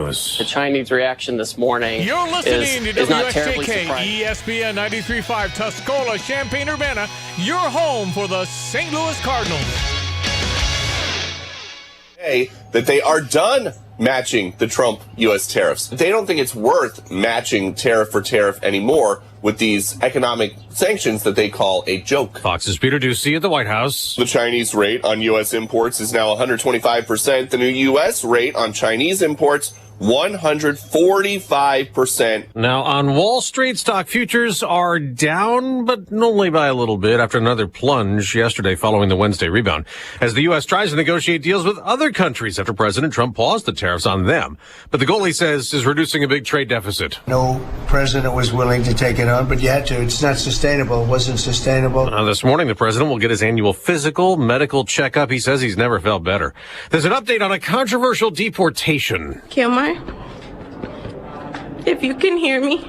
The Chinese reaction this morning You're listening to is not terribly WSJK, surprising. ESPN 93.5, Tuscola, Champaign-Urbana, your home for the St. Louis Cardinals. That they are done matching the Trump U.S. tariffs. They don't think it's worth matching tariff for tariff anymore with these economic sanctions that they call a joke. Fox's Peter Ducey at the White House. The Chinese rate on U.S. imports is now 125%. The new U.S. rate on Chinese imports, 145%. Now, on Wall Street, stock futures are down, but only by a little bit after another plunge yesterday following the Wednesday rebound, as the U.S. tries to negotiate deals with other countries after President Trump paused the tariffs on them. But the goal, he says, is reducing a big trade deficit. No president was willing to take it on, but you had to. It's not sustainable. It wasn't sustainable. This morning, the president will get his annual physical medical checkup. He says he's never felt better. There's an update on a controversial deportation. Kilmer, if you can hear me,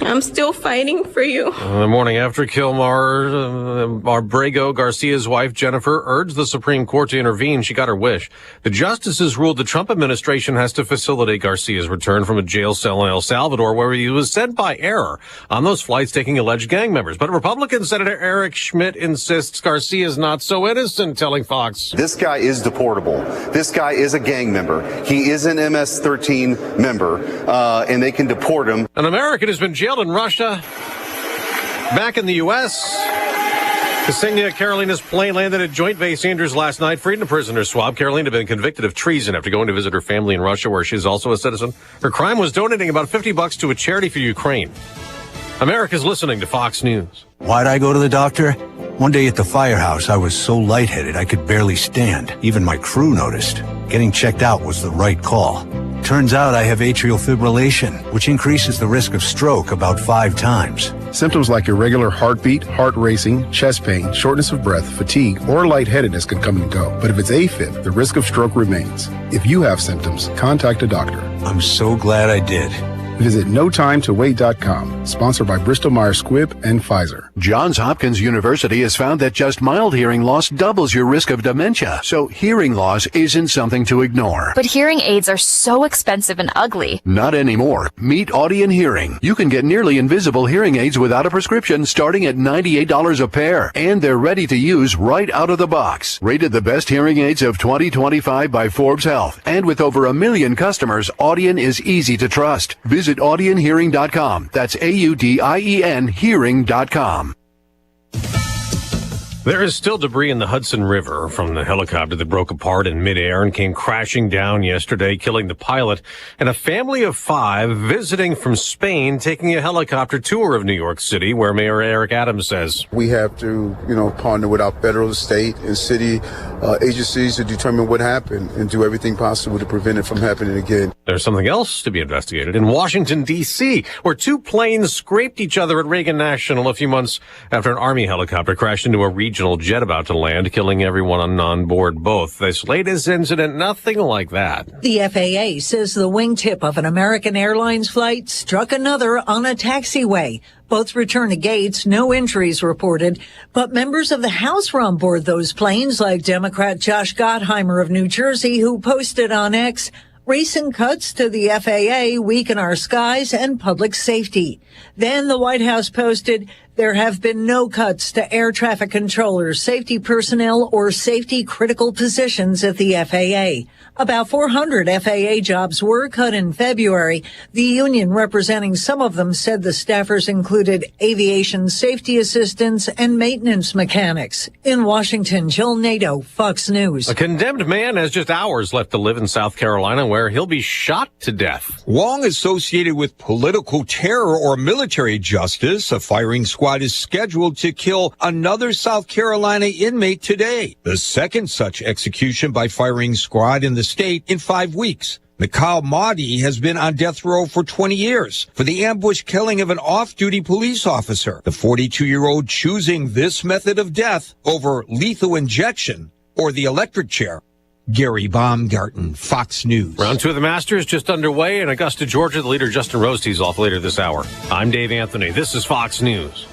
I'm still fighting for you. The morning after Kilmar, Abrego Garcia's wife, Jennifer, urged the Supreme Court to intervene. She got her wish. The justices ruled the Trump administration has to facilitate Garcia's return from a jail cell in El Salvador, where he was sent by error on those flights taking alleged gang members. But Republican Senator Eric Schmidt insists Garcia's not so innocent, telling Fox. This guy is deportable. This guy is a gang member. He is an MS-13 member, and they can deport him. An American has been jailed in Russia. Back in the U.S., Ksenia Karolina's plane landed at Joint Base Andrews last night, freed a prisoner swab. Karolina had been convicted of treason after going to visit her family in Russia, where she's also a citizen. Her crime was donating about $50 to a charity for Ukraine. America's listening to Fox News. Why'd I go to the doctor? One day at the firehouse, I was so lightheaded I could barely stand. Even my crew noticed. Getting checked out was the right call. Turns out I have atrial fibrillation, which increases the risk of stroke about 5 times. Symptoms like irregular heartbeat, heart racing, chest pain, shortness of breath, fatigue, or lightheadedness can come and go. But if it's AFib, the risk of stroke remains. If you have symptoms, contact a doctor. I'm so glad I did. Visit NoTimeToWait.com, sponsored by Bristol-Myers Squibb and Pfizer. Johns Hopkins University has found that just mild hearing loss doubles your risk of dementia, so hearing loss isn't something to ignore. But hearing aids are so expensive and ugly. Not anymore. Meet Audien Hearing. You can get nearly invisible hearing aids without a prescription starting at $98 a pair, and they're ready to use right out of the box. Rated the best hearing aids of 2025 by Forbes Health, and with over 1 million customers, Audien is easy to trust. Visit AudienHearing.com. That's AUDIEN Hearing.com. There is still debris in the Hudson River from the helicopter that broke apart in midair and came crashing down yesterday, killing the pilot and a family of 5 visiting from Spain, taking a helicopter tour of New York City, where Mayor Eric Adams says, we have to, partner with our federal, state, and city agencies to determine what happened and do everything possible to prevent it from happening again. There's something else to be investigated in Washington, D.C., where 2 planes scraped each other at Reagan National a few months after an Army helicopter crashed into a regional jet about to land, killing everyone on board both. This latest incident, nothing like that. The FAA says the wingtip of an American Airlines flight struck another on a taxiway. Both returned to gates, no injuries reported, but members of the House were on board those planes, like Democrat Josh Gottheimer of New Jersey, who posted on X, recent cuts to the FAA weaken our skies and public safety. Then the White House posted, there have been no cuts to air traffic controllers, safety personnel, or safety critical positions at the FAA. About 400 FAA jobs were cut in February. The union representing some of them said the staffers included aviation safety assistants and maintenance mechanics. In Washington, Jill Nato, Fox News. A condemned man has just hours left to live in South Carolina, where he'll be shot to death. Long associated with political terror or military justice, a firing squad is scheduled to kill another South Carolina inmate today. The second such execution by firing squad in the state in 5 weeks. Mikhail Mahdi has been on death row for 20 years for the ambush killing of an off-duty police officer. The 42-year-old choosing this method of death over lethal injection or the electric chair. Gary Baumgarten, Fox News. Round 2 of the Masters just underway in Augusta, Georgia. The leader, Justin Rose, tees off later this hour. I'm Dave Anthony. This is Fox News.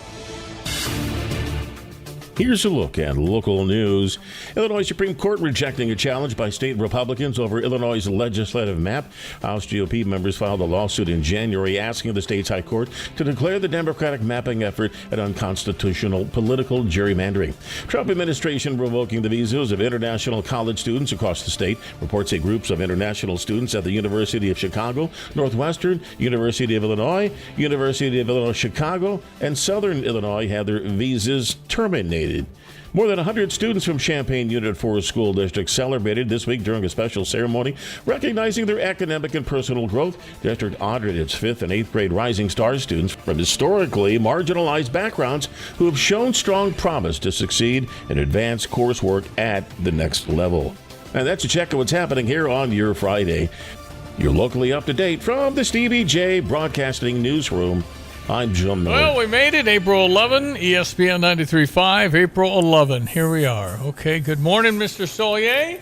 Here's a look at local news. Illinois Supreme Court rejecting a challenge by state Republicans over Illinois' legislative map. House GOP members filed a lawsuit in January asking the state's high court to declare the Democratic mapping effort an unconstitutional political gerrymandering. Trump administration revoking the visas of international college students across the state. Reports say groups of international students at the University of Chicago, Northwestern, University of Illinois, University of Illinois Chicago, and Southern Illinois had their visas terminated. More than 100 students from Champaign Unit 4 School District celebrated this week during a special ceremony recognizing their academic and personal growth. District honored its 5th and 8th grade Rising Star students from historically marginalized backgrounds who have shown strong promise to succeed and advance coursework at the next level. And that's a check of what's happening here on your Friday. You're locally up to date from the Stevie J Broadcasting Newsroom. I'm Jim Miller. Well, we made it. April 11, ESPN 93.5, April 11. Here we are. Okay, good morning, Mr. Solier.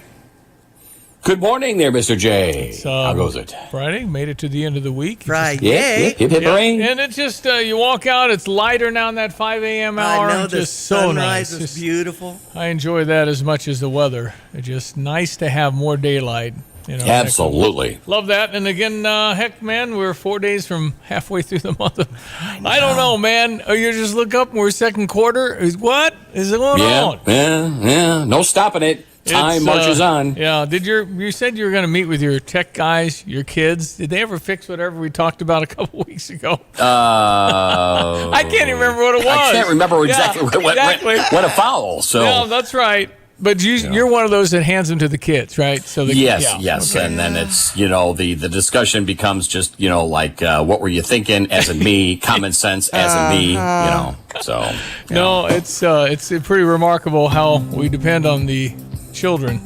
Good morning there, Mr. J. How goes it? Friday, made it to the end of the week. Friday. Hip, hip, hip, hooray. And it's just, you walk out, it's lighter now in that 5 a.m. hour. I know, the just so sunrise nice. is beautiful. I enjoy that as much as the weather. It's just nice to have more daylight. You know, absolutely. Love that. And again, heck, man, we're 4 days from halfway through the month. I don't know, man. You just look up and we're second quarter. What is going on? Yeah. No stopping it. Time marches on. Yeah. You said you were going to meet with your tech guys, your kids. Did they ever fix whatever we talked about a couple weeks ago? I can't even remember what it was. I can't remember exactly what went afoul. So yeah, that's right. But you're one of those that hands them to the kids, right? So yes, okay. And then it's the discussion becomes just like what were you thinking? As in me, common sense as in me, So no, it's pretty remarkable how we depend on the children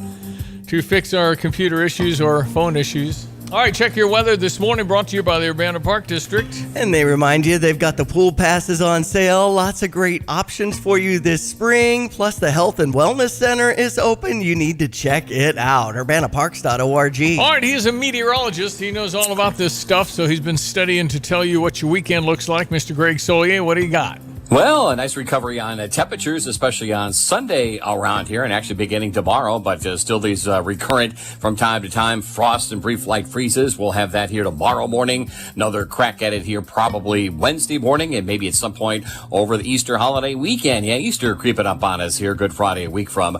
to fix our computer issues or phone issues. All right, check your weather this morning, brought to you by the Urbana Park District. And they remind you they've got the pool passes on sale. Lots of great options for you this spring. Plus, the Health and Wellness Center is open. You need to check it out. UrbanaParks.org. All right, he's a meteorologist. He knows all about this stuff, so he's been studying to tell you what your weekend looks like. Mr. Greg Solier, what do you got? Well, a nice recovery on temperatures, especially on Sunday around here, and actually beginning tomorrow, but still these recurrent from time to time frost and brief light freezes. We'll have that here tomorrow morning. Another crack at it here probably Wednesday morning, and maybe at some point over the Easter holiday weekend. Yeah, Easter creeping up on us here. Good Friday, a week from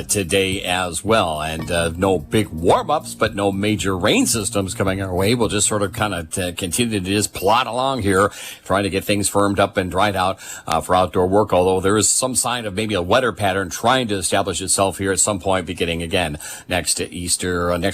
today as well. And no big warm-ups, but no major rain systems coming our way. We'll just sort of kind of continue to just plod along here, trying to get things firmed up and dried out for outdoor work, although there is some sign of maybe a wetter pattern trying to establish itself here at some point beginning again next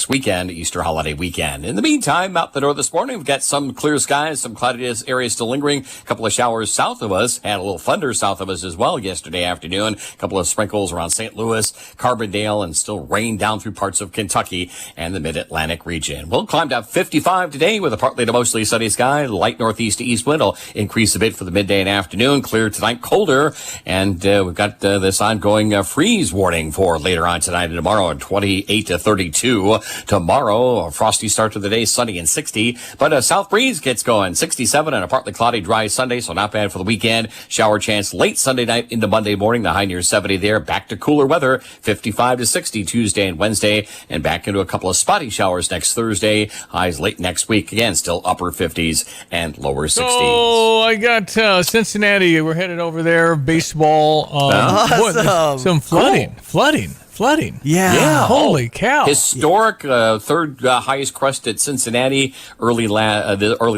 weekend, Easter holiday weekend. In the meantime, out the door this morning, we've got some clear skies, some cloudy areas still lingering, a couple of showers south of us, had a little thunder south of us as well yesterday afternoon, a couple of sprinkles around St. Louis, Carbondale, and still rain down through parts of Kentucky and the mid-Atlantic region. We'll climb to 55 today with a partly to mostly sunny sky, light northeast to east wind will increase a bit for the midday and afternoon. Clear tonight, colder, and we've got this ongoing freeze warning for later on tonight and tomorrow at 28 to 32. Tomorrow, a frosty start to the day, sunny and 60, but a south breeze gets going, 67 and a partly cloudy, dry Sunday, so not bad for the weekend. Shower chance late Sunday night into Monday morning, the high near 70 there. Back to cooler weather, 55 to 60 Tuesday and Wednesday, and back into a couple of spotty showers next Thursday. Highs late next week, again, still upper 50s and lower 60s. Oh, I got Cincinnati. We're headed over there. Baseball. Awesome. Some flooding. Cool. Flooding. Yeah. Holy cow. Historic third highest crest at Cincinnati early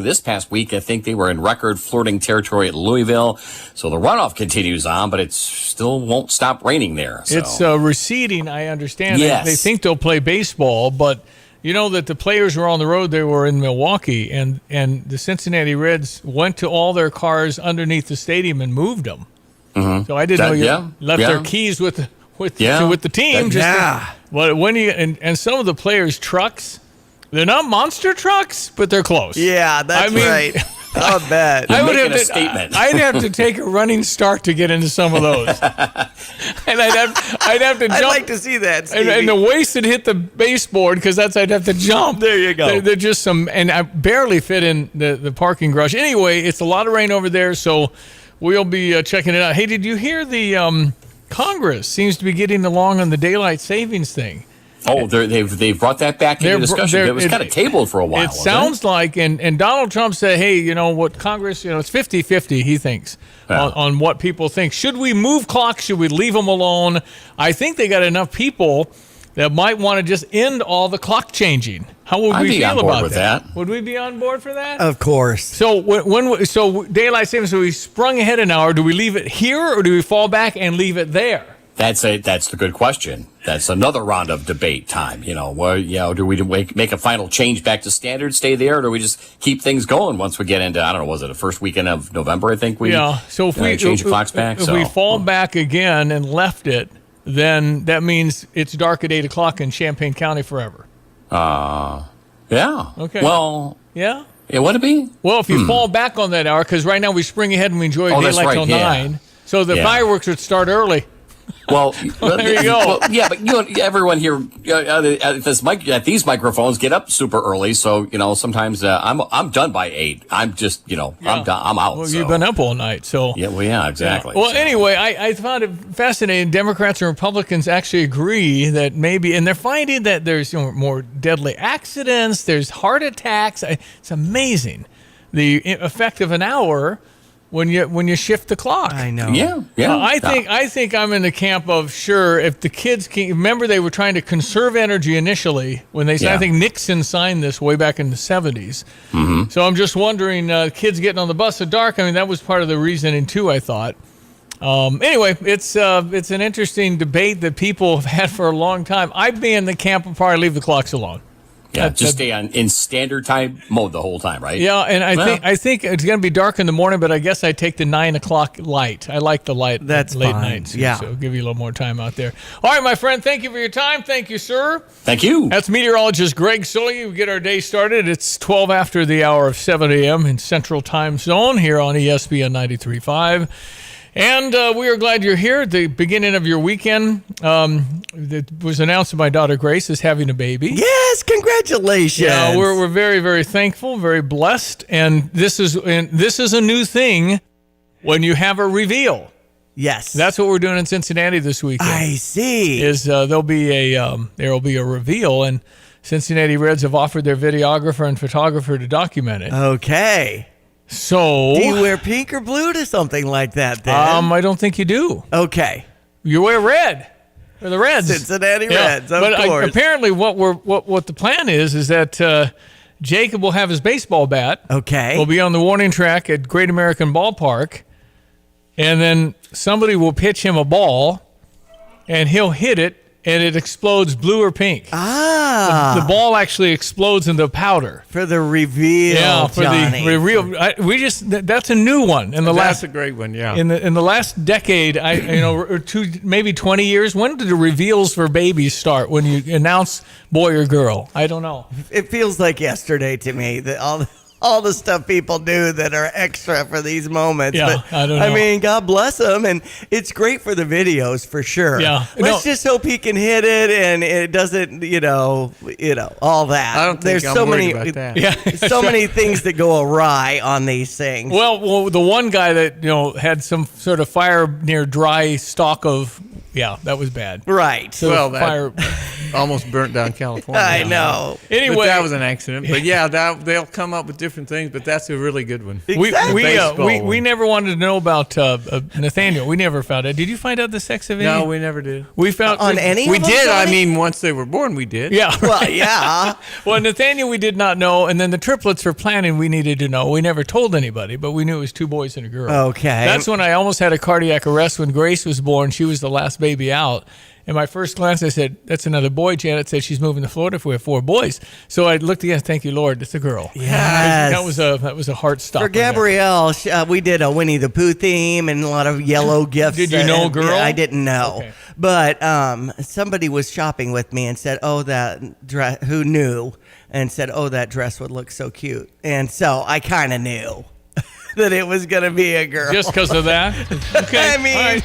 this past week. I think they were in record flooding territory at Louisville. So the runoff continues on, but it still won't stop raining there. So. It's receding, I understand. Yes. They think they'll play baseball, but you know that the players were on the road. They were in Milwaukee, and the Cincinnati Reds went to all their cars underneath the stadium and moved them. Mm-hmm. So I didn't know you left their keys with the team. But when you and some of the players' trucks, they're not monster trucks, but they're close. Yeah, that's right. Not bad. I'd have to take a running start to get into some of those, and I'd have to jump. I'd like to see that. And the waist would hit the baseboard because I'd have to jump. There you go. They're just and I barely fit in the parking garage. Anyway, it's a lot of rain over there, so we'll be checking it out. Hey, did you hear the Congress seems to be getting along on the daylight savings thing. Oh, they've brought that back into discussion. It was kind of tabled for a while. It sounds like, and Donald Trump said, hey, you know what, Congress, it's 50-50, he thinks, on what people think. Should we move clocks? Should we leave them alone? I think they got enough people that might want to just end all the clock changing. How would we feel about that? Would we be on board for that? Of course. So so daylight savings, so we sprung ahead an hour. Do we leave it here or do we fall back and leave it there? That's the good question. That's another round of debate time. Do we make a final change back to standard, stay there, or do we just keep things going once we get into, I don't know, was it the first weekend of November? I think So if we change the clocks back. If we fall back again and left it, then that means it's dark at 8 o'clock in Champaign County forever. Yeah. Okay. Well. Yeah. It would it be? Well, if you fall back on that hour, because right now we spring ahead and we enjoy daylight till 9, so the fireworks would start early. Well, there you go. Well, yeah, but everyone here at these microphones get up super early, so sometimes I'm done by 8. I'm just I'm done. I'm out. Well, you've been up all night, so yeah, exactly. Well, anyway, I found it fascinating. Democrats and Republicans actually agree that maybe, and they're finding that there's more deadly accidents, there's heart attacks. It's amazing the effect of an hour. When you shift the clock. I know. Yeah. I think I'm in the camp of, sure, if the kids can, remember they were trying to conserve energy initially when they I think Nixon signed this way back in the 70s. Mm-hmm. So I'm just wondering, kids getting on the bus at dark, I mean, that was part of the reasoning too, I thought. Anyway, it's an interesting debate that people have had for a long time. I'd be in the camp of probably leave the clocks alone. Yeah, just stay in standard time mode the whole time, right? Yeah, and I think it's going to be dark in the morning, but I guess I take the 9 o'clock light. I like the light. That's late fine. nights. Yeah, so give you a little more time out there. All right, my friend. Thank you for your time. Thank you, sir. Thank you. That's meteorologist Greg Sully. We get our day started. It's 12 after the hour of 7 a.m. in Central Time Zone here on ESPN 93.5. And we are glad you're here at the beginning of your weekend. It was announced that my daughter Grace is having a baby. Yes, congratulations. Yeah, we're very, very thankful, very blessed. And this is a new thing when you have a reveal. Yes. That's what we're doing in Cincinnati this weekend. I see. There'll be a reveal, and Cincinnati Reds have offered their videographer and photographer to document it. Okay. So, do you wear pink or blue to something like that then? I don't think you do. Okay. You wear red. For the Reds. Cincinnati Reds, of but course. Apparently what the plan is that Jacob will have his baseball bat. Okay. Will be on the warning track at Great American Ballpark, and then somebody will pitch him a ball, and he'll hit it, and it explodes blue or pink. The ball actually explodes into powder. For the reveal, yeah, for Johnny. the reveal. That's a new one. That's a great one, yeah. In the last decade, or maybe 20 years, when did the reveals for babies start? When you announce boy or girl? I don't know. It feels like yesterday to me that all the stuff people do that are extra for these moments. Yeah, but, I don't know. I mean, God bless them, and it's great for the videos for sure. Yeah. Let's just hope he can hit it and it doesn't, all that. I don't think There's I'm so worried many, about that. Yeah, so many things that go awry on these things. Well, the one guy that had some sort of fire near dry stalk of. Yeah, that was bad. Right. So that fire almost burnt down California. I know. Anyway, but that was an accident. But yeah, they'll come up with different things. But that's a really good one. We never wanted to know about Nathaniel. We never found out. Did you find out the sex of any? No, we never did. We found on any. We of them, did. Johnny? I mean, once they were born, we did. Yeah. Well, yeah. Well, Nathaniel, we did not know, and then the triplets for planning, we needed to know. We never told anybody, but we knew it was 2 boys and a girl. Okay. That's when I almost had a cardiac arrest when Grace was born. She was the last baby out. And my first glance, I said, that's another boy. Janet said she's moving to Florida if we have 4 boys. So I looked again, thank you, Lord, it's a girl. Yes. That was a heart stopper. For Gabrielle, we did a Winnie the Pooh theme and a lot of yellow gifts. Did you know, girl? I didn't know. Okay. But somebody was shopping with me and said, that dress, who knew, and said, that dress would look so cute. And so I kind of knew that it was going to be a girl. Just because of that? Okay. I mean... All right.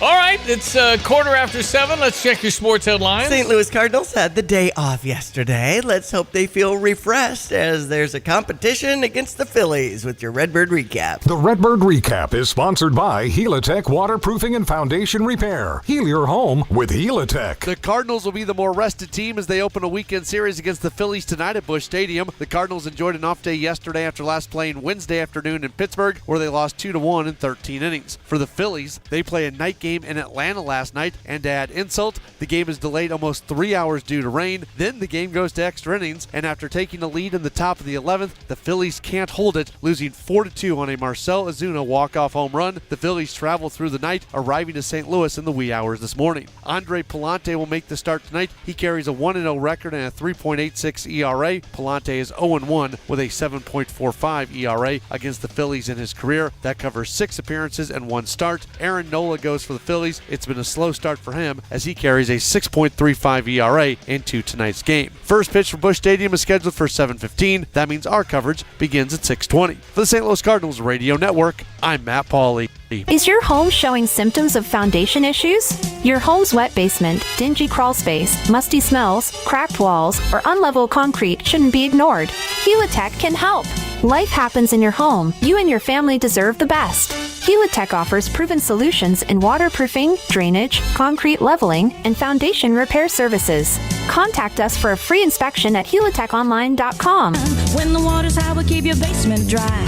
All right, it's 7:15. Let's check your sports headlines. St. Louis Cardinals had the day off yesterday. Let's hope they feel refreshed as there's a competition against the Phillies with your Redbird Recap. The Redbird Recap is sponsored by Helitech Waterproofing and Foundation Repair. Heal your home with Helitech. The Cardinals will be the more rested team as they open a weekend series against the Phillies tonight at Busch Stadium. The Cardinals enjoyed an off day yesterday after last playing Wednesday afternoon in Pittsburgh, where they lost 2-1 in 13 innings. For the Phillies, they play a night game in Atlanta last night, and to add insult, the game is delayed almost 3 hours due to rain. Then the game goes to extra innings, and after taking a lead in the top of the 11th, the Phillies can't hold it, losing 4-2 on a Marcell Ozuna walk-off home run. The Phillies travel through the night, arriving to St. Louis in the wee hours this morning. Andre Pallante will make the start tonight. He carries a 1-0 record and a 3.86 ERA. Pallante is 0-1 with a 7.45 ERA against the Phillies in his career. That covers 6 appearances and 1 start. Aaron Nola goes for the Phillies. It's been a slow start for him as he carries a 6.35 ERA into tonight's game. First pitch for Busch Stadium is scheduled for 7:15. That means our coverage begins at 6:20. For the St. Louis Cardinals Radio Network, I'm Matt Pauley. Is your home showing symptoms of foundation issues? Your home's wet basement, dingy crawl space, musty smells, cracked walls, or unlevel concrete shouldn't be ignored. Helitech can help. Life happens in your home. You and your family deserve the best. Helitech offers proven solutions in waterproofing, drainage, concrete leveling, and foundation repair services. Contact us for a free inspection at helitechonline.com. When the water's high, we'll keep your basement dry.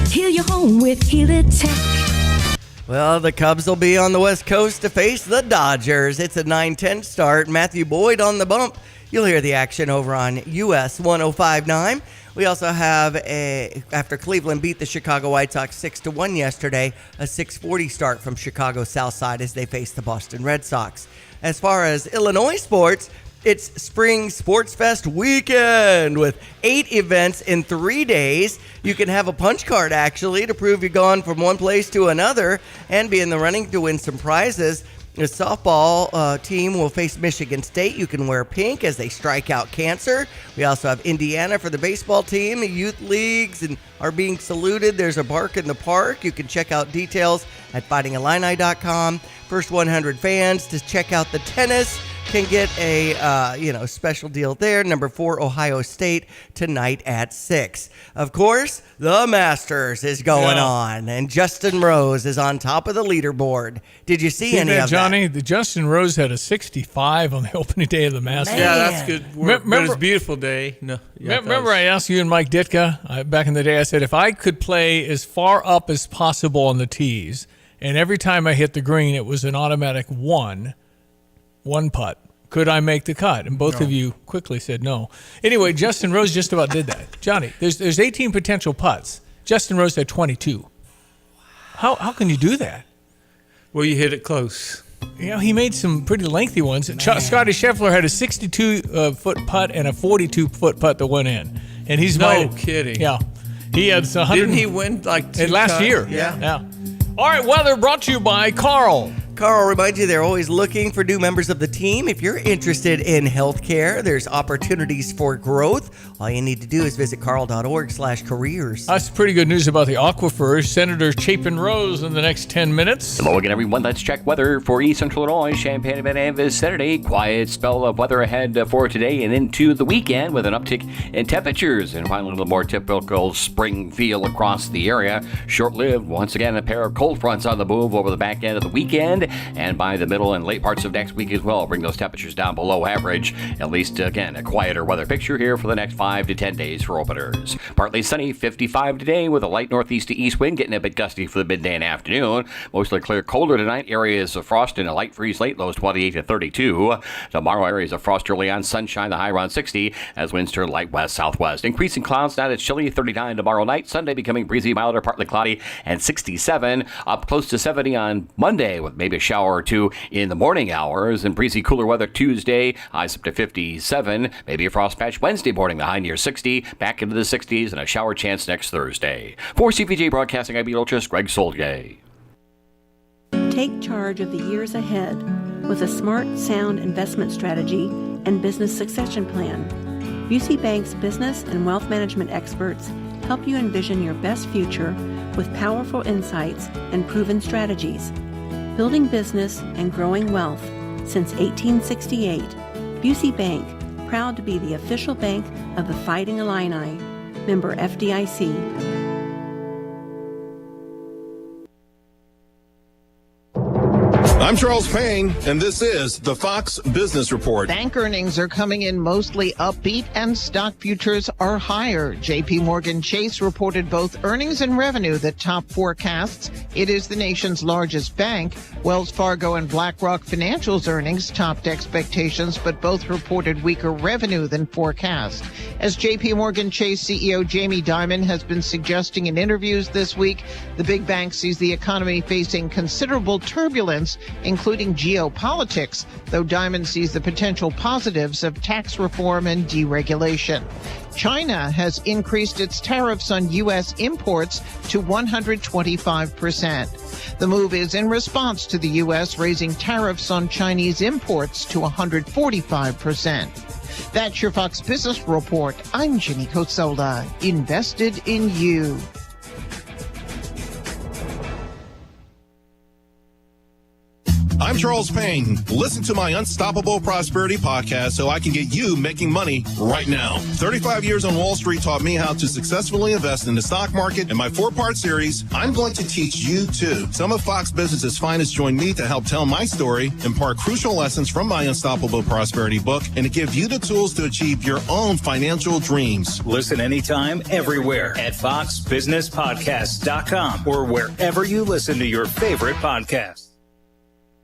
Heal your home with Helitech. Well, the Cubs will be on the West Coast to face the Dodgers. It's a 9:10 start. Matthew Boyd on the bump. You'll hear the action over on US 105.9. We also have, after Cleveland beat the Chicago White Sox 6-1 yesterday, a 6:40 start from Chicago South Side as they face the Boston Red Sox. As far as Illinois sports, it's Spring Sports Fest weekend with 8 events in 3 days. You can have a punch card, actually, to prove you've gone from one place to another and be in the running to win some prizes. The softball team will face Michigan State. You can wear pink as they strike out cancer. We also have Indiana for the baseball team. The youth leagues and are being saluted. There's a bark in the park. You can check out details at fightingillini.com. First 100 fans to check out the tennis can get a special deal there. Number 4, Ohio State, tonight at 6. Of course, the Masters is going on, and Justin Rose is on top of the leaderboard. Did you see any of Johnny? that? The Justin Rose had a 65 on the opening day of the Masters. Yeah, that's good work. But it's a beautiful day. No, remember I asked you and Mike Ditka back in the day, I said, if I could play as far up as possible on the tees, and every time I hit the green, it was an automatic one putt. Could I make the cut? And both of you quickly said no. Anyway, Justin Rose just about did that. Johnny, there's 18 potential putts. Justin Rose had 22. How can you do that? Well, you hit it close. You know, he made some pretty lengthy ones. Scotty Scheffler had a 62-foot putt and a 42-foot putt that went in. And he's kidding. Yeah. He had 100. Didn't he win like 2 last times? year? Yeah. All right, weather brought to you by Carl. Carl reminds you they're always looking for new members of the team. If you're interested in healthcare, there's opportunities for growth. All you need to do is visit carl.org/careers. That's pretty good news about the aquifers. Senator Chapin Rose in the next 10 minutes. Hello again, everyone. Let's check weather for East Central Illinois, Champaign and vicinity. Quiet spell of weather ahead for today and into the weekend with an uptick in temperatures and finally a little more typical spring feel across the area. Short-lived, once again, a pair of cold fronts on the move over the back end of the weekend. And by the middle and late parts of next week as well, bring those temperatures down below average. At least, again, a quieter weather picture here for the next 5 to 10 days for openers. Partly sunny, 55 today with a light northeast to east wind, getting a bit gusty for the midday and afternoon. Mostly clear, colder tonight. Areas of frost and a light freeze late, lows 28 to 32. Tomorrow, areas of frost early on, sunshine, the high around 60 as winds turn light west-southwest. Increasing clouds, not as chilly, 39 tomorrow night. Sunday becoming breezy, milder, partly cloudy, and 67. Up close to 70 on Monday with maybe a shower or two in the morning hours, and breezy cooler weather Tuesday, highs up to 57. Maybe a frost patch Wednesday morning, the high near 60, back into the 60s, and a shower chance next Thursday. For CPJ Broadcasting, I'm Beatrice, Greg Solgay. Take charge of the years ahead with a smart, sound investment strategy and business succession plan. UC Bank's business and wealth management experts help you envision your best future with powerful insights and proven strategies. building business and growing wealth since 1868. Busey Bank, proud to be the official bank of the Fighting Illini. Member FDIC. I'm Charles Payne, and this is the Fox Business Report. Bank earnings are coming in mostly upbeat, and stock futures are higher. J.P. Morgan Chase reported both earnings and revenue that top forecasts. It is the nation's largest bank. Wells Fargo and BlackRock Financial's earnings topped expectations, but both reported weaker revenue than forecast. As J.P. Morgan Chase CEO Jamie Dimon has been suggesting in interviews this week, the big bank sees the economy facing considerable turbulence, including geopolitics, though Dimon sees the potential positives of tax reform and deregulation. China has increased its tariffs on U.S. imports to 125%. The move is in response to the U.S. raising tariffs on Chinese imports to 145%. That's your Fox Business Report. I'm Jenny Cosola. Invested in you. I'm Charles Payne. Listen to my Unstoppable Prosperity podcast so I can get you making money right now. 35 years on Wall Street taught me how to successfully invest in the stock market. In my 4-part series, I'm going to teach you too. Some of Fox Business's finest join me to help tell my story, impart crucial lessons from my Unstoppable Prosperity book, and to give you the tools to achieve your own financial dreams. Listen anytime, everywhere at foxbusinesspodcast.com or wherever you listen to your favorite podcasts.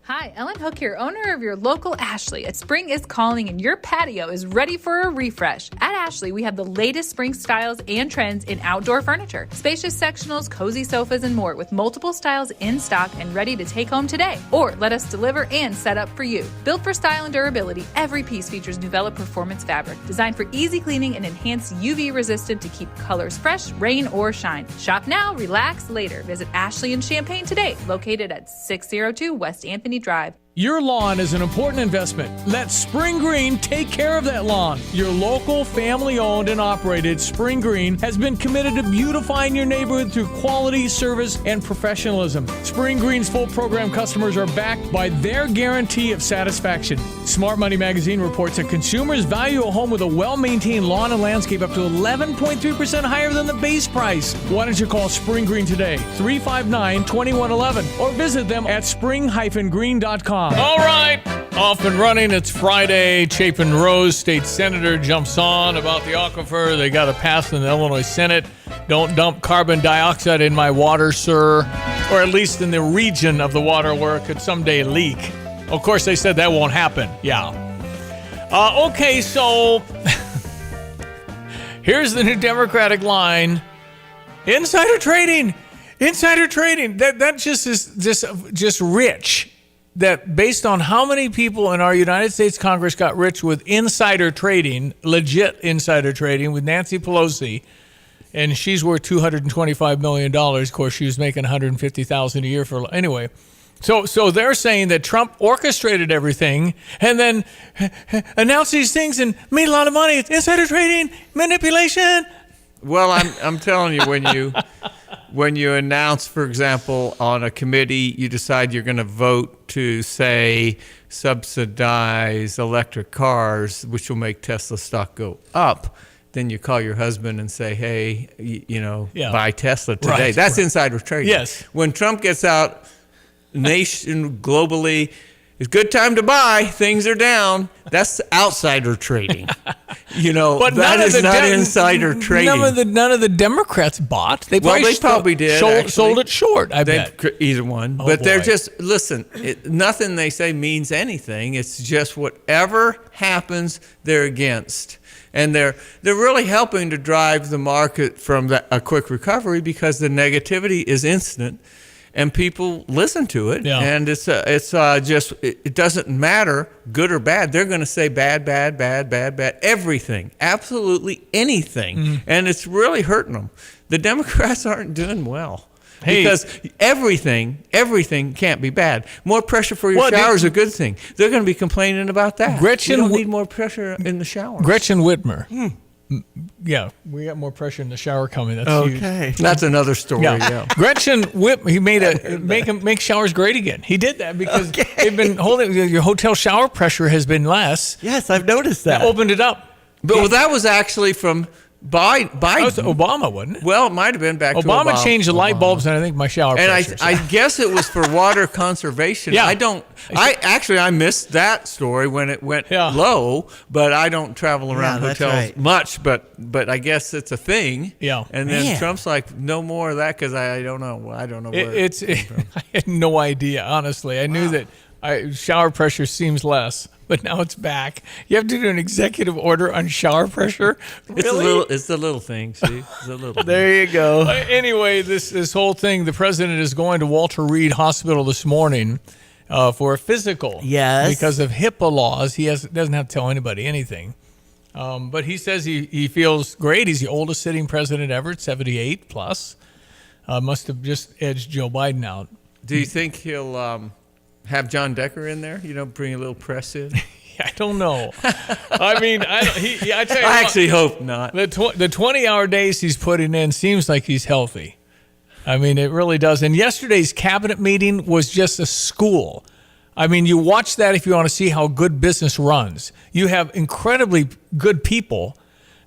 Hi, Ellen Hook here, owner of your local Ashley. Spring is calling and your patio is ready for a refresh. At Ashley, we have the latest spring styles and trends in outdoor furniture. Spacious sectionals, cozy sofas, and more with multiple styles in stock and ready to take home today. Or let us deliver and set up for you. Built for style and durability, every piece features Nuvella Performance fabric, designed for easy cleaning and enhanced UV resistant to keep colors fresh, rain or shine. Shop now, relax later. Visit Ashley in Champaign today, located at 602 West Anthony Drive. Your lawn is an important investment. Let Spring Green take care of that lawn. Your local, family-owned and operated Spring Green has been committed to beautifying your neighborhood through quality, service, and professionalism. Spring Green's full program customers are backed by their guarantee of satisfaction. Smart Money Magazine reports that consumers value a home with a well-maintained lawn and landscape up to 11.3% higher than the base price. Why don't you call Spring Green today, 359-2111, or visit them at spring-green.com. All right, off and running. It's Friday. Chapin Rose, state senator, jumps on about the aquifer. They got to pass in the Illinois Senate. Don't dump carbon dioxide in my water, sir, or at least in the region of the water where it could someday leak. Of course, they said that won't happen. Yeah. Okay, so here's the new Democratic line. Insider trading. Insider trading. That just is just rich. That based on how many people in our United States Congress got rich with insider trading, legit insider trading with Nancy Pelosi, and she's worth $225 million. Of course, she was making $150,000 a year for anyway. So they're saying that Trump orchestrated everything and then announced these things and made a lot of money. It's insider trading, manipulation. Well, I'm telling you, when you announce, for example, on a committee, you decide you're going to vote to, say, subsidize electric cars, which will make Tesla stock go up, then you call your husband and say, hey, buy Tesla today. Right, That's insider trading. Yes. When Trump gets out globally, it's a good time to buy, things are down, that's outsider trading. But that is not insider trading. None of the Democrats bought. They probably did. Sold it short, I bet. Either one. But they're just, listen, nothing they say means anything. It's just whatever happens, they're against. And they're really helping to drive the market from a quick recovery because the negativity is instant. And people listen to it, and it's just it doesn't matter good or bad. They're going to say bad, everything, absolutely anything, and it's really hurting them. The Democrats aren't doing well because everything can't be bad. More pressure for your shower is a good thing. They're going to be complaining about that. You don't need more pressure in the shower. Gretchen Whitmer Yeah, we got more pressure in the shower coming. That's huge. That's another story. Yeah. Gretchen Whip, he made make showers great again. He did that because they've been holding your hotel shower pressure has been less. Yes, I've noticed that. They opened it up. But well, that was actually from Biden. That was Obama, wasn't it? Well, it might have been back to Obama. Obama changed the light bulbs, and I think my shower pressure. And I guess it was for water conservation. Yeah. I missed that story when it went low, but I don't travel around hotels much, but I guess it's a thing. Yeah. And then Trump's like, no more of that because I don't know. I don't know where I had no idea, honestly. I knew that shower pressure seems less, but now it's back. You have to do an executive order on shower pressure? Really? It's the little thing, see? It's the little There you go. Anyway, this whole thing, the president is going to Walter Reed Hospital this morning for a physical. Yes. Because of HIPAA laws. He doesn't have to tell anybody anything. But he says he feels great. He's the oldest sitting president ever at 78 plus. Must have just edged Joe Biden out. Do you think he'll have John Decker in there? Bring a little press in? I don't know. I mean, I tell you I actually hope not. The 20-hour days he's putting in seems like he's healthy. I mean, it really does. And yesterday's cabinet meeting was just a school. I mean, you watch that if you want to see how good business runs. You have incredibly good people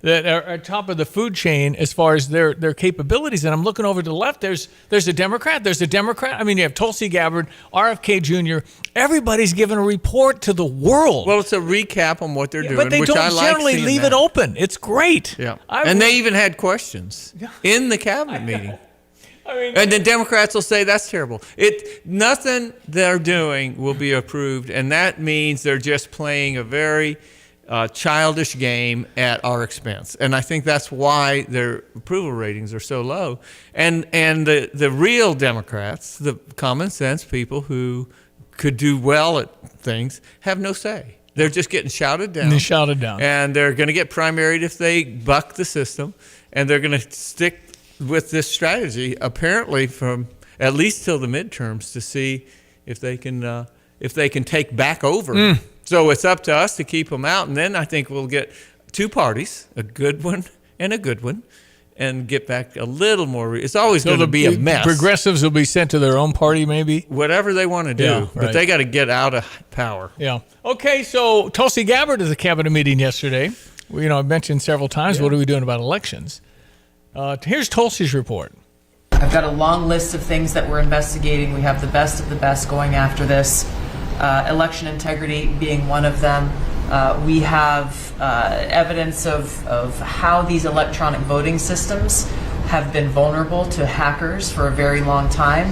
that are at top of the food chain as far as their capabilities. And I'm looking over to the left. There's a Democrat. There's a Democrat. I mean, you have Tulsi Gabbard, RFK Jr. Everybody's giving a report to the world. Well, it's a recap on what they're doing, but they which don't I like generally seeing leave that. it open. It's great. Yeah. And they even had questions in the cabinet meeting. And the Democrats will say that's terrible. Nothing they're doing will be approved, and that means they're just playing a very childish game at our expense. And I think that's why their approval ratings are so low. And the real Democrats, the common sense people who could do well at things, have no say. They're just getting shouted down. They're shouted down. And they're going to get primaried if they buck the system. And they're going to stick with this strategy, apparently, from at least till the midterms, to see if they can take back over. So it's up to us to keep them out, and then I think we'll get two parties, a good one and a good one, and get back a little more. It's always going to be a mess. Progressives will be sent to their own party, maybe. Whatever they want to do, but they got to get out of power. Yeah. Okay, so Tulsi Gabbard is a cabinet meeting yesterday. I've mentioned several times, what are we doing about elections? Here's Tulsi's report. I've got a long list of things that we're investigating. We have the best of the best going after this. Election integrity being one of them. We have evidence of how these electronic voting systems have been vulnerable to hackers for a very long time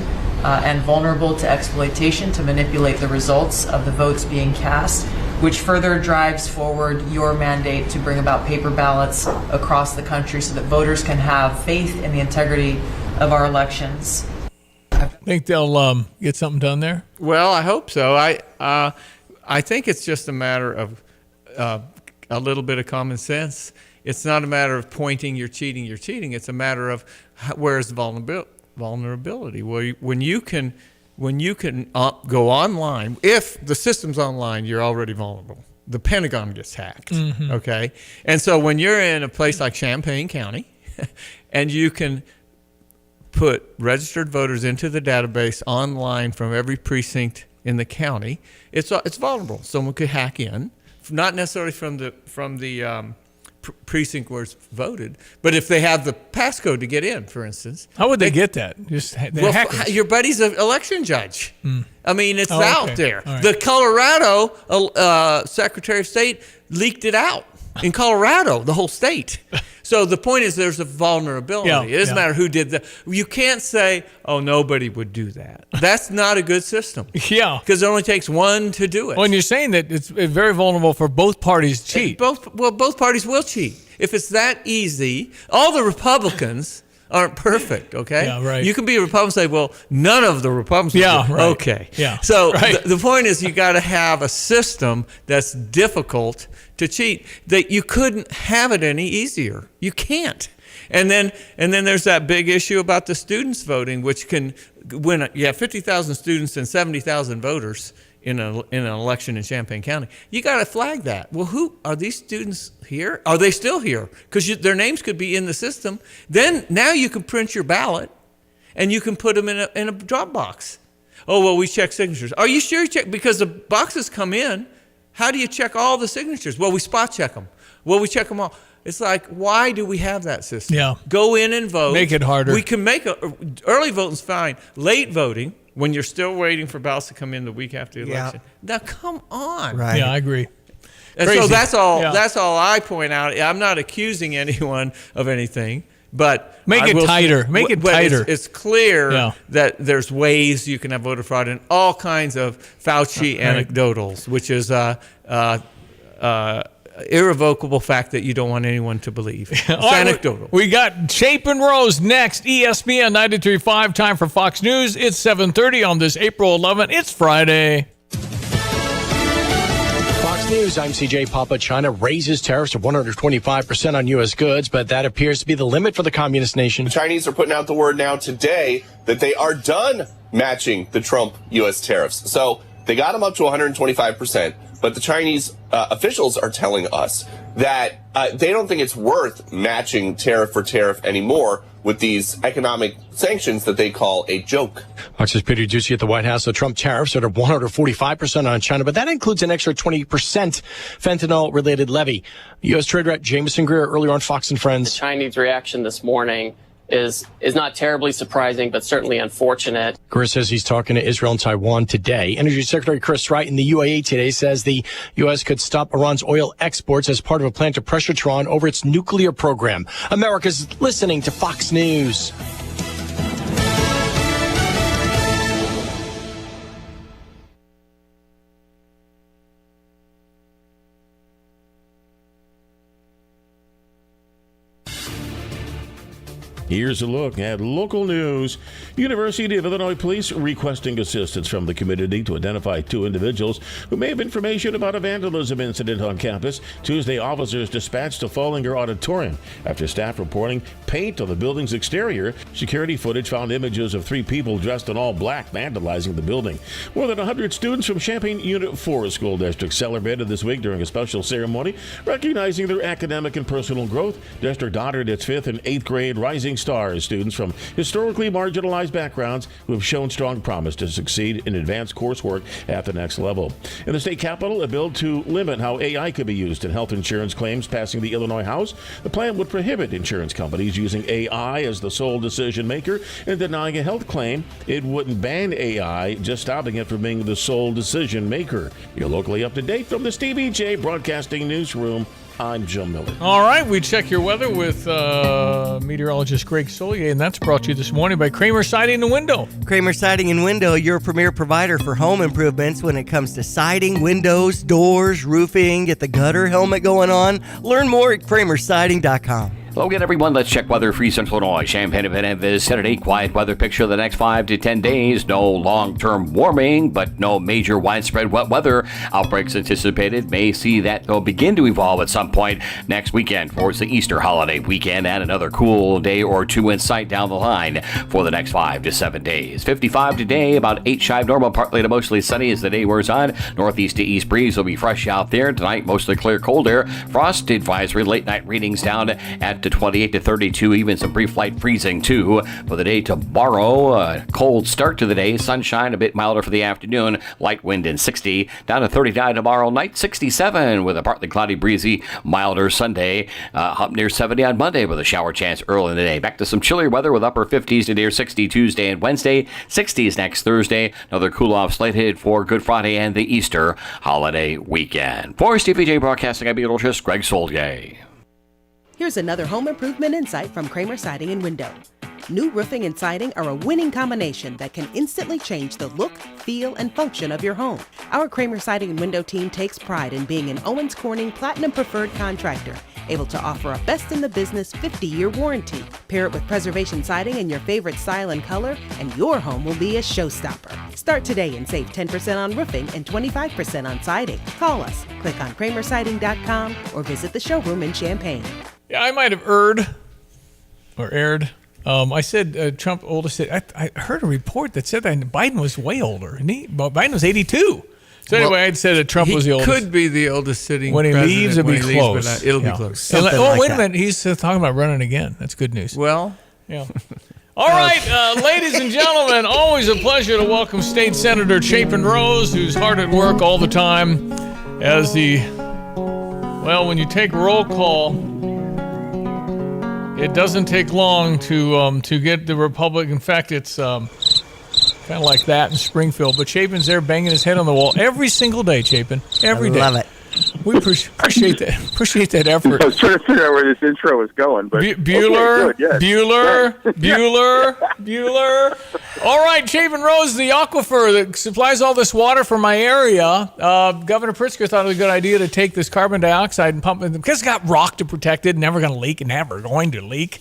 and vulnerable to exploitation to manipulate the results of the votes being cast, which further drives forward your mandate to bring about paper ballots across the country so that voters can have faith in the integrity of our elections. Think they'll get something done there? Well, I hope so. I think it's just a matter of a little bit of common sense. It's not a matter of pointing, you're cheating. It's a matter of where's the vulnerability. When you can go online, if the system's online, you're already vulnerable. The Pentagon gets hacked, okay? And so when you're in a place like Champaign County and you can put registered voters into the database online from every precinct in the county, it's vulnerable. Someone could hack in, not necessarily from the precinct where it's voted, but if they have the passcode to get in, for instance. How would they get that? Just your buddy's an election judge. I mean, it's out there. Right. The Colorado Secretary of State leaked it out in Colorado, the whole state. So the point is there's a vulnerability. It doesn't matter who did that. You can't say, oh, nobody would do that. That's not a good system. Yeah. Because it only takes one to do it. Well, and you're saying that it's very vulnerable for both parties to cheat. Both parties will cheat. If it's that easy, all the Republicans aren't perfect, okay? Yeah, right. You can be a Republican and say, well, none of the Republicans right. Okay. Yeah. So the point is you got to have a system that's difficult to cheat, that you couldn't have it any easier. You can't. And then there's that big issue about the students voting, which can, when you have 50,000 students and 70,000 voters in an election in Champaign County. You got to flag that. Well, who are these students here? Are they still here? Because their names could be in the system. Then now you can print your ballot, and you can put them in a drop box. Oh, well, we check signatures. Are you sure you check? Because the boxes come in. How do you check all the signatures? Well, we spot check them. Well, we check them all. It's like, why do we have that system? Yeah. Go in and vote. Make it harder. We can early voting's fine. Late voting, when you're still waiting for ballots to come in the week after the election. Now, come on. Right. Yeah, I agree. And Crazy. so that's all. Yeah. That's all I point out. I'm not accusing anyone of anything, but Make it tighter. Make it tighter. It's clear that there's ways you can have voter fraud and all kinds of Fauci anecdotals, which is irrevocable fact that you don't want anyone to believe. It's anecdotal. We got Shape and Rose next. ESPN 93.5. Time for Fox News. It's 7:30 on this April 11th. It's Friday. Fox News, I'm CJ Papa. China raises tariffs to 125% on U.S. goods, but that appears to be the limit for the communist nation. The Chinese are putting out the word now today that they are done matching the Trump U.S. tariffs. So they got them up to 125%, but the Chinese officials are telling us that they don't think it's worth matching tariff for tariff anymore with these economic sanctions that they call a joke. Fox's Peter Ducey at the White House. The Trump tariffs are at 145% on China, but that includes an extra 20% fentanyl-related levy. U.S. Trade Rep Jameson Greer earlier on Fox and Friends. The Chinese reaction this morning is not terribly surprising, but certainly unfortunate. Greer says he's talking to Israel and Taiwan today. Energy Secretary Chris Wright in the UAE today says the U.S. could stop Iran's oil exports as part of a plan to pressure Tehran over its nuclear program. America's listening to Fox News. Here's a look at local news. University of Illinois police requesting assistance from the community to identify 2 individuals who may have information about a vandalism incident on campus. Tuesday, officers dispatched to Follinger Auditorium after staff reporting paint on the building's exterior. Security footage found images of 3 people dressed in all black vandalizing the building. More than 100 students from Champaign Unit 4 School District celebrated this week during a special ceremony recognizing their academic and personal growth. District honored its 5th and 8th grade Rising Stars, students from historically marginalized backgrounds who have shown strong promise to succeed in advanced coursework at the next level. In the state capitol, a bill to limit how AI could be used in health insurance claims passing the Illinois House. The plan would prohibit insurance companies using AI as the sole decision maker in denying a health claim. It wouldn't ban AI, just stopping it from being the sole decision maker. You're locally up to date from the Stevie J Broadcasting Newsroom. I'm Joe Miller. All right, we check your weather with meteorologist Greg Solier, and that's brought to you this morning by Kramer Siding and Window. Kramer Siding and Window, your premier provider for home improvements when it comes to siding, windows, doors, roofing. Get the gutter helmet going on. Learn more at kramersiding.com. Hello again, everyone. Let's check weather for Central Illinois. Champaign and vicinity. Quiet weather picture the next 5 to 10 days. No long-term warming, but no major widespread wet weather outbreaks anticipated. May see that they'll begin to evolve at some point next weekend towards the Easter holiday weekend, and another cool day or 2 in sight down the line for the next 5 to 7 days. 55 today, about 8 shy of normal, partly to mostly sunny as the day wears on. Northeast to east breeze will be fresh out there tonight. Mostly clear, cold air. Frost advisory. Late night readings down at to 28 to 32, even some brief light freezing too for the day tomorrow. A cold start to the day, sunshine a bit milder for the afternoon, light wind in 60, down to 39 tomorrow night, 67 with a partly cloudy, breezy, milder Sunday, up near 70 on Monday with a shower chance early in the day. Back to some chillier weather with upper 50s to near 60 Tuesday and Wednesday, 60s next Thursday. Another cool off slated for Good Friday and the Easter holiday weekend. For Stevie J Broadcasting, I'm meteorologist Greg Solier. Here's another home improvement insight from Kramer Siding and Window. New roofing and siding are a winning combination that can instantly change the look, feel, and function of your home. Our Kramer Siding and Window team takes pride in being an Owens Corning Platinum Preferred contractor, able to offer a best-in-the-business 50-year warranty. Pair it with preservation siding in your favorite style and color, and your home will be a showstopper. Start today and save 10% on roofing and 25% on siding. Call us, click on kramersiding.com, or visit the showroom in Champaign. Yeah, I might have aired. I said Trump oldest. I heard a report that said that Biden was way older. Biden was 82. So anyway, I'd say that Trump was the oldest. Could be the oldest sitting when he president. leaves, it'll be close. It'll be close. Wait a minute. He's talking about running again. That's good news. Well, yeah. All right, ladies and gentlemen, always a pleasure to welcome State Senator Chapin Rose, who's hard at work all the time as when you take roll call, it doesn't take long to get the Republican. In fact, it's kind of like that in Springfield. But Chapin's there banging his head on the wall every single day, Chapin. Every day. Love it. We appreciate that. Appreciate that effort. I was trying to figure out where this intro was going, but Bueller. All right, Chapin Rose, the aquifer that supplies all this water for my area. Governor Pritzker thought it was a good idea to take this carbon dioxide and pump it because it's got rock to protect it, never going to leak, and never going to leak.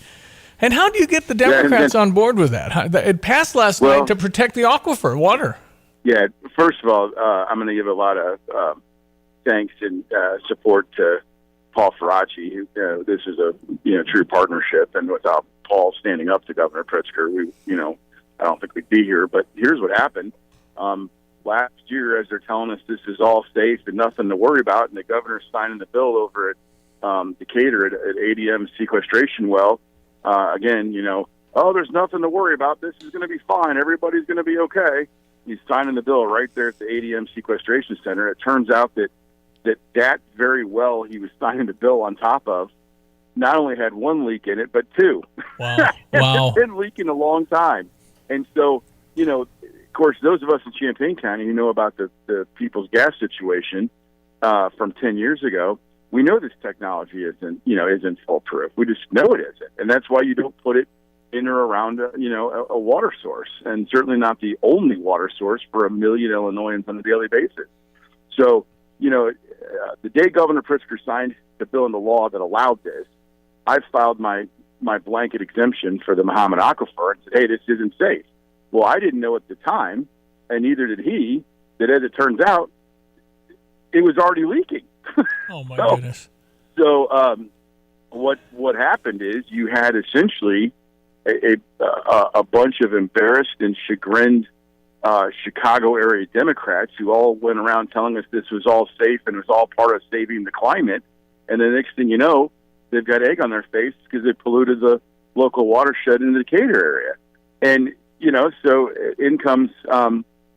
And how do you get the Democrats on board with that? It passed last night to protect the aquifer water. Yeah, first of all, I'm going to give a lot of thanks and support to Paul Faraci. This is a true partnership, and without Paul standing up to Governor Pritzker, I don't think we'd be here. But here's what happened. Last year, as they're telling us this is all safe and nothing to worry about, and the governor's signing the bill over at Decatur at ADM sequestration well, again, there's nothing to worry about. This is going to be fine. Everybody's going to be okay. He's signing the bill right there at the ADM sequestration center. It turns out that very well he was signing the bill on top of not only had one leak in it, but two. Wow. It's been leaking a long time. And so, of course, those of us in Champaign County who know about the People's Gas situation from 10 years ago, we know this technology isn't foolproof. We just know it isn't. And that's why you don't put it in or around a water source, and certainly not the only water source for 1 million Illinoisans on a daily basis. So, the day Governor Pritzker signed the bill into law that allowed this, I filed my blanket exemption for the Muhammad Aquifer and said, hey, this isn't safe. Well, I didn't know at the time, and neither did he, that as it turns out, it was already leaking. Oh, my goodness. So what happened is you had essentially a bunch of embarrassed and chagrined Chicago area Democrats who all went around telling us this was all safe and it was all part of saving the climate. And the next thing you know, they've got egg on their face because they polluted the local watershed in the Decatur area. And, so in comes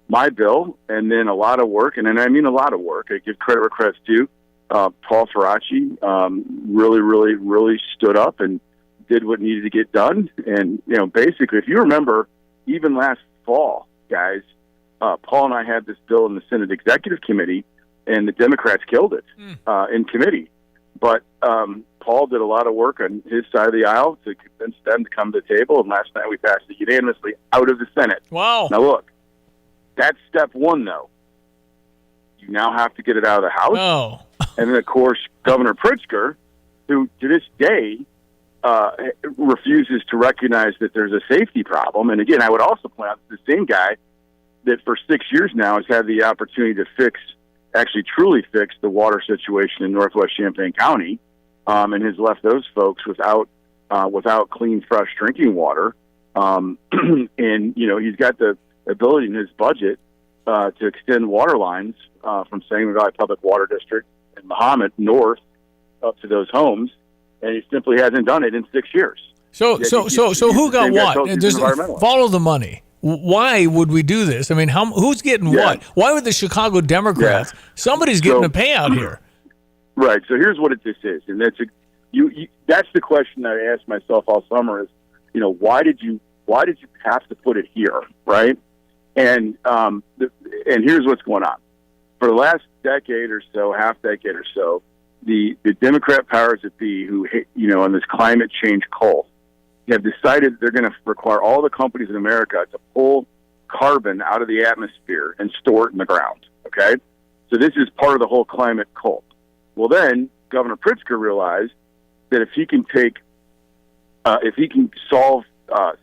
my bill, and then a lot of work, and then I mean a lot of work. I give credit where credit's due. Paul Faraci really, really, really stood up and did what needed to get done. And, basically, if you remember, even last fall, guys, Paul and I had this bill in the Senate Executive Committee, and the Democrats killed it in committee. But Paul did a lot of work on his side of the aisle to convince them to come to the table, and last night we passed it unanimously out of the Senate. Wow. Now, look, that's step one, though. You now have to get it out of the House. Oh. And then, of course, Governor Pritzker, who to this day refuses to recognize that there's a safety problem. And again, I would also point out the same guy that for 6 years now has had the opportunity to truly fix the water situation in Northwest Champaign County, and has left those folks without clean, fresh drinking water. And, he's got the ability in his budget to extend water lines from Sangamon Valley Public Water District and Muhammad north up to those homes, and he simply hasn't done it in 6 years. So who got what? Just follow the money. Why would we do this? I mean, who's getting what? Why would the Chicago Democrats? Somebody's getting a payout here. Right. So here's what this is, and that's that's the question that I asked myself all summer: is why did you have to put it here, right? And and here's what's going on. For the last decade or so, half decade or so, the Democrat powers that be, who on this climate change cult, have decided they're going to require all the companies in America to pull carbon out of the atmosphere and store it in the ground. Okay, so this is part of the whole climate cult. Well, then Governor Pritzker realized that if he can solve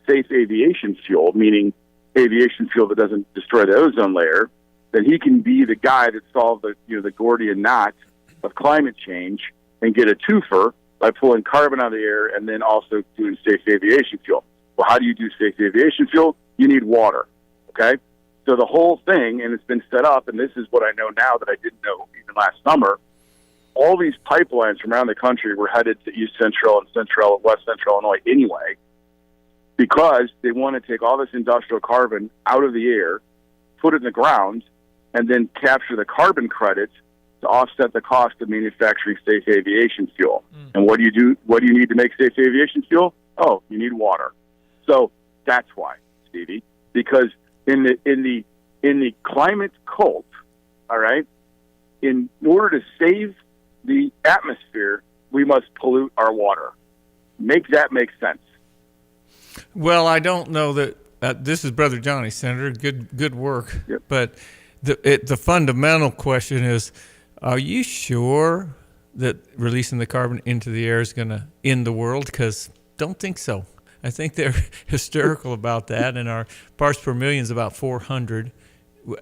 safe aviation fuel, meaning aviation fuel that doesn't destroy the ozone layer, then he can be the guy that solved the Gordian knot of climate change and get a twofer by pulling carbon out of the air and then also doing safe aviation fuel. Well, how do you do safe aviation fuel? You need water. Okay, So the whole thing, and it's been set up, and this is what I know now that I didn't know even last summer, all these pipelines from around the country were headed to East Central and Central and West Central Illinois anyway, because they want to take all this industrial carbon out of the air, put it in the ground, and then capture the carbon credits to offset the cost of manufacturing safe aviation fuel. And what do you do? What do you need to make safe aviation fuel? Oh, you need water. So that's why, Stevie, because in the climate cult, all right, in order to save the atmosphere, we must pollute our water. Make that make sense. Well, I don't know that this is Brother Johnny, Senator. Good work. Yep. But the fundamental question is, are you sure that releasing the carbon into the air is going to end the world? Because don't think so. I think they're hysterical about that, and our parts per million is about 400.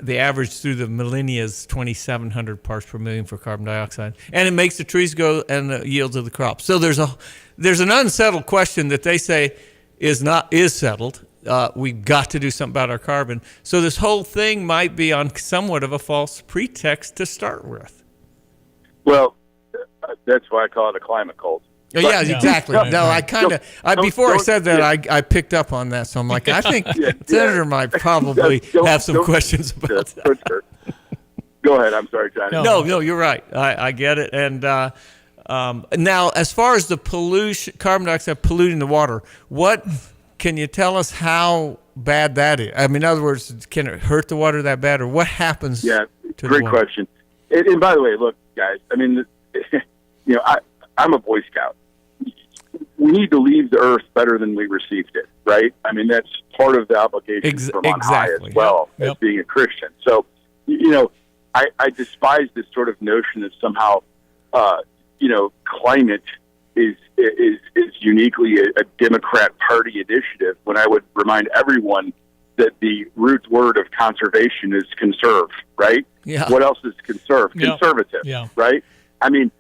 The average through the millennia is 2,700 parts per million for carbon dioxide, and it makes the trees grow and the yields of the crops. So there's an unsettled question that they say is settled. We've got to do something about our carbon. So this whole thing might be on somewhat of a false pretext to start with. Well, that's why I call it a climate cult. Yeah, exactly. No, I kind of before I said that, I picked up on that. So I'm like, I think Senator might probably have some questions about that. Go ahead. I'm sorry, Johnny. No, you're right. I get it. And now, as far as the pollution, carbon dioxide polluting the water, what can you tell us how bad that is? I mean, in other words, can it hurt the water that bad, or what happens? Yeah, to great the water? question. And by the way, look, guys. I mean, I'm a Boy Scout. We need to leave the earth better than we received it, right? I mean, that's part of the obligation from on high as well as being a Christian. So, I despise this sort of notion that somehow, climate is uniquely a Democrat Party initiative, when I would remind everyone that the root word of conservation is conserve, right? Yeah. What else is conserve? Yeah. Conservative, Yeah. right? I mean,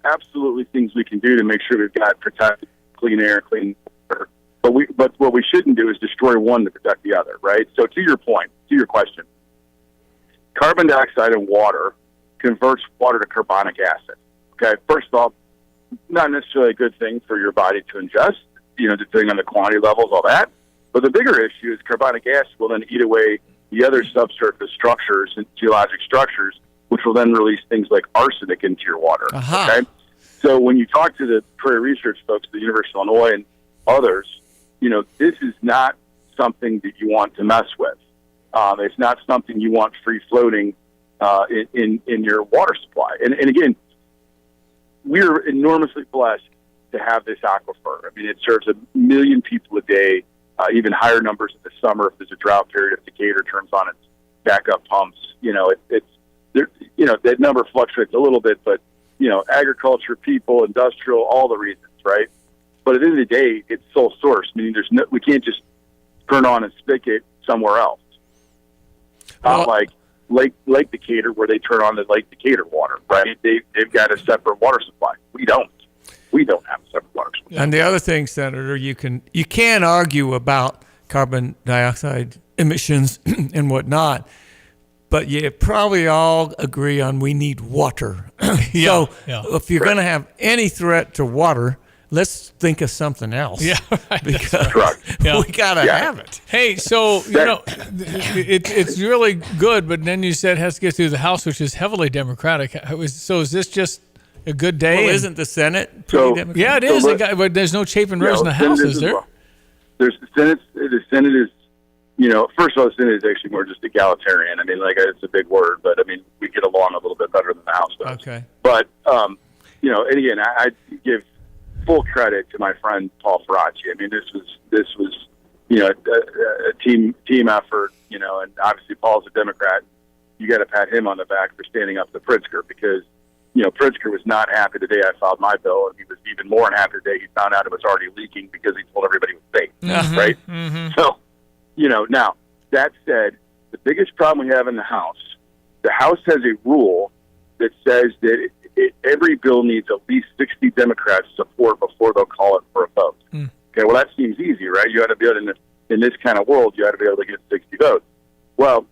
absolutely things we can do to make sure we've got protected clean air, clean water. But what we shouldn't do is destroy one to protect the other, right? So to your point, to your question, carbon dioxide in water converts water to carbonic acid. Okay, first of all, not necessarily a good thing for your body to ingest, depending on the quantity levels, all that. But the bigger issue is carbonic acid will then eat away the other subsurface structures and geologic structures, which will then release things like arsenic into your water. Okay? So when you talk to the Prairie Research folks at the University of Illinois and others, this is not something that you want to mess with. It's not something you want free floating in your water supply. And again, we're enormously blessed to have this aquifer. I mean, it serves 1 million people a day, even higher numbers in the summer if there's a drought period, if Decatur turns on its backup pumps. That number fluctuates a little bit, but, agriculture, people, industrial, all the reasons, right? But at the end of the day, it's sole source, meaning we can't just turn on a spigot somewhere else. Not like Lake Decatur, where they turn on the Lake Decatur water, right? They've got a separate water supply. We don't. We don't have a separate water supply. And the other thing, Senator, you can argue about carbon dioxide emissions and whatnot, but you probably all agree on we need water. So if you're going to have any threat to water, let's think of something else. Yeah, right. Because we got to have it. Hey, so, it's really good, but then you said it has to get through the House, which is heavily Democratic. So is this just a good day? Well, isn't the Senate pretty Democratic? Yeah, it is. But there's no chafing rose in the House, is there? There's the Senate. The Senate is, first of all, the Senate is actually more just egalitarian. I mean, it's a big word, but I mean, we get along a little bit better than the House does. Okay. But, and again, I give full credit to my friend Paul Faraci. I mean, this was a team effort, and obviously Paul's a Democrat. You got to pat him on the back for standing up to Pritzker, because Pritzker was not happy the day I filed my bill, and he was even more unhappy the day he found out it was already leaking because he told everybody it was fake, right? Mm-hmm. So, now that said, the biggest problem we have in the House has a rule that says that every bill needs at least 60 Democrats support before they'll call it for a vote. Okay, well, that seems easy, right? You ought to be able to, in this kind of world, you ought to be able to get 60 votes. Well,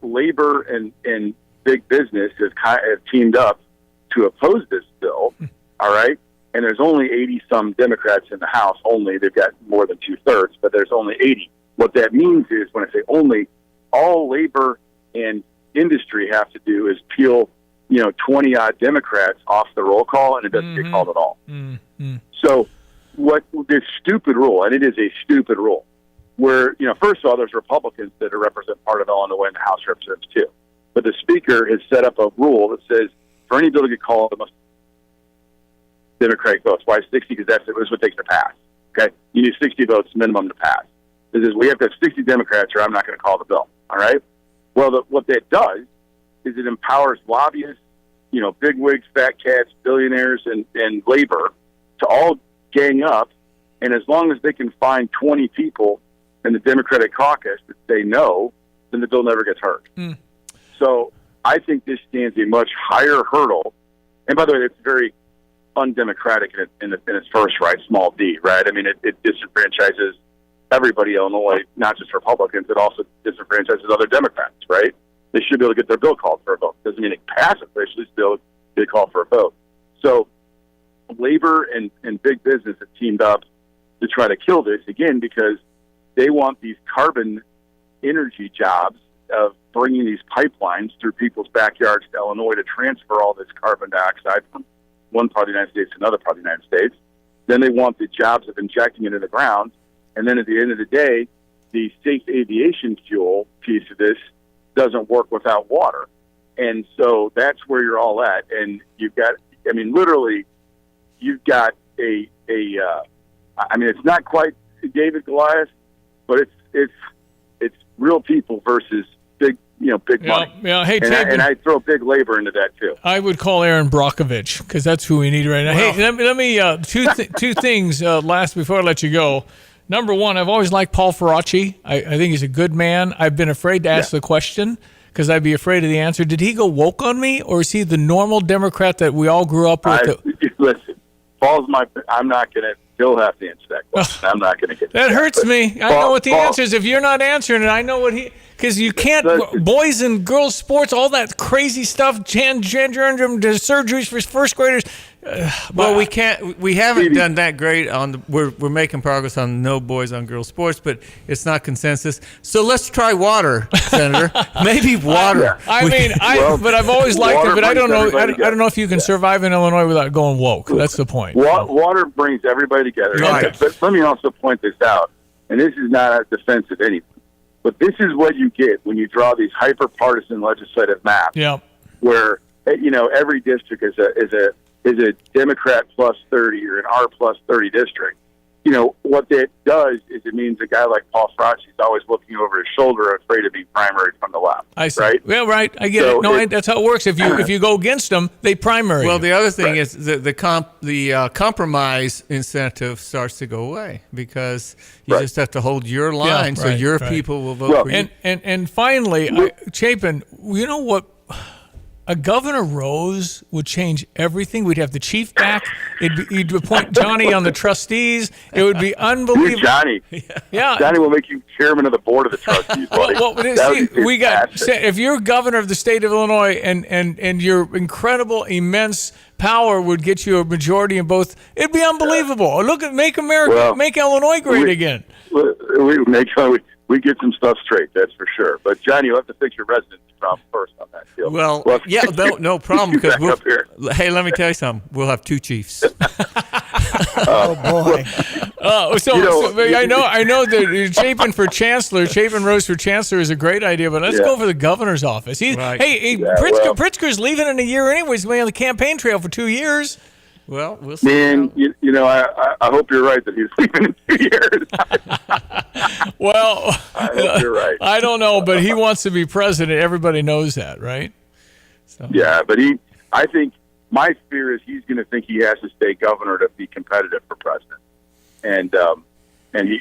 labor and big business have teamed up to oppose this bill. All right. And there's only 80-some Democrats in the House. Only. They've got more than 2/3, but there's only 80. What that means is, when I say only, all labor and industry have to do is peel, 20-odd Democrats off the roll call, and it doesn't get called at all. So what this stupid rule, and it is a stupid rule, where, first of all, there's Republicans that represent part of Illinois in the House of Representatives too. But the Speaker has set up a rule that says for any bill to get called, it must Democratic votes. Why 60? Because that's what it takes to pass. Okay, you need 60 votes minimum to pass. This is, we have to have 60 Democrats, or I'm not going to call the bill. All right. Well, what that does is it empowers lobbyists, big wigs, fat cats, billionaires, and labor to all gang up, and as long as they can find 20 people in the Democratic caucus that say no, then the bill never gets heard. So I think this stands a much higher hurdle. And by the way, it's very undemocratic in its first right, small d, right? I mean, it disenfranchises everybody in Illinois, not just Republicans. It also disenfranchises other Democrats, right? They should be able to get their bill called for a vote. Doesn't mean it passes. They should still get called for a vote. So labor and big business have teamed up to try to kill this, again, because they want these carbon energy jobs of bringing these pipelines through people's backyards to Illinois to transfer all this carbon dioxide from one part of the United States to another part of the United States. Then they want the jobs of injecting it into the ground. And then at the end of the day, the safe aviation fuel piece of this doesn't work without water. And so that's where you're all at. And you've got, I mean, literally, you've got I mean, it's not quite David Goliath, but it's real people versus big money. Yeah. Hey, and I throw big labor into that too. I would call Aaron Brockovich, because that's who we need right now. Well, hey, let me two things last before I let you go. Number one, I've always liked Paul Faraci. I think he's a good man. I've been afraid to ask the question because I'd be afraid of the answer. Did he go woke on me, or is he the normal Democrat that we all grew up with? Listen, Paul's I'm not going to. He'll have to answer that question. I'm not going to get that. Hurts me. I know what the answer is. If you're not answering it, I know what he. Because you can't, boys and girls sports, all that crazy stuff, gender surgeries for first graders. Well, we can't. We haven't done that great on. We're making progress on no boys on girls sports, but it's not consensus. So let's try water, Senator. Maybe water. But I've always liked it. But I don't know. I don't know if you can survive in Illinois without going woke. That's the point. Water brings everybody together. Right. But let me also point this out, and this is not a defense of anything. But this is what you get when you draw these hyper-partisan legislative maps. Yeah. Where every district is a Democrat plus 30 or an R plus 30 district. What that does is it means a guy like Paul Faraci is always looking over his shoulder, afraid of being primaried from the left. I see. Right? Well, right. I get it. No, that's how it works. If you go against them, they primary. Well, the other thing is the compromise incentive starts to go away because you just have to hold your line, so your people will vote for you. And finally, Chapin, you know what? A Governor Rose would change everything. We'd have the chief back. You'd appoint Johnny on the trustees. It would be unbelievable. Dude, Johnny. Yeah. Johnny will make you chairman of the board of the trustees, buddy. If you're governor of the state of Illinois and your incredible, immense power would get you a majority in both, it'd be unbelievable. Look at make Illinois great again. We get some stuff straight, that's for sure. But Johnny, you'll have to fix your residency problem first on that deal. Well, no problem. Because hey, let me tell you something. We'll have two chiefs. Oh boy. I know that Chapin Rose for chancellor is a great idea, but let's go for the governor's office. Pritzker's leaving in a year anyways. He's on the campaign trail for 2 years. Well, we'll see. Man, I hope you're right that he's leaving in 2 years. Well, I hope you're right. I don't know, but he wants to be president. Everybody knows that, right? So. Yeah, but I think my fear is he's going to think he has to stay governor to be competitive for president, and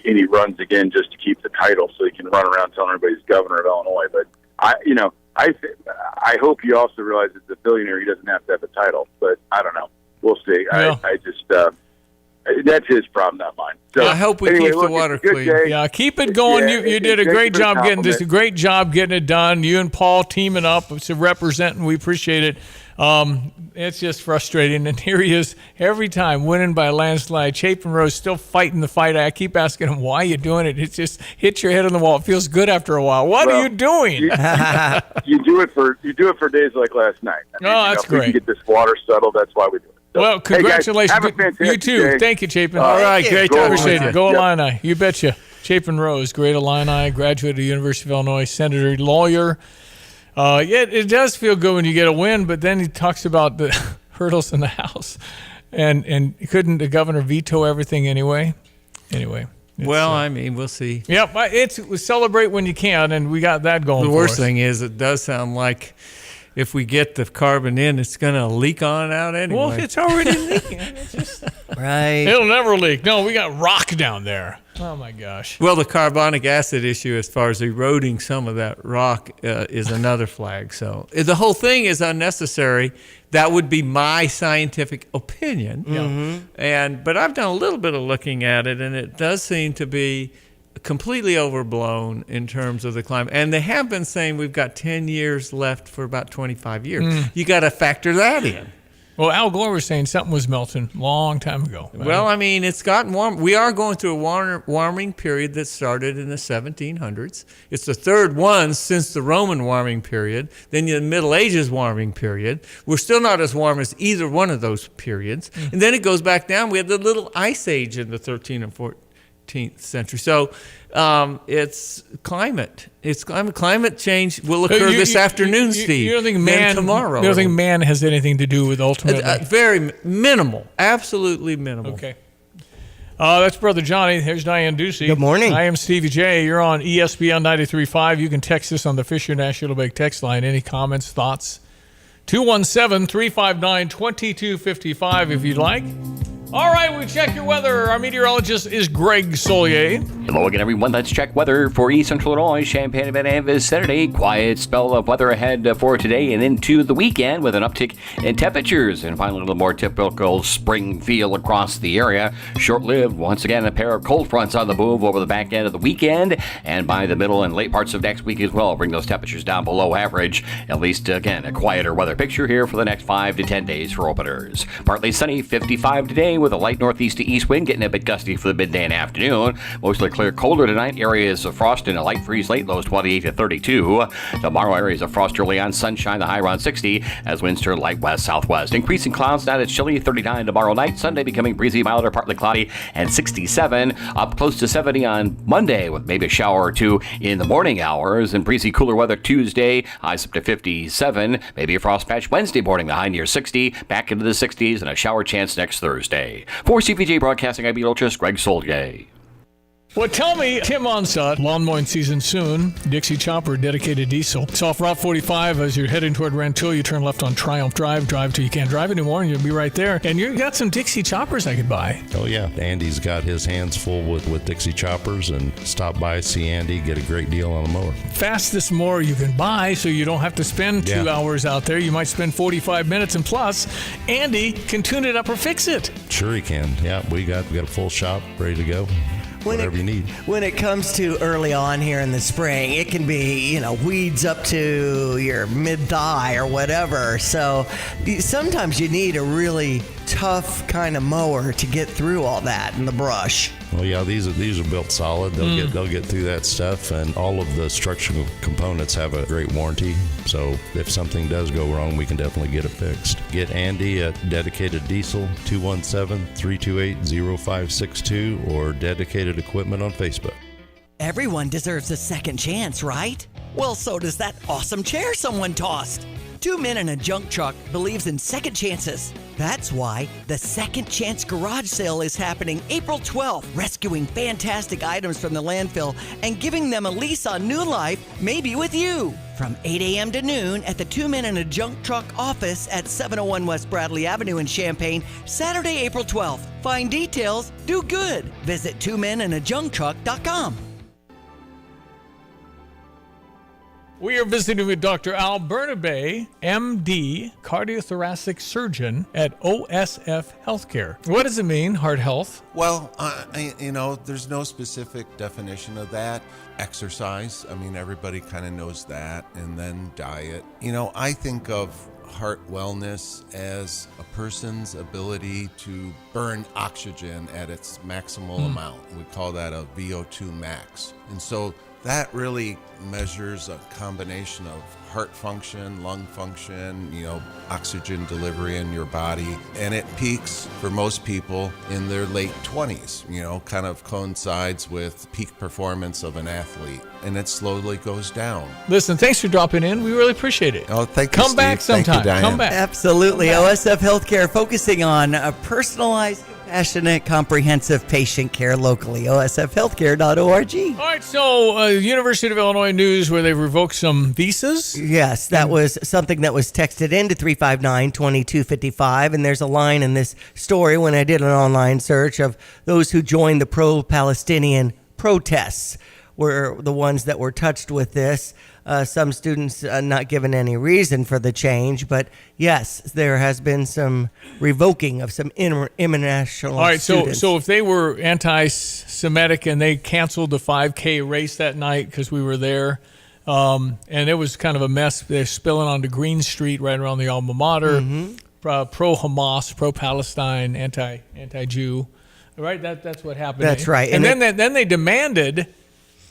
he runs again just to keep the title so he can run around telling everybody he's governor of Illinois. But I hope he also realizes as a billionaire he doesn't have to have a title, but I don't know. We'll see. Yeah. That's his problem, not mine. So I hope we keep the water clean. Yeah, keep it going. You did a great job getting this. A great job getting it done. You and Paul teaming up to represent, and we appreciate it. It's just frustrating, and here he is every time winning by a landslide. Chapin Rose still fighting the fight. I keep asking him, why are you doing it? It's just hit your head on the wall. It feels good after a while. What are you doing? You do it for days like last night. That's great. We can get this water settled. That's why we do it. So, well, congratulations. Hey guys, have a fantastic you too. day. Thank you, Chapin. All right, great. Go Appreciate it. Go Yep. Illini. You betcha. Chapin Rose, great Illini, graduate of the University of Illinois, senator, lawyer. It does feel good when you get a win, but then he talks about the hurdles in the House, and couldn't the governor veto everything anyway? Anyway. Well, I mean, we'll see. Yep, we celebrate when you can, and we got that going. The for worst us. thing is, it does sound like if we get the carbon in, it's going to leak on out anyway. Well, it's already leaking. Right. It'll never leak. No, we got rock down there. Oh my gosh. Well, the carbonic acid issue, as far as eroding some of that rock, is another flag. So the whole thing is unnecessary. That would be my scientific opinion. Mm-hmm. But I've done a little bit of looking at it, and it does seem to be completely overblown in terms of the climate. And they have been saying we've got 10 years left for about 25 years. You got to factor that in. Well, Al Gore was saying something was melting a long time ago. Well, I mean, it's gotten warm. We are going through a warming period that started in the 1700s. It's the third one since the Roman warming period. Then the Middle Ages warming period. We're still not as warm as either one of those periods. And then it goes back down. We had the little ice age in the 13th and 14th century. So it's climate. It's climate change will occur this afternoon, Steve. You don't think man tomorrow? You don't think man has anything to do with ultimately? Very minimal. Absolutely minimal. Okay. That's Brother Johnny. Here's Diane Ducey. Good morning. I am Stevie J. You're on ESPN 93.5. You can text us on the Fisher National Bank text line. Any comments, thoughts? 217-359-2255 if you'd like. All right, we check your weather. Our meteorologist is Greg Solier. Hello again, everyone. Let's check weather for East Central Illinois, Champaign, and vicinity. Quiet spell of weather ahead for today and into the weekend with an uptick in temperatures and finally a little more typical spring feel across the area. Short-lived, once again, a pair of cold fronts on the move over the back end of the weekend and by the middle and late parts of next week as well. Bring those temperatures down below average. At least, again, a quieter weather picture here for the next 5 to 10 days for openers. Partly sunny, 55 today with a light northeast to east wind, getting a bit gusty for the midday and afternoon. Mostly clear, colder tonight. Areas of frost and a light freeze late, lows 28 to 32. Tomorrow, areas of frost early on, sunshine, the high around 60 as winds turn light west-southwest. Increasing clouds, not as chilly, 39 tomorrow night. Sunday becoming breezy, milder, partly cloudy, and 67. Up close to 70 on Monday with maybe a shower or two in the morning hours. And breezy, cooler weather Tuesday, highs up to 57. Maybe a frost patch Wednesday morning, the high near 60. Back into the 60s and a shower chance next Thursday. For CPJ Broadcasting, I'm meteorologist Greg Solgay. Well, tell me, Tim Onsett, lawn mowing season soon. Dixie Chopper, dedicated diesel. It's off Route 45 as you're heading toward Rantoul. You turn left on Triumph Drive till you can't drive anymore, and you'll be right there. And you got some Dixie Choppers I could buy. Oh, yeah. Andy's got his hands full with Dixie Choppers, and stop by, see Andy, get a great deal on a mower. Fastest mower you can buy, so you don't have to spend 2 hours out there. You might spend 45 minutes, and plus, Andy can tune it up or fix it. Sure he can. Yeah, we got a full shop ready to go. Whatever you need. When it comes to early on here in the spring, it can be, weeds up to your mid-thigh or whatever. So sometimes you need a really tough kind of mower to get through all that in the brush. Well, yeah, these are built solid. They'll get through that stuff, and all of the structural components have a great warranty. So if something does go wrong, we can definitely get it fixed. Get Andy at Dedicated Diesel, 217-328-0562, or Dedicated Equipment on Facebook. Everyone deserves a second chance, right? Well, so does that awesome chair someone tossed. 2 Men and a Junk Truck believes in second chances. That's why the Second Chance Garage Sale is happening April 12th, rescuing fantastic items from the landfill and giving them a lease on new life, maybe with you. From 8 a.m. to noon at the 2 Men and a Junk Truck office at 701 West Bradley Avenue in Champaign, Saturday, April 12th. Find details, do good. Visit 2menandajuncktruck.com. We are visiting with Dr. Al Bernabe, MD, cardiothoracic surgeon at OSF Healthcare. What does it mean, heart health? Well, there's no specific definition of that. Exercise, everybody kind of knows that, and then diet. I think of heart wellness as a person's ability to burn oxygen at its maximal amount. We call that a VO2 max. And so that really measures a combination of heart function, lung function, oxygen delivery in your body. And it peaks for most people in their late 20s, kind of coincides with peak performance of an athlete. And it slowly goes down. Listen, thanks for dropping in. We really appreciate it. Oh, thank you, Come Steve. back sometime. Thank you, Diane. Come back. Absolutely. OSF Healthcare focusing on a personalized, compassionate, comprehensive patient care locally. OSFhealthcare.org. All right, so University of Illinois news where they've revoked some visas. Yes, that was something that was texted into 359-2255, and there's a line in this story when I did an online search of those who joined the pro-Palestinian protests were the ones that were touched with this. Some students not given any reason for the change, but yes, there has been some revoking of some international All right, students. so if they were anti-Semitic and they canceled the 5K race that night because we were there, and it was kind of a mess. They're spilling onto Green Street right around the alma mater, pro-Hamas, pro-Palestine, anti-Jew. Right, that's what happened. That's right. And then they demanded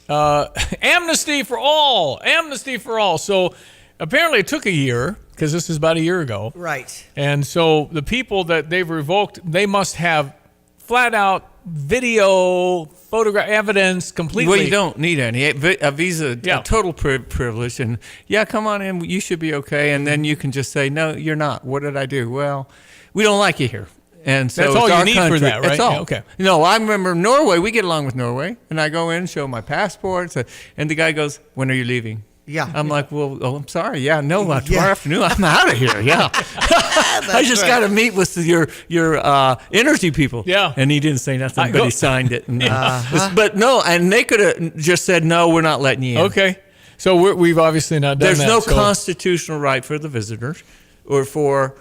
amnesty for all. So apparently it took a year because this is about a year ago. Right. And so the people that they've revoked, they must have flat out video, photograph evidence completely. Well, you don't need any. A visa, a total privilege. And come on in. You should be okay. And then you can just say, no, you're not. What did I do? Well, we don't like you here. And so that's all you need country. for that, right? That's all. Yeah, okay. I remember Norway. We get along with Norway. And I go in, show my passports. And the guy goes, when are you leaving? Yeah. I'm like, I'm sorry. Tomorrow afternoon, I'm out of here. Yeah. I just got to meet with your energy people. Yeah. And he didn't say nothing, but he signed it. And, but no, and they could have just said, no, we're not letting you in. Okay. So we've obviously not done There's that. no constitutional right for the visitors or for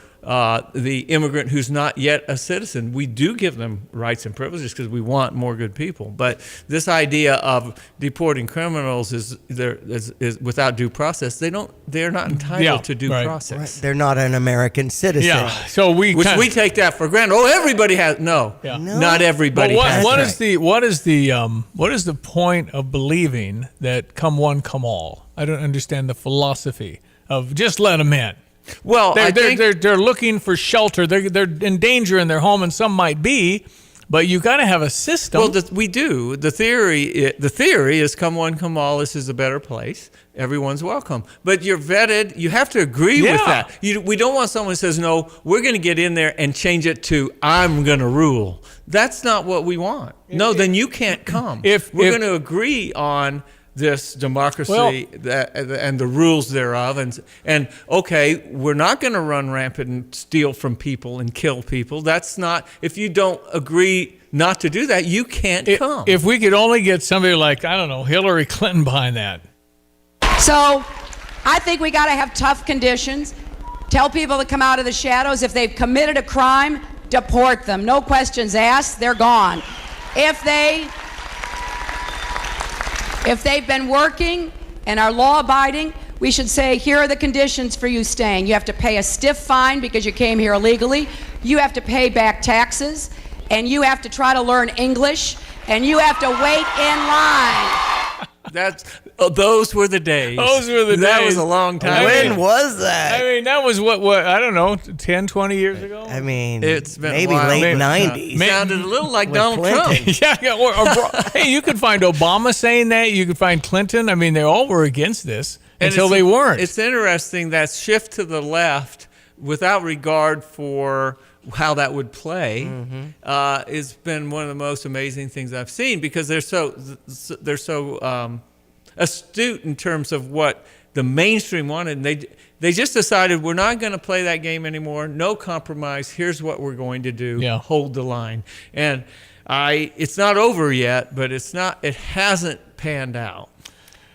the immigrant who's not yet a citizen. We do give them rights and privileges because we want more good people. But this idea of deporting criminals is without due process. They're not entitled to due process. Right. They're not an American citizen. Yeah. So we take that for granted. Oh, everybody has no. Not everybody has. What is the point of believing that come one, come all? I don't understand the philosophy of just let them in. Well, they're looking for shelter. They're in danger in their home, and some might be, but you got to have a system. Well, we do. The theory is come one, come all. This is a better place. Everyone's welcome. But you're vetted. You have to agree with that. We don't want someone who says, no, we're going to get in there and change it to I'm going to rule. That's not what we want. No, then you can't come. We're going to agree on this democracy and the rules thereof, and okay, we're not going to run rampant and steal from people and kill people. That's not. If you don't agree not to do that, you can't come. If we could only get somebody like, I don't know, Hillary Clinton behind that. So I think we got to have tough conditions. Tell people to come out of the shadows. If they've committed a crime, deport them. No questions asked. They're gone. If they've been working and are law-abiding, we should say, here are the conditions for you staying. You have to pay a stiff fine because you came here illegally. You have to pay back taxes, and you have to try to learn English, and you have to wait in line. Those were the days. That was a long time. When was that? That was what I don't know, 10, 20 years ago? It's been maybe late 90s. Sounded a little like Donald Trump. Hey, you could find Obama saying that. You could find Clinton. They all were against this until they weren't. It's interesting that shift to the left without regard for how that would play has been one of the most amazing things I've seen because they're so astute in terms of what the mainstream wanted. And they just decided we're not going to play that game anymore. No compromise. Here's what we're going to do. Hold the line. And it's not over yet, but it hasn't panned out.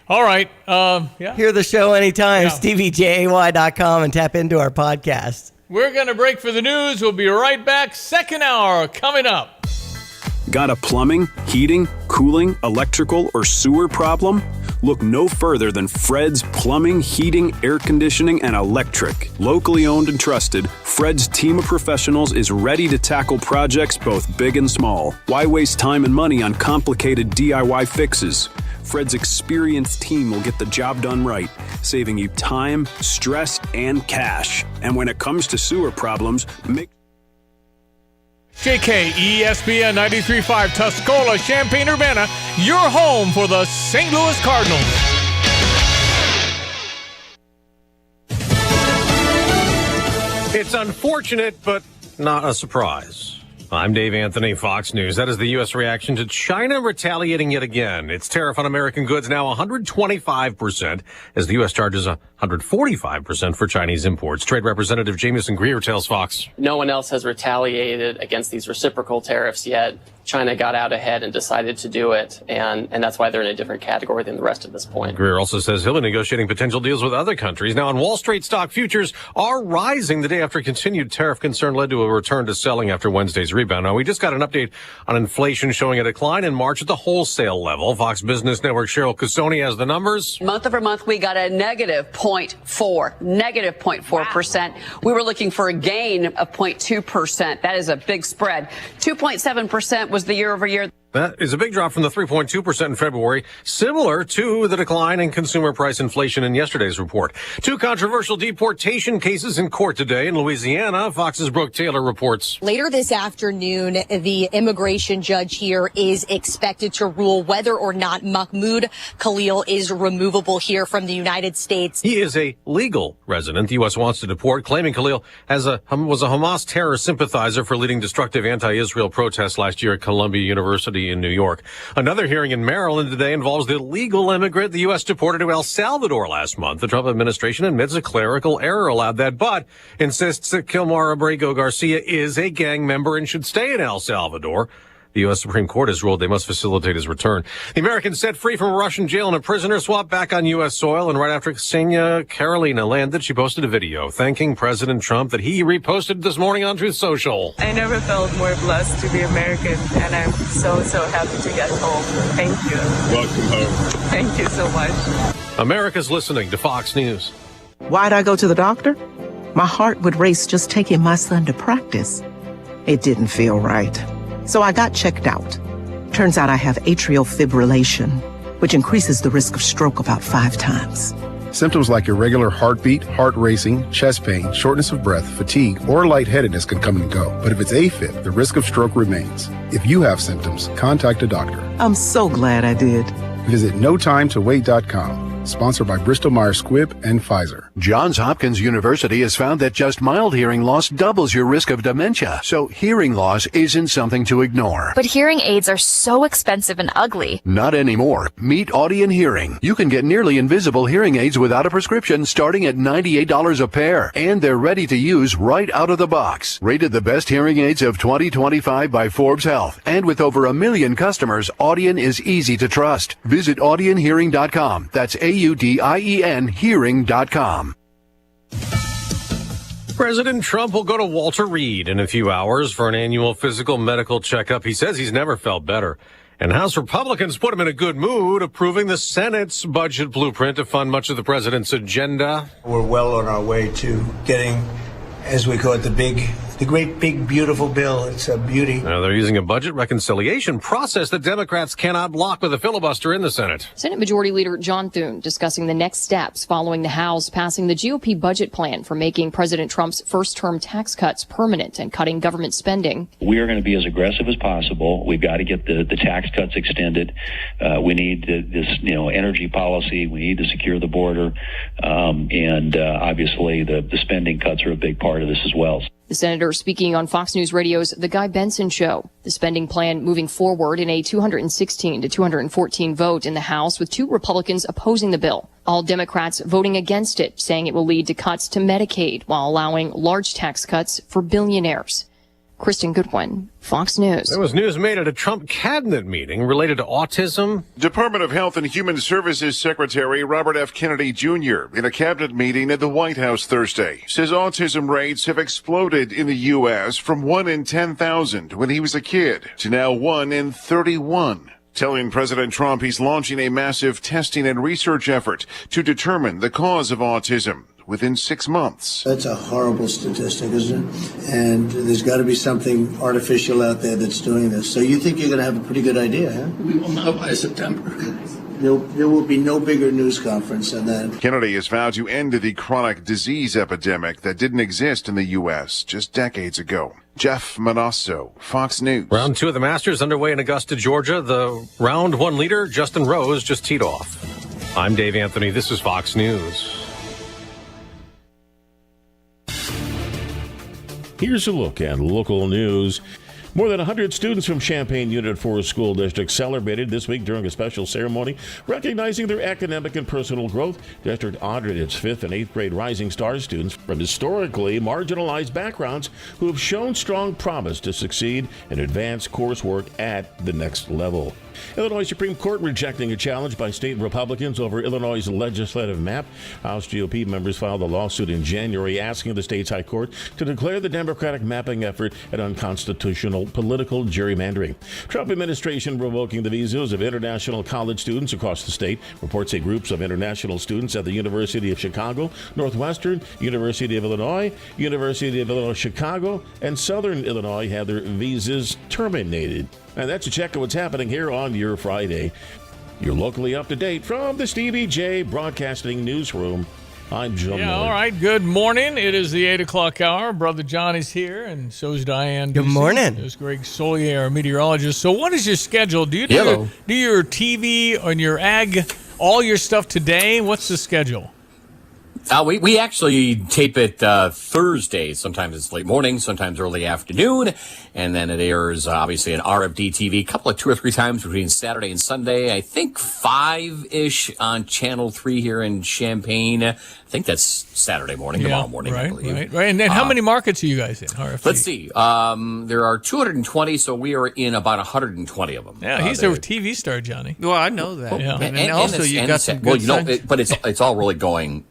All right. Yeah. Hear the show anytime, Yeah. StevieJay.com, and tap into our podcast. We're going to break for the news. We'll be right back. Second hour coming up. Got a plumbing, heating, cooling, electrical, or sewer problem? Look no further than Fred's Plumbing, Heating, Air Conditioning, and Electric. Locally owned and trusted, Fred's team of professionals is ready to tackle projects both big and small. Why waste time and money on complicated DIY fixes? Fred's experienced team will get the job done right, saving you time, stress, and cash. And when it comes to sewer problems, make JK, ESPN 93.5, Tuscola, Champaign-Urbana, your home for the St. Louis Cardinals. It's unfortunate, but not a surprise. I'm Dave Anthony, Fox News. That is the U.S. reaction to China retaliating yet again. Its tariff on American goods now 125%, as the U.S. charges 145% for Chinese imports. Trade Representative Jamieson Greer tells Fox. No one else has retaliated against these reciprocal tariffs yet. China got out ahead and decided to do it, and that's why they're in a different category than the rest at this point. Greer also says he'll be negotiating potential deals with other countries. Now, on Wall Street, stock futures are rising the day after continued tariff concern led to a return to selling after Wednesday's rebound. Now, we just got an update on inflation showing a decline in March at the wholesale level. Fox Business Network Cheryl Casoni has the numbers. Month over month, we got a negative 0.4%. We were looking for a gain of 0.2%. That is a big spread. 2.7% was the year over year. That is a big drop from the 3.2% in February, similar to the decline in consumer price inflation in yesterday's report. Two controversial deportation cases in court today in Louisiana. Fox's Brooke Taylor reports. Later this afternoon, the immigration judge here is expected to rule whether or not Mahmoud Khalil is removable here from the United States. He is a legal resident the U.S. wants to deport, claiming Khalil was a Hamas terror sympathizer for leading destructive anti-Israel protests last year at Columbia University in New York. Another hearing in Maryland today involves the legal immigrant the U.S. deported to El Salvador last month. The Trump administration admits a clerical error allowed that, but insists that Kilmar Abrego Garcia is a gang member and should stay in El Salvador. The U.S. Supreme Court has ruled they must facilitate his return. The Americans set free from a Russian jail and a prisoner swapped back on U.S. soil. And right after Ksenia Karolina landed, she posted a video thanking President Trump that he reposted this morning on Truth Social. I never felt more blessed to be American, and I'm so happy to get home. Thank you. Welcome home. Thank you so much. America's listening to Fox News. Why'd I go to the doctor? My heart would race just taking my son to practice. It didn't feel right. So I got checked out. Turns out I have atrial fibrillation, which increases the risk of stroke about 5 times. Symptoms like irregular heartbeat, heart racing, chest pain, shortness of breath, fatigue, or lightheadedness can come and go. But if it's AFib, the risk of stroke remains. If you have symptoms, contact a doctor. I'm so glad I did. Visit NoTimeToWait.com. Sponsored by Bristol-Myers Squibb and Pfizer. Johns Hopkins University has found that just mild hearing loss doubles your risk of dementia. So hearing loss isn't something to ignore. But hearing aids are so expensive and ugly. Not anymore. Meet Audion Hearing. You can get nearly invisible hearing aids without a prescription starting at $98 a pair. And they're ready to use right out of the box. Rated the best hearing aids of 2025 by Forbes Health. And with over 1 million customers, Audion is easy to trust. Visit AudionHearing.com. That's AUDIEN hearing.com. President Trump will go to Walter Reed in a few hours for an annual physical medical checkup. He says he's never felt better. And House Republicans put him in a good mood, approving the Senate's budget blueprint to fund much of the president's agenda. We're well on our way to getting, as we call it, the great big beautiful bill. It's a beauty. Now they're using a budget reconciliation process that Democrats cannot block with a filibuster in the Senate. Senate Majority Leader John Thune discussing the next steps following the House passing the GOP budget plan for making President Trump's first-term tax cuts permanent and cutting government spending. We are going to be as aggressive as possible. We've got to get the tax cuts extended. We need this energy policy. We need to secure the border. And obviously the spending cuts are a big part of this as well. The senator speaking on Fox News Radio's The Guy Benson Show. The spending plan moving forward in a 216 to 214 vote in the House, with 2 Republicans opposing the bill. All Democrats voting against it, saying it will lead to cuts to Medicaid while allowing large tax cuts for billionaires. Kristen Goodwin, Fox News. There was news made at a Trump cabinet meeting related to autism. Department of Health and Human Services Secretary Robert F. Kennedy Jr. in a cabinet meeting at the White House Thursday says autism rates have exploded in the U.S. from 1 in 10,000 when he was a kid to now 1 in 31. Telling President Trump he's launching a massive testing and research effort to determine the cause of autism within 6 months. That's a horrible statistic, isn't it? And there's got to be something artificial out there that's doing this. So you think you're going to have a pretty good idea, huh? We will know by September. There will be no bigger news conference than that. Kennedy has vowed to end the chronic disease epidemic that didn't exist in the U.S. just decades ago. Jeff Manasso, Fox News. Round 2 of the Masters underway in Augusta, Georgia. The round 1 leader, Justin Rose, just teed off. I'm Dave Anthony. This is Fox News. Here's a look at local news. More than 100 students from Champaign Unit 4 School District celebrated this week during a special ceremony recognizing their academic and personal growth. District honored its 5th and 8th grade Rising Star students from historically marginalized backgrounds who have shown strong promise to succeed and advance coursework at the next level. Illinois Supreme Court rejecting a challenge by state Republicans over Illinois' legislative map. House GOP members filed a lawsuit in January asking the state's high court to declare the Democratic mapping effort an unconstitutional political gerrymandering. Trump administration revoking the visas of international college students across the state. Reports say groups of international students at the University of Chicago, Northwestern, University of Illinois, Chicago, and Southern Illinois had their visas terminated. And that's a check of what's happening here on your Friday. You're locally up to date from the Stevie J Broadcasting Newsroom. I'm John Miller. All right. Good morning. It is the 8 o'clock hour. Brother John is here, and so is Diane. Good morning. There's Greg Solier, our meteorologist. So what is your schedule? Do you do your TV and your ag, all your stuff today? What's the schedule? We actually tape it Thursday. Sometimes it's late morning, sometimes early afternoon. And then it airs, obviously, on RFD TV a couple of 2 or 3 times between Saturday and Sunday. I think 5-ish on Channel 3 here in Champaign. I think that's Saturday morning, tomorrow morning, I believe. Right. And then how many markets are you guys in, RFD? Let's see. There are 220, so we are in about 120 of them. Yeah, he's a TV star, Johnny. Well, I know that. Yeah. And also you got some good but it's all really going,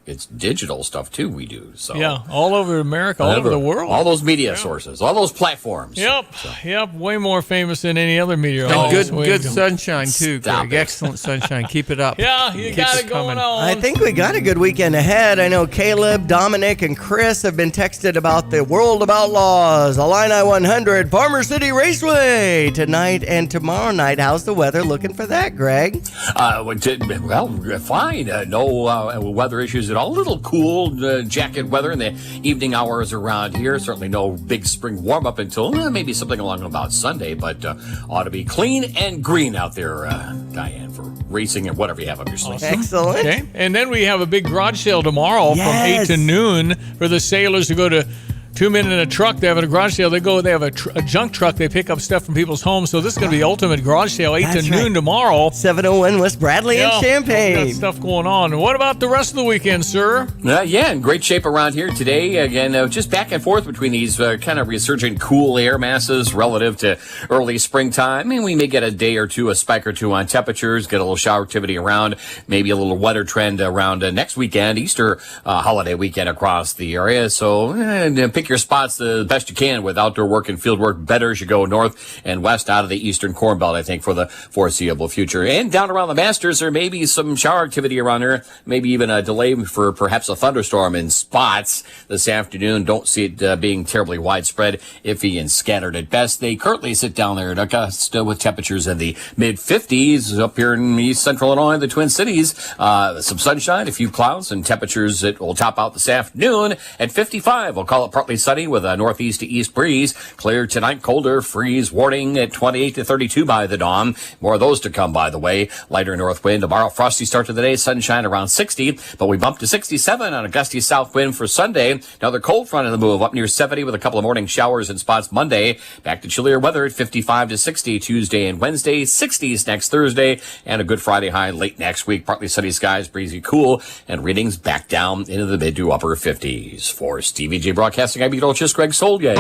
it's digital stuff too we do. So yeah, all over America, all over the world. All those media sources, all those platforms. Yep, way more famous than any other meteorologist. Good sunshine too, Greg. Excellent sunshine. Keep it up. Yeah, you got it going on. I think we got a good weekend ahead. I know Caleb, Dominic, and Chris have been texted about the World of Outlaws, Illini 100, Farmer City Raceway tonight and tomorrow night. How's the weather looking for that, Greg? Well, fine. No weather issues at all. A little cool jacket weather in the evening hours around here. Certainly no big spring warm-up until maybe something along about Sunday, but ought to be clean and green out there, Diane, for racing and whatever you have up your sleeve. Awesome. Excellent. Okay. And then we have a big garage sale tomorrow from 8 to noon for the sailors to go to 2 men in a truck. They have a garage sale. They have a junk truck. They pick up stuff from people's homes. So this is going to be the ultimate garage sale, 8 to noon tomorrow. 701 West Bradley and Champaign. Got stuff going on. And what about the rest of the weekend, sir? Yeah, in great shape around here today. Again, just back and forth between these kind of resurgent cool air masses relative to early springtime. I mean, we may get a day or two, a spike or two on temperatures, get a little shower activity around, maybe a little wetter trend around next weekend, Easter holiday weekend across the area. So pick your spots the best you can with outdoor work and field work. Better as you go north and west out of the eastern Corn Belt, I think, for the foreseeable future. And down around the Masters, there may be some shower activity around there, maybe even a delay for perhaps a thunderstorm in spots this afternoon. Don't see it being terribly widespread, iffy and scattered at best. They currently sit down there at Augusta with temperatures in the mid-50s. Up here in east central Illinois, the Twin Cities, some sunshine, a few clouds, and temperatures that will top out this afternoon at 55. We'll call it partly sunny with a northeast to east breeze. Clear tonight, colder, freeze warning at 28 to 32 by the dawn. More of those to come, by the way. Lighter north wind tomorrow, frosty start to the day, sunshine around 60, but we bump to 67 on a gusty south wind for Sunday. Another cold front in the move, up near 70 with a couple of morning showers in spots Monday. Back to chillier weather at 55 to 60 Tuesday and Wednesday, 60s next Thursday, and a good Friday high late next week. Partly sunny skies, breezy cool, and readings back down into the mid to upper 50s. For Stevie J Broadcasting, I'm meteorologist Greg Solier.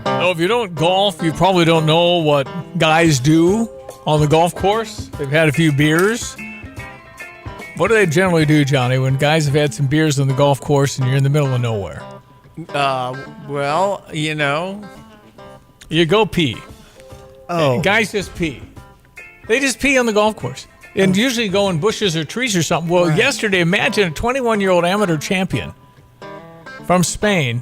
So if you don't golf, you probably don't know what guys do on the golf course. They've had a few beers. What do they generally do, Johnny, when guys have had some beers on the golf course and you're in the middle of nowhere? Well, you know. You go pee. Oh. Guys just pee. They just pee on the golf course. And usually go in bushes or trees or something. Well, yesterday, imagine a 21-year-old amateur champion from Spain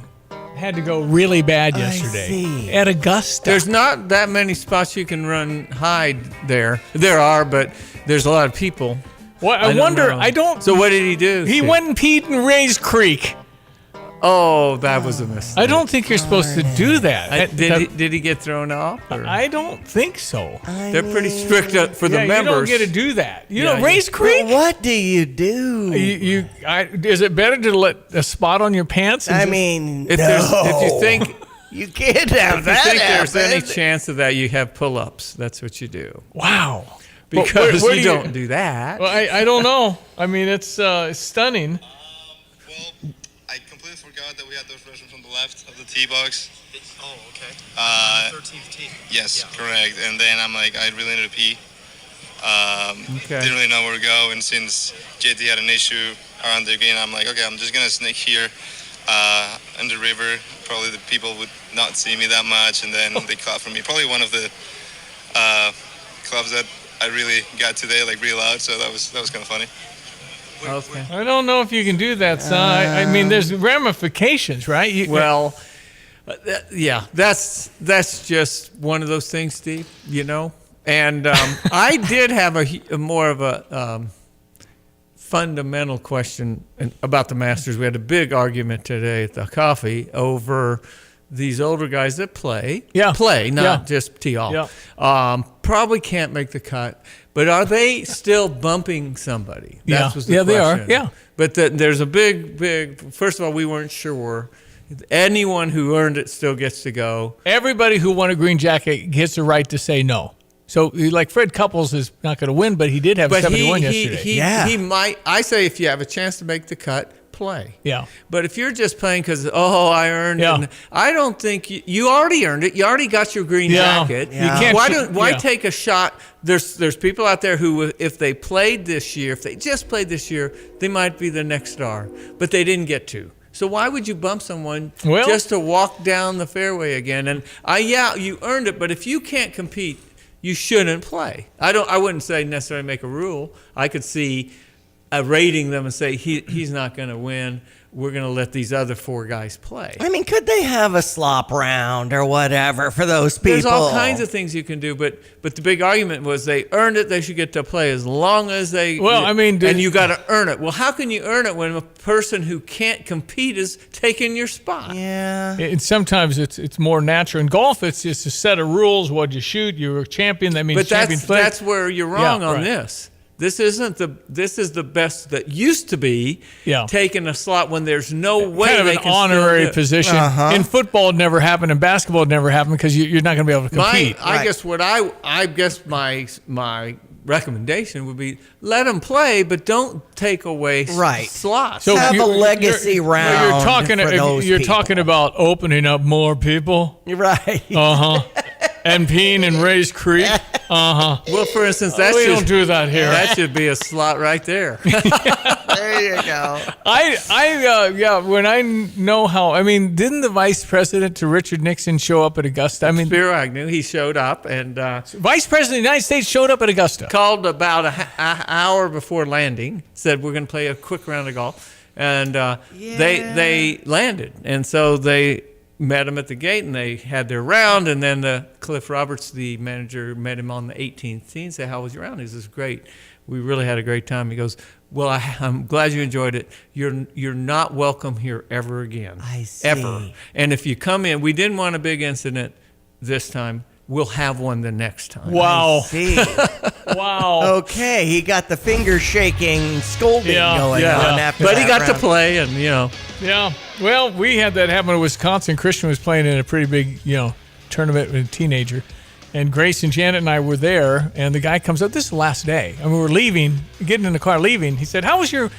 had to go really bad yesterday at Augusta. There's not that many spots you can hide there. There are, but there's a lot of people. Well, I wonder. I don't. So what did he do? He went and peed in Ray's Creek. Oh, that was a mistake. I don't think you're supposed to do that. Did he get thrown off? Or? I don't think so. They're pretty strict for the members. You don't get to do that. You know, Ray's Creek. What do you do? Is it better to let a spot on your pants? I mean, if you think you can't have if that. You think there's happen. any chance of that, you have pull-ups. That's what you do. Wow. Because where you don't do that. Well, I don't know. I mean, it's stunning. I completely forgot that we had those restrooms on the left of the tee box. Oh, okay. 13th tee. Yes, correct. And then I'm like, I really need to pee. Okay. Didn't really know where to go. And since JT had an issue around the green, I'm like, okay, I'm just going to sneak here in the river. Probably the people would not see me that much. And then they clap for me. Probably one of the clubs that I really got today, like real loud. So that was kind of funny. Okay. I don't know if you can do that, son. I mean, there's ramifications, right? Yeah, that's just one of those things, Steve. You know, and I did have a more of a fundamental question about the Masters. We had a big argument today at the coffee over these older guys that play, not just tee off. Yeah. Probably can't make the cut, but are they still bumping somebody? That was the question. they are. Yeah, but there's a big. First of all, we weren't sure. Anyone who earned it still gets to go. Everybody who won a green jacket gets the right to say no. So, like Fred Couples is not going to win, but he did have 71 yesterday. He might. I say if you have a chance to make the cut, play. Yeah. But if you're just playing because, I earned it, I don't think you already earned it. You already got your green jacket. Yeah. You can't. Why take a shot? There's people out there who, if they played this year, if they just played this year, they might be the next star, but they didn't get to. So why would you bump someone just to walk down the fairway again? And you earned it, but if you can't compete, you shouldn't play. I wouldn't say necessarily make a rule. I could see rating them and say he's not going to win. We're going to let these other four guys play. I mean, could they have a slop round or whatever for those people? There's all kinds of things you can do, but the big argument was they earned it. They should get to play as long as they. Well, I mean, and you got to earn it. Well, how can you earn it when a person who can't compete is taking your spot? Yeah. And sometimes it's more natural. In golf, it's just a set of rules. What you shoot, you're a champion. That means champion play. That's where you're wrong on this. This is the best that used to be taking a slot when there's no way kind of they an can honorary position. In football, it never happened. In basketball, it never happened because you're not going to be able to compete. I guess my recommendation would be let them play, but don't take away slots. So have a legacy round. You're talking about opening up more people, right? And peeing in Ray's Creek. Well, for instance, we don't do that here. That should be a slot right there. There you go. When I know how, I mean, didn't the vice president to Richard Nixon show up at Augusta? I mean, Spiro Agnew, he showed up, and vice president of the United States showed up at Augusta. Called about an hour before landing. Said we're going to play a quick round of golf, and they landed, and so they met him at the gate, and they had their round, and then Cliff Roberts, the manager, met him on the 18th tee and said, "How was your round?" He says, "Great. We really had a great time." He goes, "Well, I'm glad you enjoyed it. You're not welcome here ever again. I see. Ever. And if you come in, we didn't want a big incident this time. We'll have one the next time." Wow. I see. Wow. Okay, he got the finger shaking, scolding going on after but that he got round. to play, and Yeah. Well, we had that happen in Wisconsin. Christian was playing in a pretty big, tournament with a teenager. And Grace and Janet and I were there, and the guy comes up. This is the last day. And we were leaving, getting in the car, leaving. He said, How was your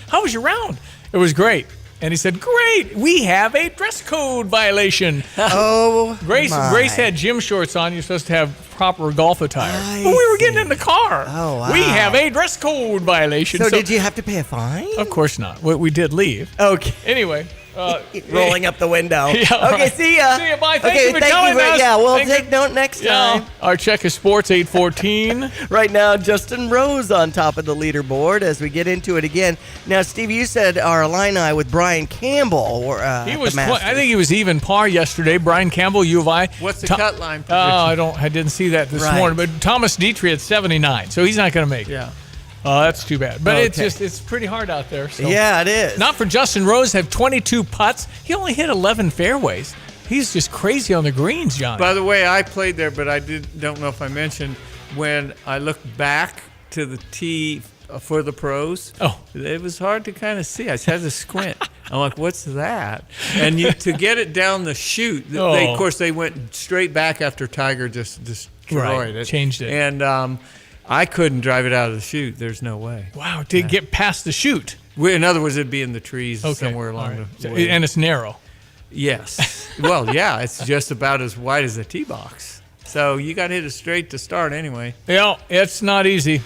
round? It was great. And he said, "Great, we have a dress code violation." Oh, Grace had gym shorts on. You're supposed to have proper golf attire. But we were getting in the car. Oh, wow. We have a dress code violation. So did you have to pay a fine? Of course not. We did leave. Okay. Anyway. Rolling up the window. Yeah, okay, right. See ya. See ya. Bye. Thank you for telling us. Yeah, we'll Thank take you. note next time. Our check is Sports 814. Right now, Justin Rose on top of the leaderboard as we get into it again. Now, Steve, you said our Illini with Brian Campbell were He was. I think he was even par yesterday. Brian Campbell, U of I. What's the cut line Oh, I didn't see that this morning. But Thomas Dietrich at 79, so he's not going to make it. Yeah. Oh, that's too bad. But Okay. it's pretty hard out there. So. Yeah, it is. Not for Justin Rose, have 22 putts. He only hit 11 fairways. He's just crazy on the greens, Johnny. By the way, I played there, but I don't know if I mentioned when I looked back to the tee for the pros. Oh, it was hard to kind of see. I just had to squint. I'm like, "What's that?" And to get it down the chute, of course they went straight back after Tiger just destroyed it, changed it, and I couldn't drive it out of the chute. There's no way. Wow, to get past the chute. In other words, it'd be in the trees somewhere along the way. And it's narrow. Yes. Well, yeah, it's just about as wide as a tee box. So you got to hit it straight to start anyway. Yeah, it's not easy.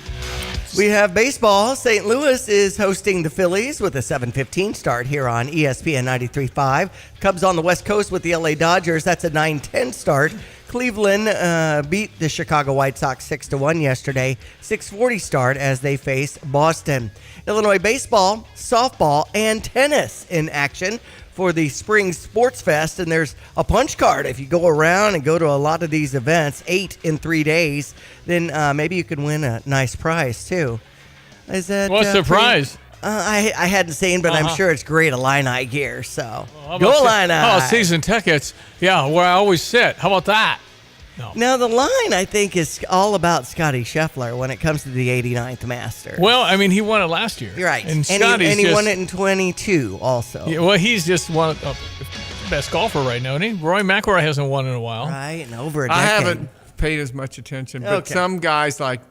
We have baseball. St. Louis is hosting the Phillies with a 7:15 start here on ESPN 93.5. Cubs on the West Coast with the LA Dodgers. That's a 9:10 start. Cleveland beat the Chicago White Sox 6-1 yesterday. 6:40 start as they face Boston. Illinois baseball, softball, and tennis in action for the Spring Sports Fest, and there's a punch card. If you go around and go to a lot of these events, 8 in 3 days, then maybe you can win a nice prize too. Is that what's the prize? I hadn't seen, but I'm sure it's great Illini gear. So Well, go Illini! Oh, season tickets. Yeah, where I always sit. How about that? No. Now the line, I think, is all about Scotty Scheffler when it comes to the 89th Masters. Well, I mean, he won it last year. You're right, And he just won it in 22 also. Yeah, well, he's just one of the best golfer right now, isn't he? Roy McIlroy hasn't won in a while. Right, and over a decade. I haven't paid as much attention, but some guys like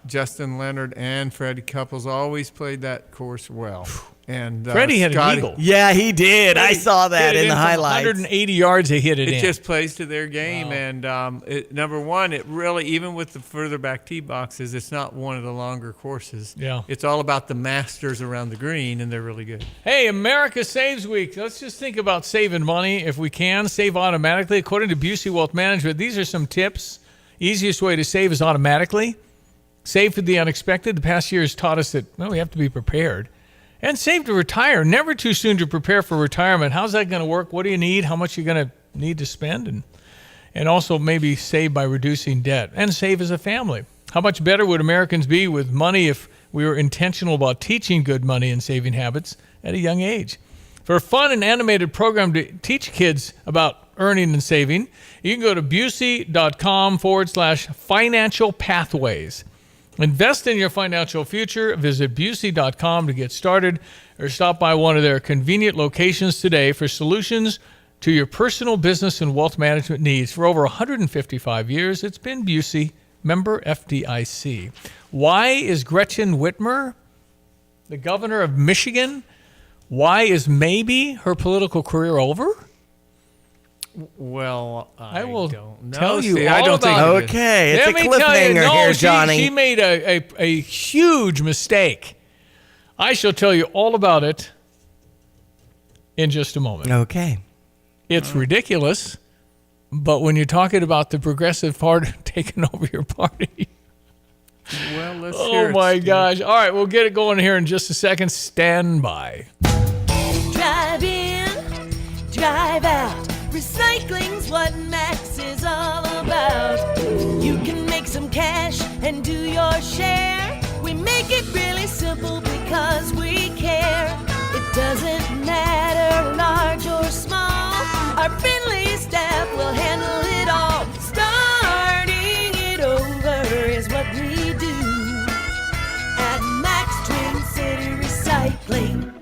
Justin Leonard and Freddie Couples always played that course well. And Freddie had an eagle. Yeah, he did. I saw that in the highlights. 180 yards, he hit it in. It just plays to their game. Wow. And number one, it really, even with the further back tee boxes, it's not one of the longer courses. Yeah. It's all about the masters around the green, and they're really good. Hey, America Saves Week. Let's just think about saving money if we can. Save automatically. According to Busey Wealth Management, these are some tips. Easiest way to save is automatically. Save for the unexpected. The past year has taught us that, well, we have to be prepared. And save to retire. Never too soon to prepare for retirement. How's that going to work? What do you need? How much are you going to need to spend? And also maybe save by reducing debt. And save as a family. How much better would Americans be with money if we were intentional about teaching good money and saving habits at a young age? For a fun and animated program to teach kids about earning and saving, you can go to Busey.com/financial pathways. Invest in your financial future. Visit Busey.com to get started or stop by one of their convenient locations today for solutions to your personal business and wealth management needs. For over 155 years, it's been Busey, member FDIC. Why is Gretchen Whitmer the governor of Michigan? Why is maybe her political career over? Well, I will don't know. tell you all I don't about think it. Okay, it's Let a me tell you, cliffhanger here, Johnny. She made a huge mistake. I shall tell you all about it in just a moment. Okay. It's ridiculous, but when you're talking about the progressive party taking over your party. Well, let's hear Oh, it, my Steve. gosh. All right, we'll get it going here in just a second. Stand by. Drive in, drive out. Recycling's what Max is all about. You can make some cash and do your share. We make it really simple because we care. It doesn't matter large or small. Our friendly staff will handle it all. Starting it over is what we do at Max Twin City Recycling.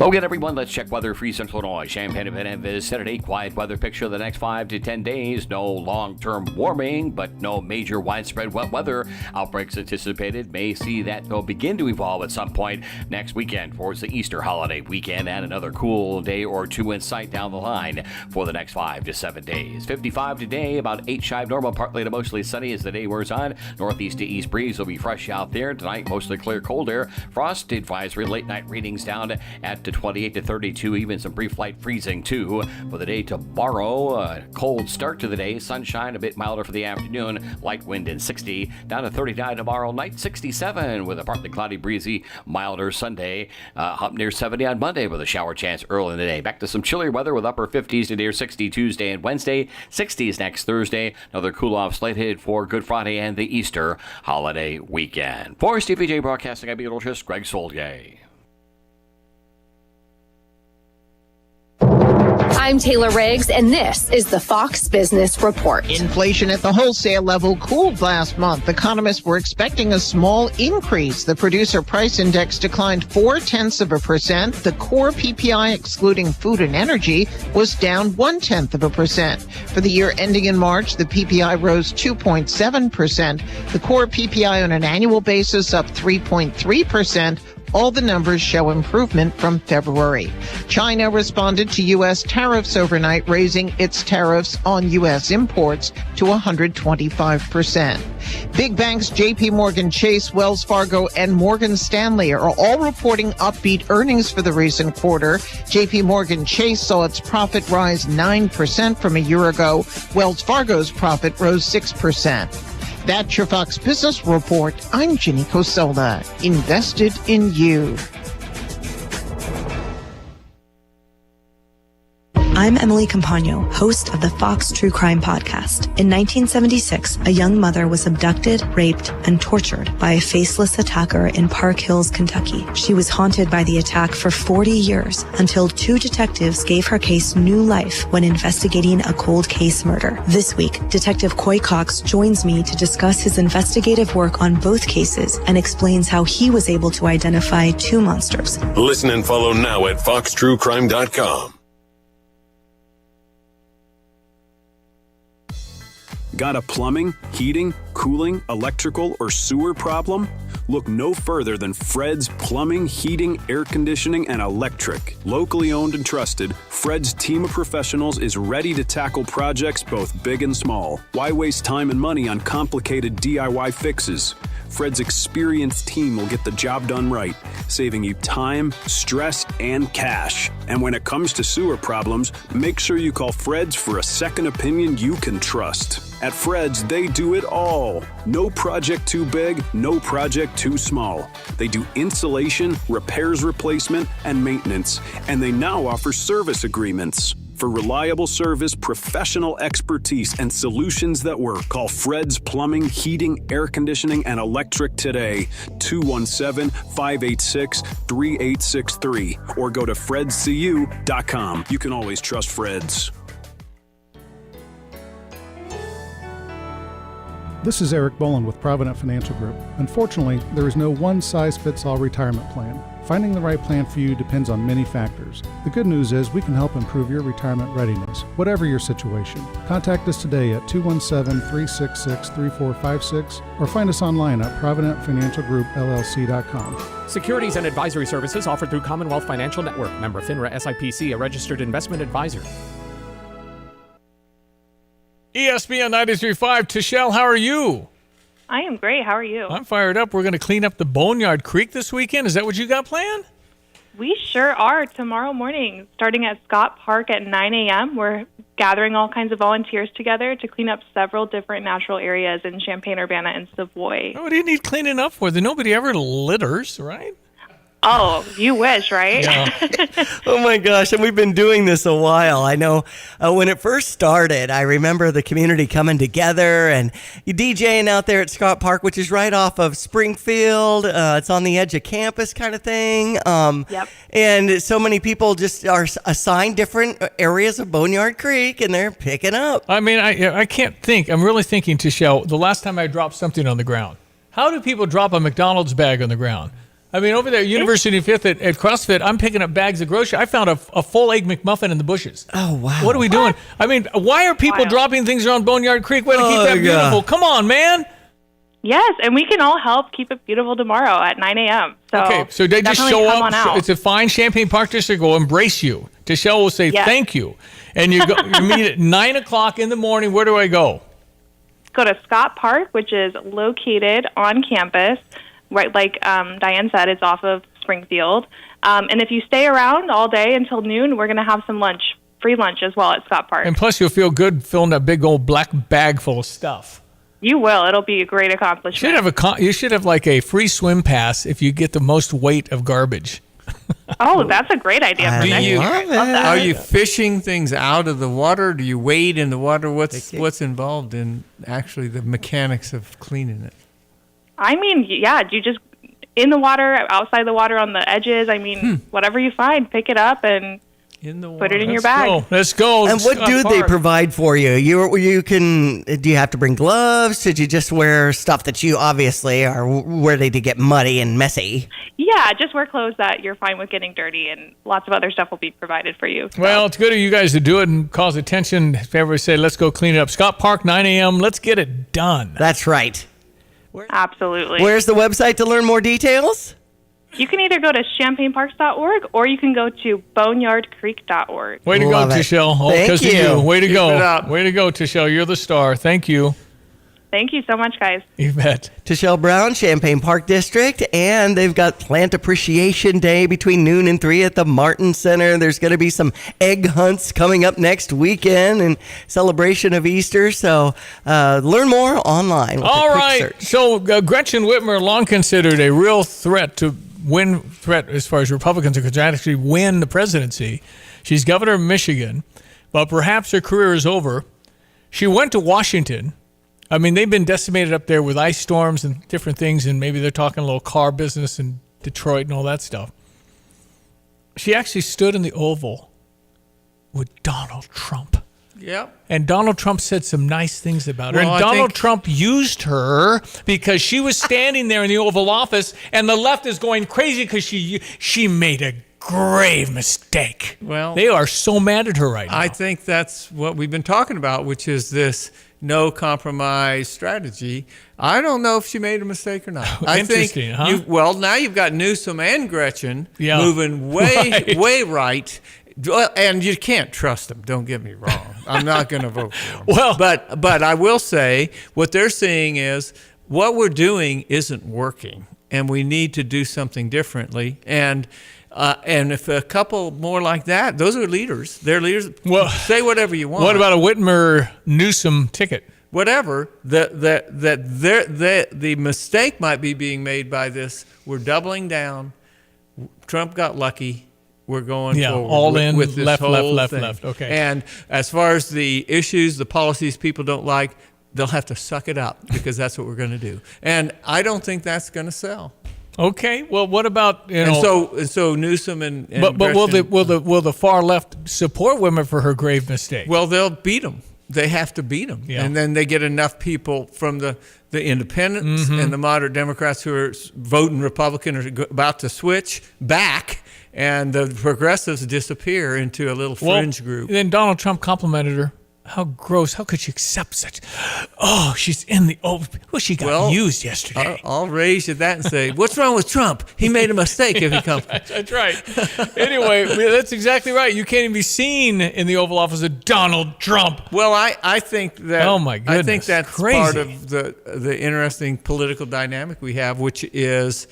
Well, again, everyone, let's check weather for Central Illinois. Champaign and vicinity, quiet weather picture the next 5 to 10 days. No long-term warming, but no major widespread wet weather. Outbreaks anticipated. May see that they'll begin to evolve at some point next weekend towards the Easter holiday weekend, and another cool day or two in sight down the line for the next 5 to 7 days. 55 today, about 8 shy of normal, partly to mostly sunny as the day wears on. Northeast to east breeze will be fresh out there. Tonight, mostly clear, cold air. Frost advisory, late night readings down at 28 to 32, even some brief light freezing too. For the day tomorrow, a cold start to the day, sunshine, a bit milder for the afternoon, light wind and 60, down to 39 tomorrow night, 67 with a partly cloudy, breezy, milder Sunday, up near 70 on Monday with a shower chance early in the day. Back to some chillier weather with upper 50s to near 60 Tuesday and Wednesday, 60s next Thursday. Another cool off slated for Good Friday and the Easter holiday weekend. For STPJ Broadcasting, I'm meteorologist Greg Solgay. I'm Taylor Riggs, and this is the Fox Business Report. Inflation at the wholesale level cooled last month. Economists were expecting a small increase. The producer price index declined 0.4%. The core PPI, excluding food and energy, was down 0.1%. For the year ending in March, the PPI rose 2.7%. The core PPI on an annual basis up 3.3%. All the numbers show improvement from February. China responded to U.S. tariffs overnight, raising its tariffs on U.S. imports to 125%. Big banks J.P. Morgan Chase, Wells Fargo, and Morgan Stanley are all reporting upbeat earnings for the recent quarter. J.P. Morgan Chase saw its profit rise 9% from a year ago. Wells Fargo's profit rose 6%. That's your Fox Business Report. I'm Ginny Cosola. Invested in you. I'm Emily Campagno, host of the Fox True Crime Podcast. In 1976, a young mother was abducted, raped, and tortured by a faceless attacker in Park Hills, Kentucky. She was haunted by the attack for 40 years until 2 detectives gave her case new life when investigating a cold case murder. This week, Detective Coy Cox joins me to discuss his investigative work on both cases and explains how he was able to identify 2 monsters. Listen and follow now at foxtruecrime.com. Got a plumbing, heating, cooling, electrical, or sewer problem? Look no further than Fred's Plumbing, Heating, Air Conditioning, and Electric. Locally owned and trusted, Fred's team of professionals is ready to tackle projects both big and small. Why waste time and money on complicated DIY fixes? Fred's experienced team will get the job done right, saving you time, stress, and cash. And when it comes to sewer problems, make sure you call Fred's for a second opinion you can trust. At Fred's, they do it all. No project too big, no project too small. They do insulation, repairs, replacement, and maintenance. And they now offer service agreements. For reliable service, professional expertise, and solutions that work, call Fred's Plumbing, Heating, Air Conditioning, and Electric today. 217-586-3863. Or go to fredscu.com. You can always trust Fred's. This is Eric Boland with Provident Financial Group. Unfortunately, there is no one-size-fits-all retirement plan. Finding the right plan for you depends on many factors. The good news is we can help improve your retirement readiness, whatever your situation. Contact us today at 217-366-3456 or find us online at providentfinancialgroupllc.com. Securities and advisory services offered through Commonwealth Financial Network. Member FINRA SIPC, a registered investment advisor. ESPN 93.5. Tishelle, how are you? I am great. How are you? I'm fired up. We're going to clean up the Boneyard Creek this weekend. Is that what you got planned? We sure are. Tomorrow morning, starting at Scott Park at 9 a.m., we're gathering all kinds of volunteers together to clean up several different natural areas in Champaign-Urbana and Savoy. Oh, what do you need cleaning up for? Nobody ever litters, right? Oh, you wish, right? Yeah. Oh my gosh, and we've been doing this a while. I know when it first started, I remember the community coming together and you DJing out there at Scott Park, which is right off of Springfield. It's on the edge of campus kind of thing. Yep. And so many people just are assigned different areas of Boneyard Creek and they're picking up. I mean, I can't think. I'm really thinking, Tishelle, the last time I dropped something on the ground. How do people drop a McDonald's bag on the ground? I mean, over there, University of Fifth at CrossFit, I'm picking up bags of groceries. I found a full egg McMuffin in the bushes. Oh, wow. What are we doing? I mean, why are people dropping things around Boneyard Creek? Way to keep that beautiful. Come on, man. Yes, and we can all help keep it beautiful tomorrow at 9 a.m. So they just show come on up. out. It's a fine Champaign Park District will embrace you. Tishelle will say thank you. And you meet at 9 o'clock in the morning. Where do I go? Go to Scott Park, which is located on campus. Right, like Diane said, it's off of Springfield. And if you stay around all day until noon, we're going to have some lunch, free lunch as well at Scott Park. And plus, you'll feel good filling that big old black bag full of stuff. You will. It'll be a great accomplishment. You should have like a free swim pass if you get the most weight of garbage. Oh, that's a great idea for next year. I love that. Are you fishing things out of the water? Do you wade in the water? What's involved in actually the mechanics of cleaning it? I mean, yeah, you just in the water, outside the water, on the edges. I mean, whatever you find, pick it up and put it in your bag. Let's go. And what do they provide for you? You can. Do you have to bring gloves? Did you just wear stuff that you obviously are ready to get muddy and messy? Yeah, just wear clothes that you're fine with getting dirty, and lots of other stuff will be provided for you. So. Well, it's good of you guys to do it and cause attention. If everybody say, let's go clean it up. Scott Park, 9 a.m. Let's get it done. That's right. Absolutely. Where's the website to learn more details? You can either go to champaignparks.org or you can go to boneyardcreek.org. Way to go, Tishelle. All because of you. Way to Keep go. it up. Way to go, Tishelle. You're the star. Thank you. Thank you so much, guys. You bet. Tishelle Brown, Champaign Park District, and they've got Plant Appreciation Day between noon and 3 at the Martin Center. There's going to be some egg hunts coming up next weekend in celebration of Easter. So learn more online. With All a quick right. search. So Gretchen Whitmer, long considered a real threat as far as Republicans are concerned, actually win the presidency. She's governor of Michigan, but perhaps her career is over. She went to Washington. I mean, they've been decimated up there with ice storms and different things, and maybe they're talking a little car business in Detroit and all that stuff. She actually stood in the Oval with Donald Trump. Yep. And Donald Trump said some nice things about her. Well, and Donald Trump used her because she was standing there in the Oval Office, and the left is going crazy because she made a grave mistake. Well, they are so mad at her right now. I think that's what we've been talking about, which is this no compromise strategy. I don't know if she made a mistake or not. I think huh? Now you've got Newsom and Gretchen moving way right. And you can't trust them. Don't get me wrong. I'm not going to vote for them. Well, but I will say what they're saying is what we're doing isn't working, and we need to do something differently. And if a couple more like that, those are leaders. They're leaders. Well, say whatever you want. What about a Whitmer Newsom ticket? Whatever. The mistake might be being made by this. We're doubling down. Trump got lucky. We're going forward all in, with this left, whole left, thing. left. Okay. And as far as the issues, the policies people don't like, they'll have to suck it up because that's what we're going to do. And I don't think that's going to sell. Okay. Well, what about so Newsom and but will the far left support Whitmer for her grave mistake? Well, they'll beat them. They have to beat them, and then they get enough people from the independents and the moderate Democrats who are voting Republican are about to switch back. And the progressives disappear into a little fringe group. Then Donald Trump complimented her. How gross. How could she accept such? Oh, she's in the Oval. Well, she got used yesterday. I'll raise you that and say, what's wrong with Trump? He made a mistake if he comes. That's right. Anyway, that's exactly right. You can't even be seen in the Oval Office of Donald Trump. Well, I think that. Oh, my goodness. I think that's crazy. Part of the interesting political dynamic we have, which is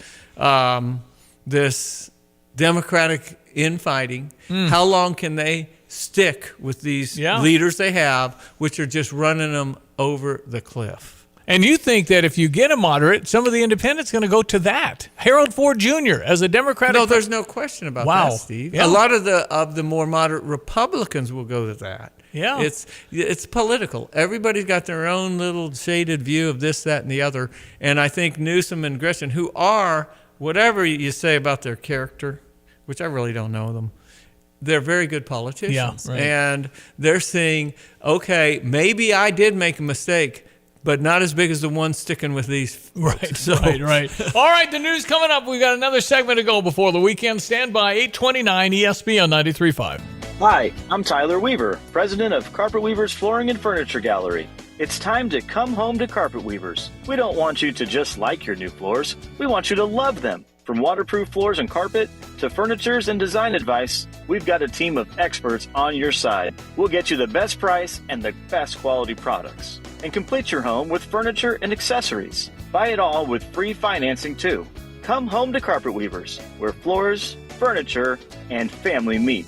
this Democratic infighting. How long can they stick with these leaders they have, which are just running them over the cliff? And you think that if you get a moderate, some of the independents going to go to that. Harold Ford Jr. as a Democratic. No, there's no question about that, Steve. Yeah. A lot of the more moderate Republicans will go to that. Yeah. It's political. Everybody's got their own little shaded view of this, that, and the other. And I think Newsom and Gretchen, who are, whatever you say about their character, which I really don't know them, they're very good politicians. Yeah, right. And they're saying, okay, maybe I did make a mistake, but not as big as the one sticking with these. Right. All right, the news coming up. We got another segment to go before the weekend. Stand by 829 ESPN 93.5. Hi, I'm Tyler Weaver, president of Carpet Weavers Flooring and Furniture Gallery. It's time to come home to Carpet Weavers. We don't want you to just like your new floors. We want you to love them. From waterproof floors and carpet to furnitures and design advice, we've got a team of experts on your side. We'll get you the best price and the best quality products. And complete your home with furniture and accessories. Buy it all with free financing too. Come home to Carpet Weavers, where floors, furniture, and family meet.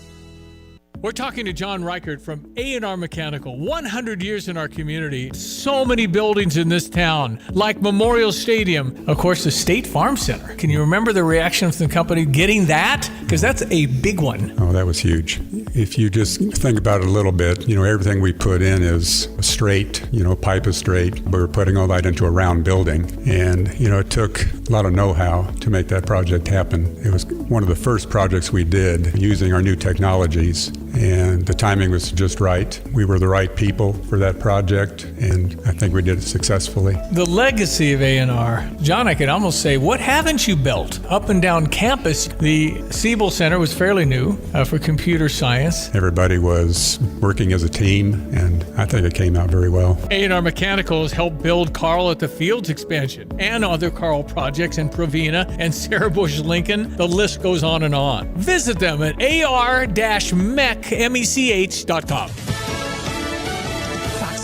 We're talking to John Reichert from A&R Mechanical. 100 years in our community. So many buildings in this town, like Memorial Stadium. Of course, the State Farm Center. Can you remember the reaction from the company getting that? Because that's a big one. Oh, that was huge. If you just think about it a little bit, everything we put in is straight, pipe is straight. We're putting all that into a round building. And, it took a lot of know-how to make that project happen. It was one of the first projects we did using our new technologies. And the timing was just right. We were the right people for that project, and I think we did it successfully. The legacy of A&R. John, I could almost say, what haven't you built? Up and down campus, the Siebel Center was fairly new for computer science. Everybody was working as a team, and I think it came out very well. A&R Mechanical has helped build Carl at the Fields expansion and other Carl projects in Provena and Sarah Bush Lincoln. The list goes on and on. Visit them at ar-mech.com. Fox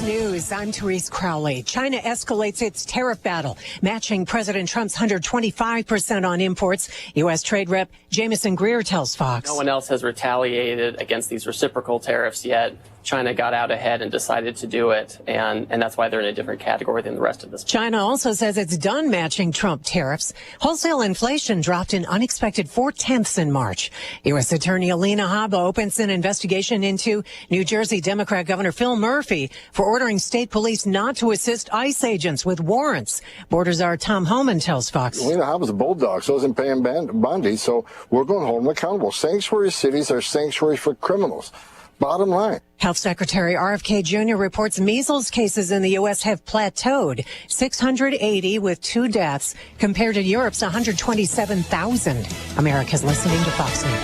News, I'm Therese Crowley. China escalates its tariff battle, matching President Trump's 125% on imports. U.S. Trade Rep Jamieson Greer tells Fox. No one else has retaliated against these reciprocal tariffs yet. China got out ahead and decided to do it, and that's why they're in a different category than the rest of this. China also says it's done matching Trump tariffs. Wholesale inflation dropped an unexpected 0.4 in March. U.S. Attorney Alina Habba opens an investigation into New Jersey Democrat Governor Phil Murphy for ordering state police not to assist ICE agents with warrants. Borders Czar Tom Homan tells Fox. Alina Habba's a bulldog, so isn't paying Bundy, so we're going to hold them accountable. Sanctuary cities are sanctuaries for criminals. Bottom line. Health Secretary RFK Jr. reports measles cases in the U.S. have plateaued, 680 with 2 deaths, compared to Europe's 127,000. America's listening to Fox News.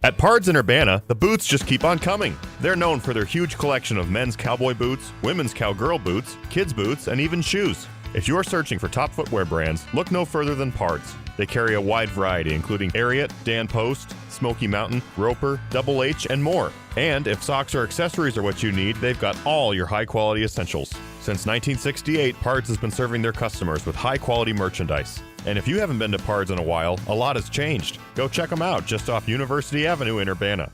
At Pards in Urbana, the boots just keep on coming. They're known for their huge collection of men's cowboy boots, women's cowgirl boots, kids' boots, and even shoes. If you're searching for top footwear brands, look no further than Pards. They carry a wide variety, including Ariat, Dan Post, Smoky Mountain, Roper, Double H, and more. And if socks or accessories are what you need, they've got all your high-quality essentials. Since 1968, Pards has been serving their customers with high-quality merchandise. And if you haven't been to Pards in a while, a lot has changed. Go check them out just off University Avenue in Urbana.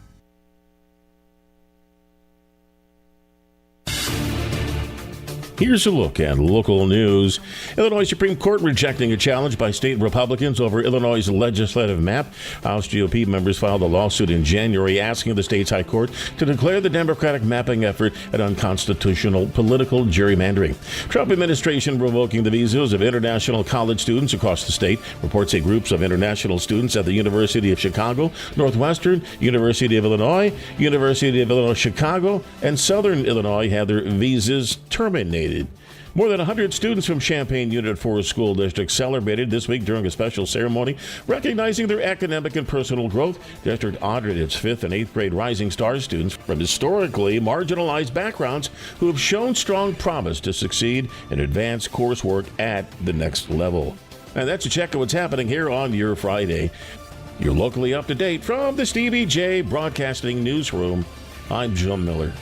Here's a look at local news. Illinois Supreme Court rejecting a challenge by state Republicans over Illinois' legislative map. House GOP members filed a lawsuit in January asking the state's high court to declare the Democratic mapping effort an unconstitutional political gerrymandering. Trump administration revoking the visas of international college students across the state. Reports say groups of international students at the University of Chicago, Northwestern, University of Illinois, Chicago, and Southern Illinois had their visas terminated. More than 100 students from Champaign Unit 4 School District celebrated this week during a special ceremony recognizing their academic and personal growth. District honored its 5th and 8th grade Rising Star students from historically marginalized backgrounds who have shown strong promise to succeed and advance coursework at the next level. And that's a check of what's happening here on your Friday. You're locally up to date from the Stevie J Broadcasting Newsroom. I'm Jim Miller.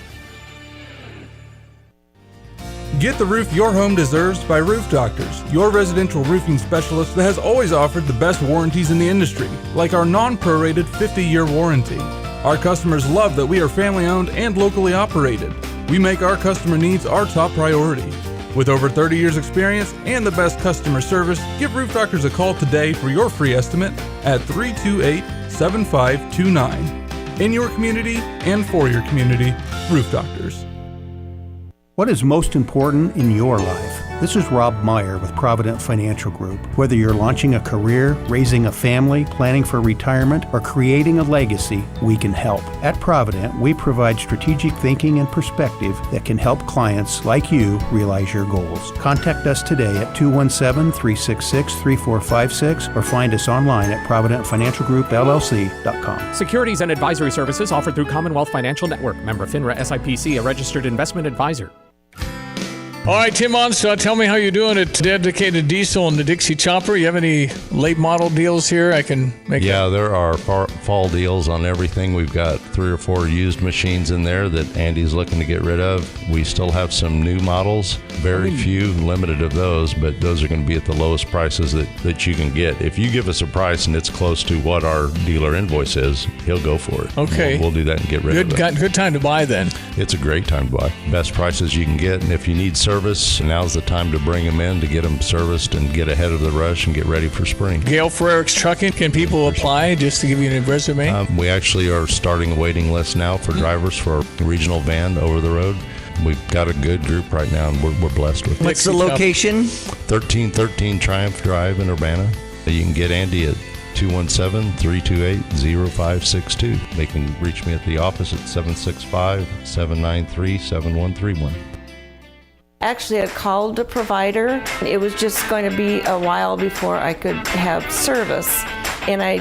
Get the roof your home deserves by Roof Doctors, your residential roofing specialist that has always offered the best warranties in the industry, like our non-prorated 50-year warranty. Our customers love that we are family-owned and locally operated. We make our customer needs our top priority. With over 30 years experience and the best customer service, give Roof Doctors a call today for your free estimate at 328-7529. In your community and for your community, Roof Doctors. What is most important in your life? This is Rob Meyer with Provident Financial Group. Whether you're launching a career, raising a family, planning for retirement, or creating a legacy, we can help. At Provident, we provide strategic thinking and perspective that can help clients like you realize your goals. Contact us today at 217-366-3456 or find us online at providentfinancialgroupllc.com. Securities and advisory services offered through Commonwealth Financial Network. Member FINRA SIPC, a registered investment advisor. All right, Tim Onstraw, tell me how you're doing at Dedicated Diesel and the Dixie Chopper. You have any late model deals here I can make? Yeah, there are fall deals on everything. We've got 3 or 4 used machines in there that Andy's looking to get rid of. We still have some new models, very few, limited of those, but those are going to be at the lowest prices that you can get. If you give us a price and it's close to what our dealer invoice is, he'll go for it. Okay. We'll do that and get rid of it. Good time to buy then. It's a great time to buy. Best prices you can get, and if you need service, now's the time to bring them in to get them serviced and get ahead of the rush and get ready for spring. Gail Frericks Trucking, can people apply just to give you a resume? We actually are starting a waiting list now for drivers for a regional van over the road. We've got a good group right now, and we're blessed with it. What's the location? 1313 Triumph Drive in Urbana. You can get Andy at 217-328-0562. They can reach me at the office at 765-793-7131. Actually, I called the provider. It was just going to be a while before I could have service, and I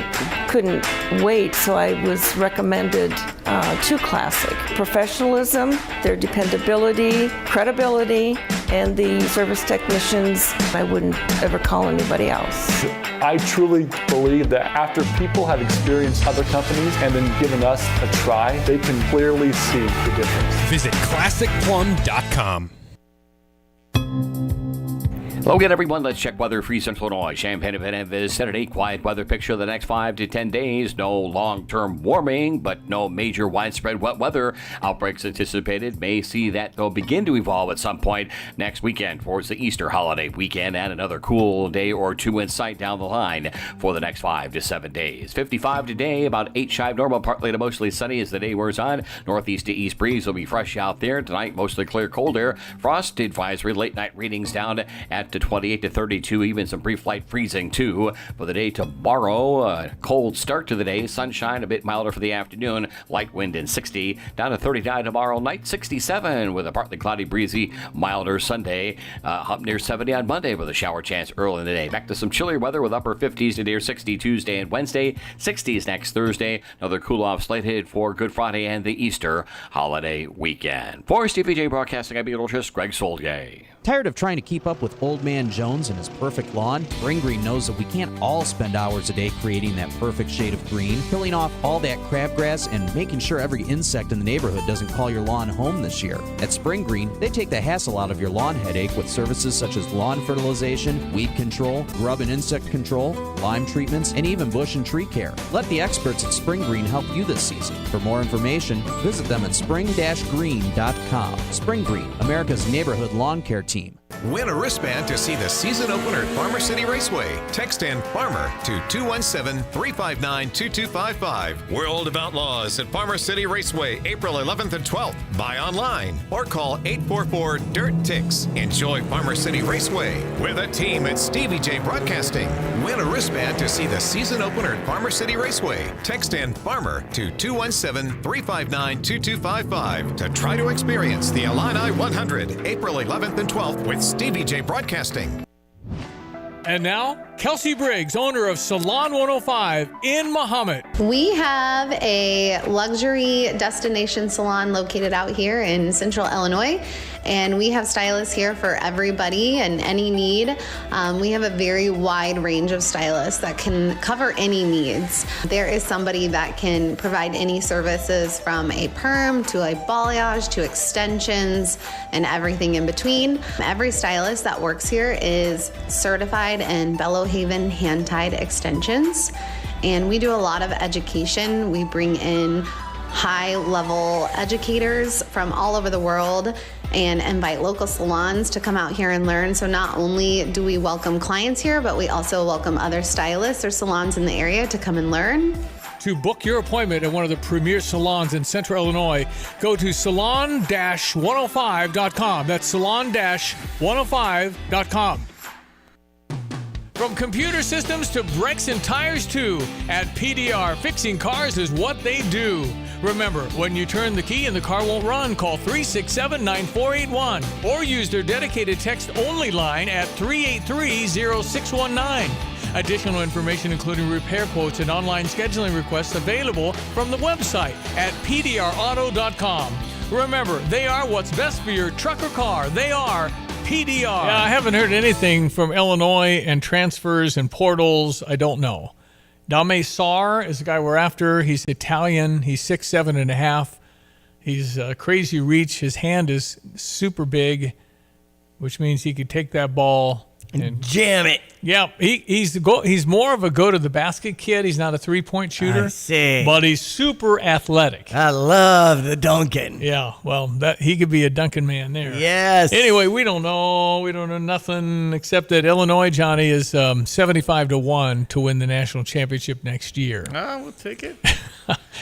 couldn't wait, so I was recommended to Classic. Professionalism, their dependability, credibility, and the service technicians, I wouldn't ever call anybody else. I truly believe that after people have experienced other companies and then given us a try, they can clearly see the difference. Visit ClassicPlum.com. Hello again, everyone. Let's check weather for Central Illinois. Champaign and vicinity. Quiet weather picture the next 5 to 10 days. No long-term warming, but no major widespread wet weather. Outbreaks anticipated. May see that they'll begin to evolve at some point next weekend towards the Easter holiday weekend, and another cool day or two in sight down the line for the next 5 to 7 days. 55 today, about 8 shy of normal, partly to mostly sunny as the day wears on. Northeast to east breeze will be fresh out there. Tonight, mostly clear, cold air. Frost advisory. Late night readings down at 28 to 32, even some brief light freezing too. For the day tomorrow, a cold start to the day, sunshine a bit milder for the afternoon, light wind and 60, down to 39 tomorrow night, 67 with a partly cloudy, breezy, milder Sunday, up near 70 on Monday with a shower chance early in the day. Back to some chillier weather with upper 50s today or 60 Tuesday and Wednesday, 60s next Thursday. Another cool off slated for Good Friday and the Easter holiday weekend. For Stevie J Broadcasting, I'm meteorologist Greg Solgay. Tired of trying to keep up with Old Man Jones and his perfect lawn? Spring Green knows that we can't all spend hours a day creating that perfect shade of green, killing off all that crabgrass, and making sure every insect in the neighborhood doesn't call your lawn home this year. At Spring Green, they take the hassle out of your lawn headache with services such as lawn fertilization, weed control, grub and insect control, lime treatments, and even bush and tree care. Let the experts at Spring Green help you this season. For more information, visit them at spring-green.com. Spring Green, America's neighborhood lawn care team. Win a wristband to see the season opener at Farmer City Raceway. Text in FARMER to 217-359-2255. World of Outlaws at Farmer City Raceway, April 11th and 12th. Buy online or call 844-DIRT-TIX. Enjoy Farmer City Raceway with a team at Stevie J Broadcasting. Win a wristband to see the season opener at Farmer City Raceway. Text in FARMER to 217-359-2255 to try to experience the Illini 100, April 11th and 12th with Stevie J Broadcasting. And now, Kelsey Briggs, owner of Salon 105 in Mahomet. We have a luxury destination salon located out here in Central Illinois, and we have stylists here for everybody and any need. We have a very wide range of stylists that can cover any needs. There is somebody that can provide any services from a perm to a balayage to extensions and everything in between. Every stylist that works here is certified in Bellohaven hand-tied extensions, and we do a lot of education. We bring in high-level educators from all over the world and invite local salons to come out here and learn. So not only do we welcome clients here, but we also welcome other stylists or salons in the area to come and learn. To book your appointment at one of the premier salons in Central Illinois, go to salon-105.com. That's salon-105.com. From computer systems to brakes and tires too, at PDR, fixing cars is what they do. Remember, when you turn the key and the car won't run, call 367-9481 or use their dedicated text-only line at 383-0619. Additional information, including repair quotes and online scheduling requests, available from the website at pdrauto.com. Remember, they are what's best for your truck or car. They are PDR. Yeah, I haven't heard anything from Illinois and transfers and portals. I don't know. Dame Sar is the guy we're after. He's Italian. He's 6'7.5". He's crazy reach. His hand is super big, which means he could take that ball and jam it. Yeah, he's more of a go-to-the-basket kid. He's not a three-point shooter. I see. But he's super athletic. I love the dunking. Yeah, well, he could be a dunking man there. Yes. Anyway, we don't know. We don't know nothing except that Illinois, Johnny, is 75-1 to win the national championship next year. We'll take it.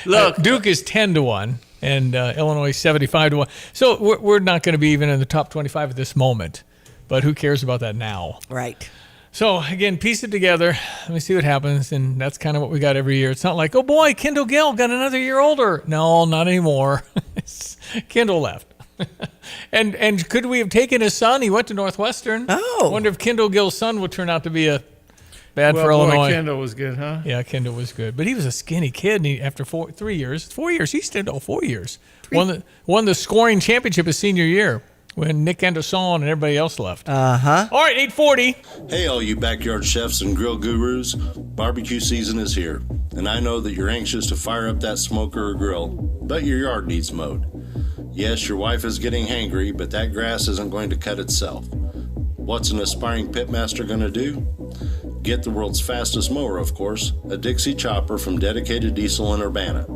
Look, Duke is 10-1, and Illinois 75-1. So we're not going to be even in the top 25 at this moment. But who cares about that now? Right. So, again, piece it together. Let me see what happens. And that's kind of what we got every year. It's not like, oh, boy, Kendall Gill got another year older. No, not anymore. Kendall left. And could we have taken his son? He went to Northwestern. Oh. Wonder if Kendall Gill's son would turn out to be bad for boy, Illinois. Kendall was good, huh? Yeah, Kendall was good. But he was a skinny kid. And after 4 years, he stayed 4 years. Won the scoring championship his senior year, when Nick Anderson and everybody else left. Uh-huh. All right, 8:40. Hey, all you backyard chefs and grill gurus. Barbecue season is here, and I know that you're anxious to fire up that smoker or grill, but your yard needs mowed. Yes, your wife is getting hangry, but that grass isn't going to cut itself. What's an aspiring pitmaster going to do? Get the world's fastest mower, of course, a Dixie chopper from Dedicated Diesel in Urbana.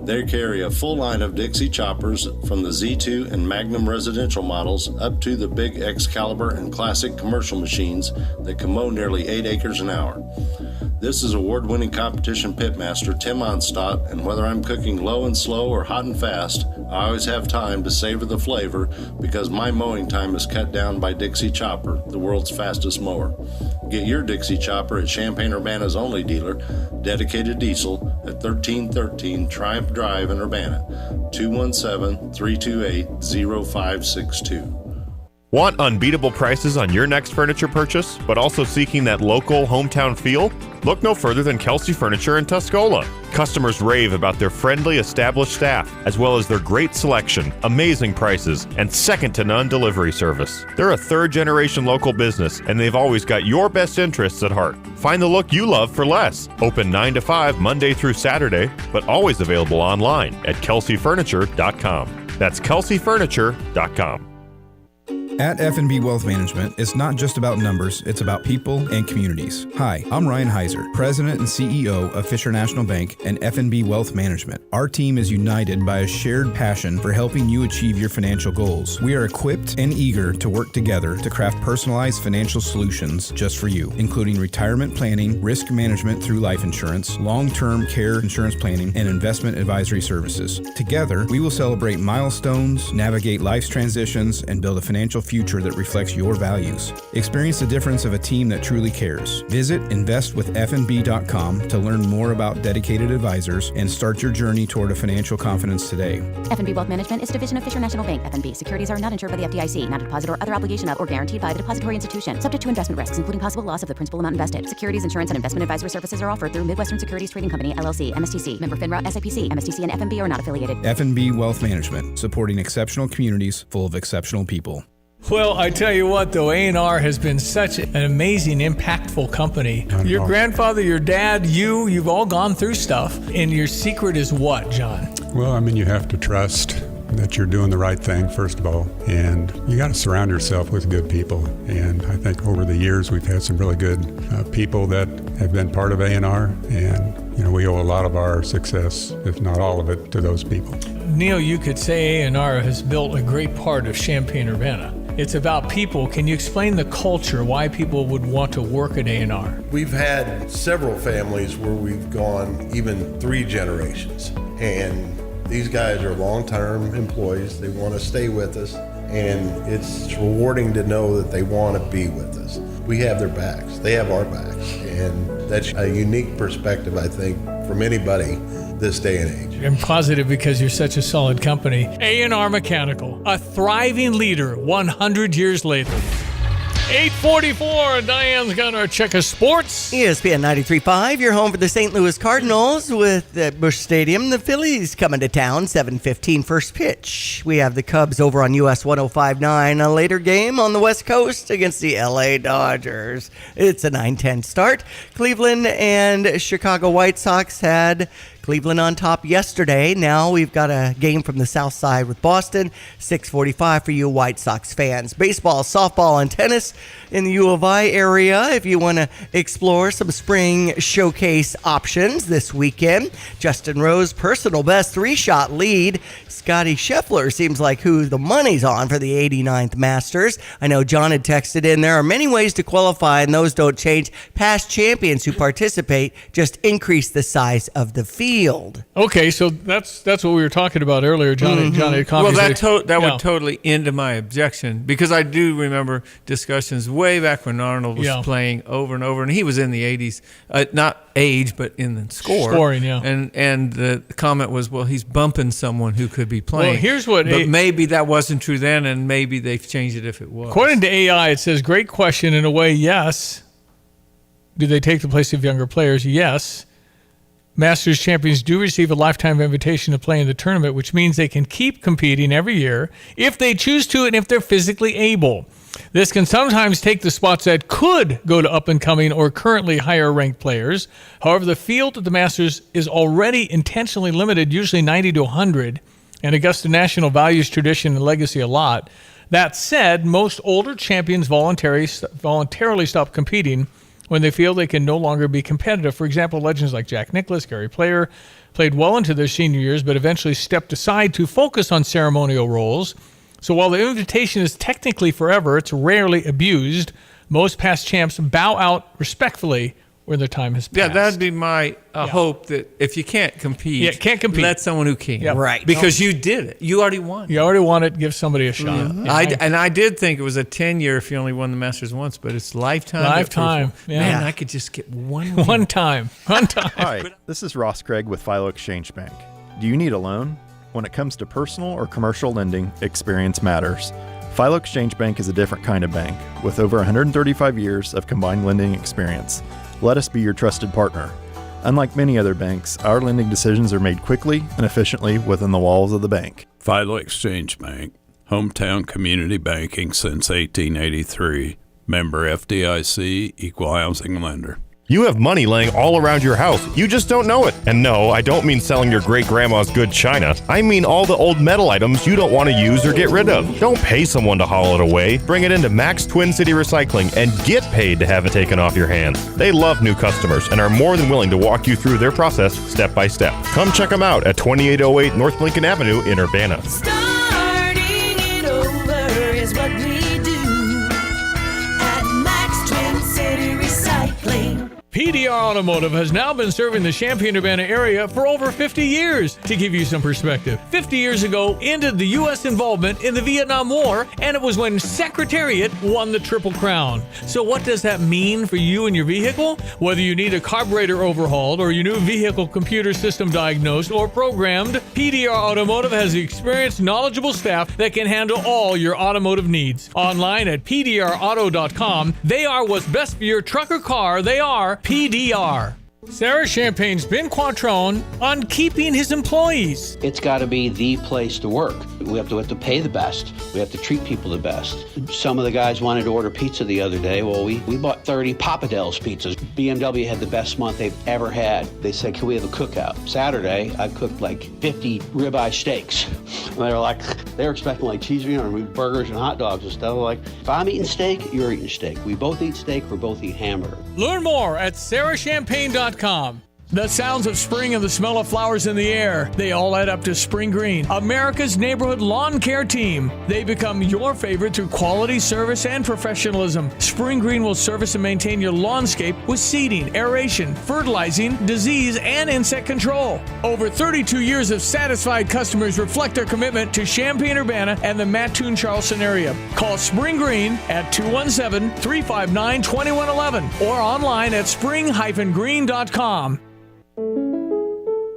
They carry a full line of Dixie choppers from the Z2 and Magnum residential models up to the big Excalibur and classic commercial machines that can mow nearly 8 acres an hour. This is award-winning competition pitmaster Tim Onstott, and whether I'm cooking low and slow or hot and fast, I always have time to savor the flavor because my mowing time is cut down by Dixie Chopper, the world's fastest mower. Get your Dixie Chopper at Champaign-Urbana's only dealer, Dedicated Diesel, at 1313 Triumph Drive in Urbana, 217-328-0562. Want unbeatable prices on your next furniture purchase, but also seeking that local hometown feel? Look no further than Kelsey Furniture in Tuscola. Customers rave about their friendly, established staff, as well as their great selection, amazing prices, and second-to-none delivery service. They're a third-generation local business, and they've always got your best interests at heart. Find the look you love for less. Open 9 to 5 Monday through Saturday, but always available online at kelseyfurniture.com. That's kelseyfurniture.com. At F&B Wealth Management, it's not just about numbers, it's about people and communities. Hi, I'm Ryan Heiser, President and CEO of Fisher National Bank and F&B Wealth Management. Our team is united by a shared passion for helping you achieve your financial goals. We are equipped and eager to work together to craft personalized financial solutions just for you, including retirement planning, risk management through life insurance, long-term care insurance planning, and investment advisory services. Together, we will celebrate milestones, navigate life's transitions, and build a financial future that reflects your values. Experience the difference of a team that truly cares. Visit investwithfnb.com to learn more about dedicated advisors and start your journey toward a financial confidence today. F&B Wealth Management is a division of Fisher National Bank. F&B securities are not insured by the FDIC, not a deposit or other obligation of or guaranteed by the depository institution, subject to investment risks, including possible loss of the principal amount invested. Securities, insurance, and investment advisory services are offered through Midwestern Securities Trading Company, LLC, MSTC, member FINRA, SIPC. MSTC and F&B are not affiliated. F&B Wealth Management, supporting exceptional communities full of exceptional people. Well, I tell you what, though, A&R has been such an amazing, impactful company. Your grandfather, your dad, you've all gone through stuff. And your secret is what, John? Well, I mean, you have to trust that you're doing the right thing, first of all. And you got to surround yourself with good people. And I think over the years, we've had some really good people that have been part of A&R. And, you know, we owe a lot of our success, if not all of it, to those people. Neil, you could say A&R has built a great part of Champaign-Urbana. It's about people. Can you explain the culture, why people would want to work at A&R? We've had several families where we've gone even 3 generations, and these guys are long-term employees. They want to stay with us, and it's rewarding to know that they want to be with us. We have their backs. They have our backs, and that's a unique perspective, I think, from anybody this day and age. I'm positive because you're such a solid company. A&R Mechanical, a thriving leader 100 years later. 8:44, Diane's got our check of sports. ESPN 93.5, your home for the St. Louis Cardinals with at Busch Stadium. The Phillies coming to town, 7:15 first pitch. We have the Cubs over on US 105.9, a later game on the West Coast against the LA Dodgers. It's a 9:10 start. Cleveland and Chicago White Sox had Cleveland on top yesterday. Now we've got a game from the south side with Boston, 6:45 for you White Sox fans. Baseball, softball, and tennis in the U of I area. If you want to explore some spring showcase options this weekend, Justin Rose, personal best 3-shot lead. Scotty Scheffler seems like who the money's on for the 89th Masters. I know John had texted in, there are many ways to qualify and those don't change. Past champions who participate just increase the size of the field. Okay, so that's what we were talking about earlier, Johnny. Johnny, well, that would totally end my objection, because I do remember discussions way back when Arnold was playing over and over, and he was in the 80s, not age, but in the scoring, and the comment was, well, he's bumping someone who could be playing. Well, here's what, but maybe that wasn't true then, and maybe they've changed it if it was. According to AI, it says, great question. In a way, yes. Do they take the place of younger players? Yes. Masters champions do receive a lifetime invitation to play in the tournament, which means they can keep competing every year if they choose to and if they're physically able. This can sometimes take the spots that could go to up-and-coming or currently higher-ranked players. However, the field at the Masters is already intentionally limited, usually 90 to 100, and Augusta National values tradition and legacy a lot. That said, most older champions voluntarily stop competing when they feel they can no longer be competitive. For example, legends like Jack Nicklaus, Gary Player, played well into their senior years, but eventually stepped aside to focus on ceremonial roles. So while the invitation is technically forever, it's rarely abused. Most past champs bow out respectfully when their time has passed. Yeah, that'd be my hope, that if you can't compete, let someone who can. Yeah. Right. Because you did it. You already won. You already won it. Give somebody a shot. Mm-hmm. I did think it was a 10-year if you only won the Masters once, but it's lifetime. Lifetime. Yeah. Man, I could just get one time. Hi, this is Ross Craig with Philo Exchange Bank. Do you need a loan? When it comes to personal or commercial lending, experience matters. Philo Exchange Bank is a different kind of bank with over 135 years of combined lending experience. Let us be your trusted partner. Unlike many other banks, our lending decisions are made quickly and efficiently within the walls of the bank. Philo Exchange Bank, hometown community banking since 1883. Member FDIC, equal housing lender. You have money laying all around your house. You just don't know it. And no, I don't mean selling your great-grandma's good china. I mean all the old metal items you don't want to use or get rid of. Don't pay someone to haul it away. Bring it into Max Twin City Recycling and get paid to have it taken off your hands. They love new customers and are more than willing to walk you through their process step by step. Come check them out at 2808 North Lincoln Avenue in Urbana. Starting it over is what we do at Max Twin City Recycling. PDR Automotive has now been serving the Champaign-Urbana area for over 50 years. To give you some perspective, 50 years ago ended the U.S. involvement in the Vietnam War, and it was when Secretariat won the Triple Crown. So what does that mean for you and your vehicle? Whether you need a carburetor overhauled or your new vehicle computer system diagnosed or programmed, PDR Automotive has the experienced, knowledgeable staff that can handle all your automotive needs. Online at pdrauto.com, they are what's best for your truck or car. They are PDR. Sarah Champagne's Ben Quattrone on keeping his employees. It's got to be the place to work. We have to pay the best. We have to treat people the best. Some of the guys wanted to order pizza the other day. Well, we bought 30 Papa Del's pizzas. BMW had the best month they've ever had. They said, can we have a cookout? Saturday, I cooked like 50 ribeye steaks. And they were expecting like cheeseburgers, burgers and hot dogs and stuff. Like, if I'm eating steak, you're eating steak. We both eat steak, we both eat hamburger. Learn more at sarahchampagne.com. The sounds of spring and the smell of flowers in the air, they all add up to Spring Green, America's neighborhood lawn care team. They become your favorite through quality service and professionalism. Spring Green will service and maintain your lawnscape with seeding, aeration, fertilizing, disease, and insect control. Over 32 years of satisfied customers reflect their commitment to Champaign-Urbana and the Mattoon Charleston area. Call Spring Green at 217-359-2111 or online at spring-green.com.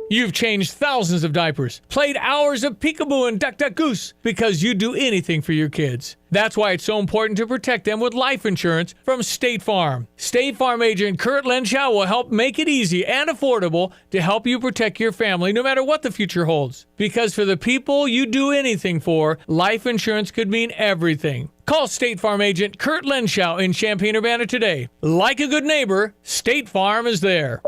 You've changed thousands of diapers, played hours of peekaboo and duck, duck, goose because you do anything for your kids. That's why it's so important to protect them with life insurance from State Farm. State Farm agent Kurt Lenschow will help make it easy and affordable to help you protect your family no matter what the future holds. Because for the people you do anything for, life insurance could mean everything. Call State Farm agent Kurt Lenschow in Champaign-Urbana today. Like a good neighbor, State Farm is there.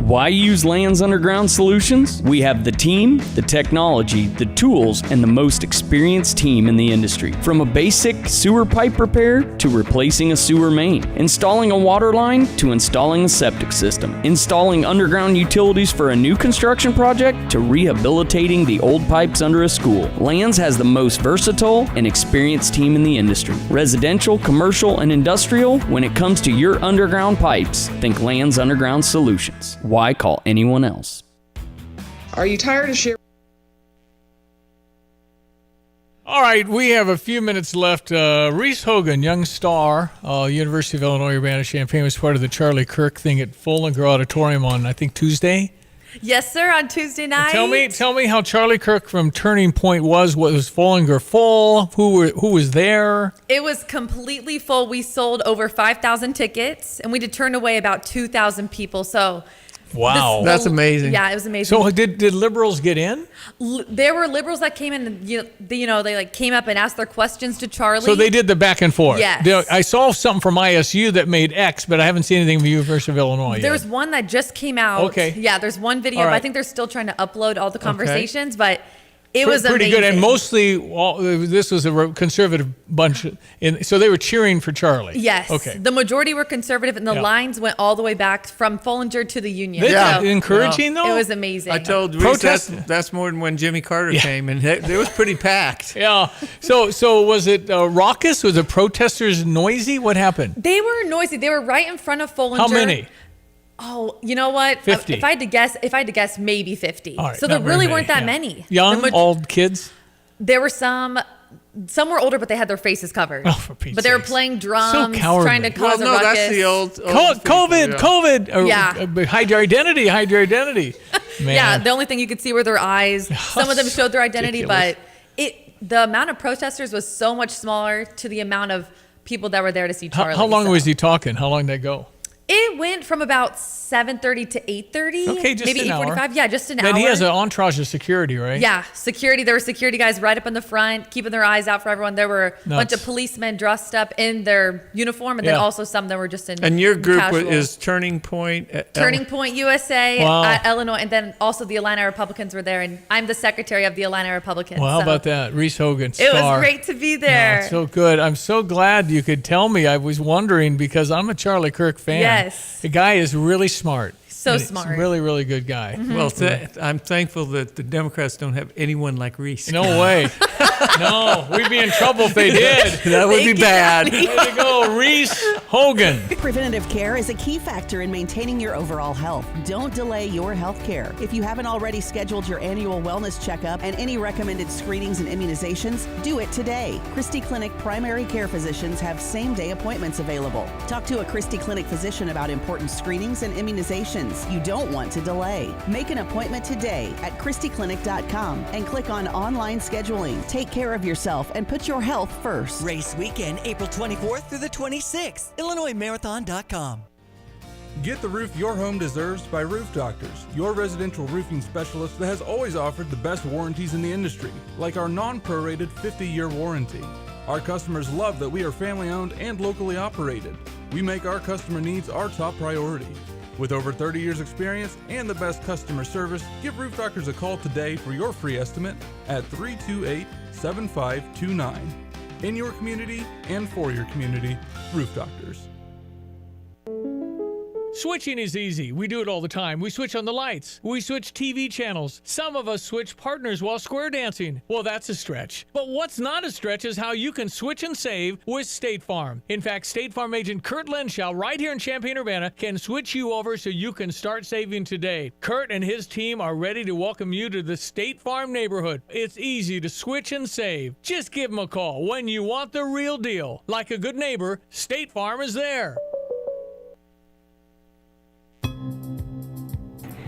Why use Lands Underground Solutions? We have the team, the technology, the tools, and the most experienced team in the industry. From a basic sewer pipe repair to replacing a sewer main, installing a water line to installing a septic system, installing underground utilities for a new construction project to rehabilitating the old pipes under a school. Lands has the most versatile and experienced team in the industry. Residential, commercial, and industrial, when it comes to your underground pipes, think Lands Underground Solutions. Why call anyone else? Are you tired of sharing? All right, we have a few minutes left. Reese Hogan, young star, University of Illinois Urbana-Champaign, was part of the Charlie Kirk thing at Follinger Auditorium on, I think, Tuesday. Yes, sir, on Tuesday night. Tell me how Charlie Kirk from Turning Point was. Was Follinger full? Who was there? It was completely full. We sold over 5,000 tickets, and we did turn away about 2,000 people. So. Wow. That's amazing. Yeah, it was amazing. So did liberals get in? There were liberals that came in and, they like came up and asked their questions to Charlie. So they did the back and forth. Yes. I saw something from ISU that made X, but I haven't seen anything from the University of Illinois yet. There's one that just came out. Okay. Yeah, there's one video. All right. I think they're still trying to upload all the conversations, but it was pretty amazing. good. And mostly, this was a conservative bunch, so they were cheering for Charlie. Yes. Okay. The majority were conservative, and the Yeah. lines went all the way back from Follinger to the Union. Yeah. So Encouraging, though? It was amazing. I told Reese that's more than when Jimmy Carter came, and it was pretty packed. Yeah. So was it raucous? Was the protesters noisy? What happened? They were noisy. They were right in front of Follinger. How many? Oh, you know what? 50. If I had to guess, maybe 50. All right, so there not very really many, weren't that yeah. many. Young, old kids? There were some were older, but they had their faces covered. Oh, for Pete's But they were sakes. playing drums, cowardly. trying to cause a ruckus. That's the old COVID. Yeah. Hide your identity. Man. Yeah, the only thing you could see were their eyes. Some of them showed their identity, ridiculous. but the amount of protesters was so much smaller to the amount of people that were there to see Charlie. How long was he talking? How long did that go? It went from about 7:30 to 8:30. Okay, just maybe an hour. 8:45. Yeah, just an hour. Then he has an entourage of security, right? Yeah, security. There were security guys right up in the front, keeping their eyes out for everyone. There were a bunch Nuts. of policemen dressed up in their uniform, and then Yeah. also some that were just in. And your group casual. is Turning Point. Turning Point USA Wow. at Illinois, and then also the Illini Republicans were there, and I'm the secretary of the Illini Republicans. Well, how so about that? Reese Hogan, It was star. great to be No, there. it's so good. I'm so glad you could tell me. I was wondering because I'm a Charlie Kirk fan. Yes. The guy is really smart. So And he's smart. a really, really good guy. Mhm. Well, I'm thankful that the Democrats don't have anyone like Reese. No way. No, we'd be in trouble if they did. That would be bad. Way to go, Reese Hogan. Preventative care is a key factor in maintaining your overall health. Don't delay your health care. If you haven't already scheduled your annual wellness checkup and any recommended screenings and immunizations, do it today. Christie Clinic primary care physicians have same-day appointments available. Talk to a Christie Clinic physician about important screenings and immunizations. You don't want to delay. Make an appointment today at ChristieClinic.com and click on online scheduling. Take care of yourself and put your health first. Race weekend, April 24th through the 26th. IllinoisMarathon.com. Get the roof your home deserves by Roof Doctors, your residential roofing specialist that has always offered the best warranties in the industry, like our non-prorated 50-year warranty. Our customers love that we are family-owned and locally operated. We make our customer needs our top priority. With over 30 years experience and the best customer service, give Roof Doctors a call today for your free estimate at 328-7529. In your community and for your community, Roof Doctors. Switching is easy. We do it all the time. We switch on the lights. We switch TV channels. Some of us switch partners while square dancing. Well, that's a stretch. But what's not a stretch is how you can switch and save with State Farm. In fact, State Farm agent Kurt Lenschow right here in Champaign-Urbana can switch you over so you can start saving today. Kurt and his team are ready to welcome you to the State Farm neighborhood. It's easy to switch and save. Just give them a call when you want the real deal. Like a good neighbor, State Farm is there.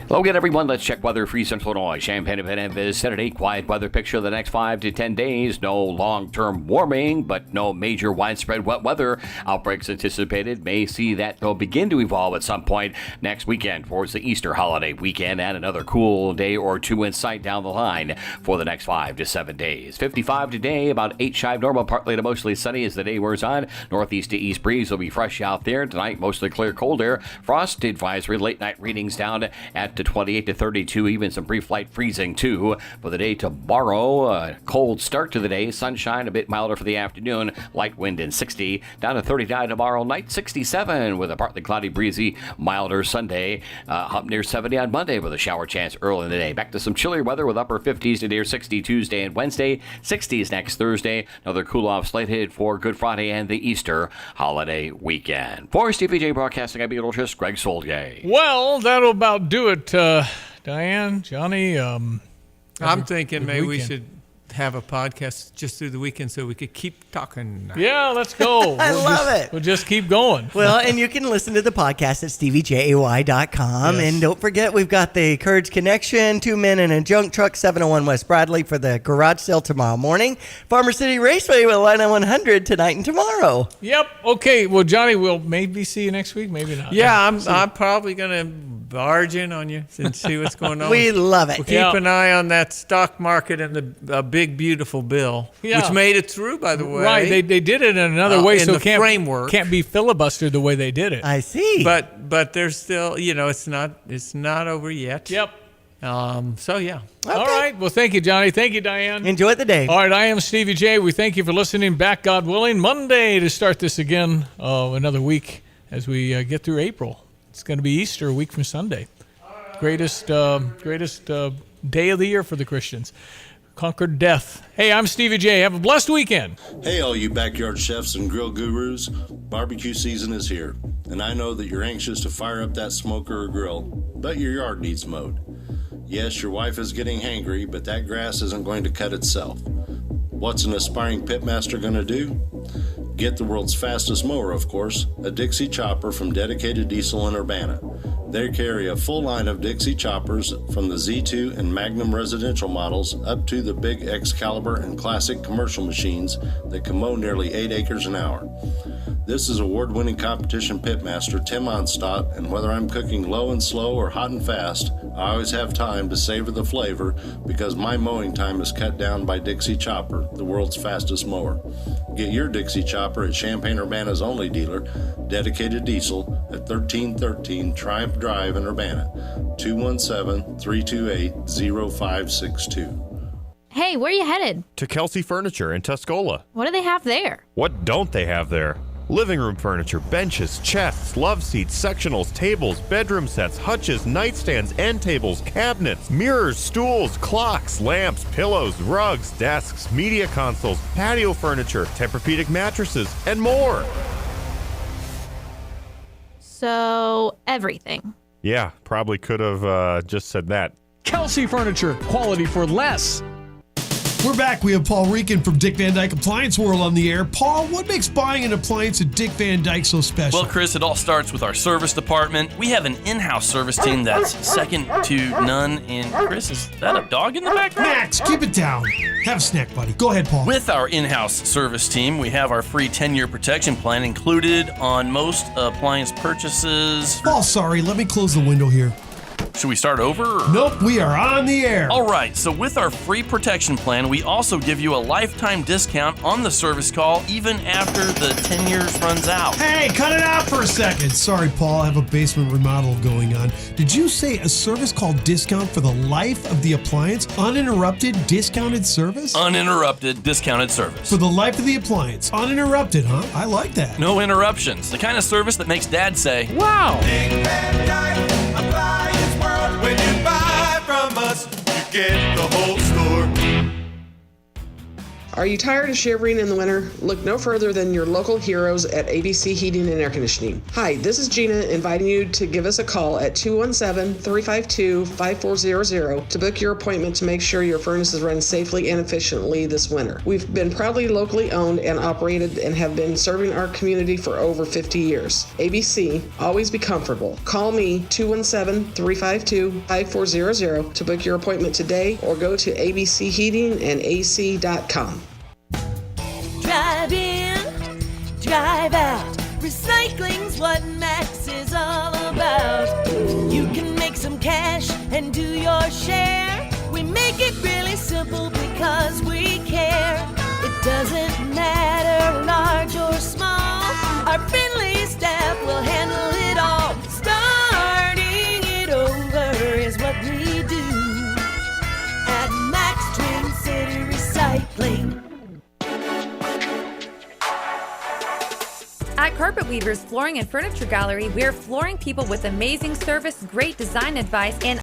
Hello again, everyone. Let's check weather for Central Illinois. Champaign-Urbana vicinity. Quiet weather picture the next 5 to 10 days. No long-term warming, but no major widespread wet weather. Outbreaks anticipated. May see that they'll begin to evolve at some point next weekend towards the Easter holiday weekend, and another cool day or two in sight down the line for the next 5 to 7 days. 55 today, about 8 shy of normal, partly to mostly sunny as the day wears on. Northeast to east breeze will be fresh out there. Tonight, mostly clear, cold air. Frost advisory, late night readings down at 28 to 32, even some brief light freezing too for the day tomorrow. A cold start to the day, sunshine a bit milder for the afternoon, light wind and 60, down to 39 tomorrow night, 67 with a partly cloudy, breezy, milder Sunday, up near 70 on Monday with a shower chance early in the day. Back to some chillier weather with upper 50s to near 60 Tuesday and Wednesday, 60s next Thursday. Another cool off slated for Good Friday and the Easter holiday weekend. For Stevie J Broadcasting, I'm meteorologist Greg Solgay. Well, that'll about do it. Diane, Johnny, I'm thinking maybe we should have a podcast just through the weekend so we could keep talking. Yeah, let's go. I love it. We'll just keep going. Well, and you can listen to the podcast at steviejay.com. Yes. And don't forget, we've got the Courage Connection, 2 men in a junk truck, 701 West Bradley for the garage sale tomorrow morning. Farmer City Raceway with Line 100 tonight and tomorrow. Yep. Okay. Well, Johnny, we'll maybe see you next week. Maybe not. Yeah, I'm probably going to barge in on you and see what's going on. We love it. We'll keep an eye on that stock market and the big, beautiful bill, which made it through, by the way. Right. They did it in another way, so it framework can't be filibustered the way they did it. I see. But there's still, it's not over yet. Yep. So, yeah. Okay. All right. Well, thank you, Johnny. Thank you, Diane. Enjoy the day. All right. I am Stevie J. We thank you for listening. Back, God willing, Monday to start this again, another week as we get through April. It's going to be Easter a week from Sunday. Greatest day of the year for the Christians. Conquered death. Hey, I'm Stevie J. Have a blessed weekend. Hey, all you backyard chefs and grill gurus. Barbecue season is here, and I know that you're anxious to fire up that smoker or grill, but your yard needs mowed. Yes, your wife is getting hangry, but that grass isn't going to cut itself. What's an aspiring pitmaster going to do? Get the world's fastest mower, of course, a Dixie chopper from Dedicated Diesel in Urbana. They carry a full line of Dixie choppers from the Z2 and Magnum residential models up to the big Excalibur and classic commercial machines that can mow nearly 8 acres an hour. This is award-winning competition pitmaster Tim Onstott, and whether I'm cooking low and slow or hot and fast, I always have time to savor the flavor because my mowing time is cut down by Dixie Chopper, the world's fastest mower. Get your Dixie Chopper at Champaign-Urbana's only dealer, Dedicated Diesel, at 1313 Triumph Drive in Urbana, 217-328-0562. Hey, where are you headed? To Kelsey Furniture in Tuscola. What do they have there? What don't they have there? Living room furniture, benches, chests, love seats, sectionals, tables, bedroom sets, hutches, nightstands, end tables, cabinets, mirrors, stools, clocks, lamps, pillows, rugs, desks, media consoles, patio furniture, Tempur-Pedic mattresses, and more. So, everything. Yeah, probably could have just said that. Kelsey Furniture, quality for less. We're back. We have Paul Reekin from Dick Van Dyke Appliance World on the air. Paul, what makes buying an appliance at Dick Van Dyke so special? Well, Chris, it all starts with our service department. We have an in-house service team that's second to none. And Chris, is that a dog in the back? Max, keep it down. Have a snack, buddy. Go ahead, Paul. With our in-house service team, we have our free 10-year protection plan included on most appliance purchases. Paul, sorry. Let me close the window here. Should we start over? Or? Nope, we are on the air. All right, so with our free protection plan, we also give you a lifetime discount on the service call even after the 10 years runs out. Hey, cut it out for a second. Sorry, Paul, I have a basement remodel going on. Did you say a service call discount for the life of the appliance? Uninterrupted discounted service? Uninterrupted discounted service. For the life of the appliance. Uninterrupted, huh? I like that. No interruptions. The kind of service that makes Dad say, wow. Dick Van Dyke Appliance World. When you buy from us, you get the whole store. Are you tired of shivering in the winter? Look no further than your local heroes at ABC Heating and Air Conditioning. Hi, this is Gina inviting you to give us a call at 217-352-5400 to book your appointment to make sure your furnace is running safely and efficiently this winter. We've been proudly locally owned and operated and have been serving our community for over 50 years. ABC, always be comfortable. Call me 217-352-5400 to book your appointment today or go to abcheatingandac.com. Drive in, drive out. Recycling's what Max is all about. You can make some cash and do your share. We make it really simple because we care. It doesn't matter large or small. Our friendly staff will handle it all. Starting it over is what we do at Max Twin City Recycling. At Carpet Weavers Flooring and Furniture Gallery, we're flooring people with amazing service, great design advice, and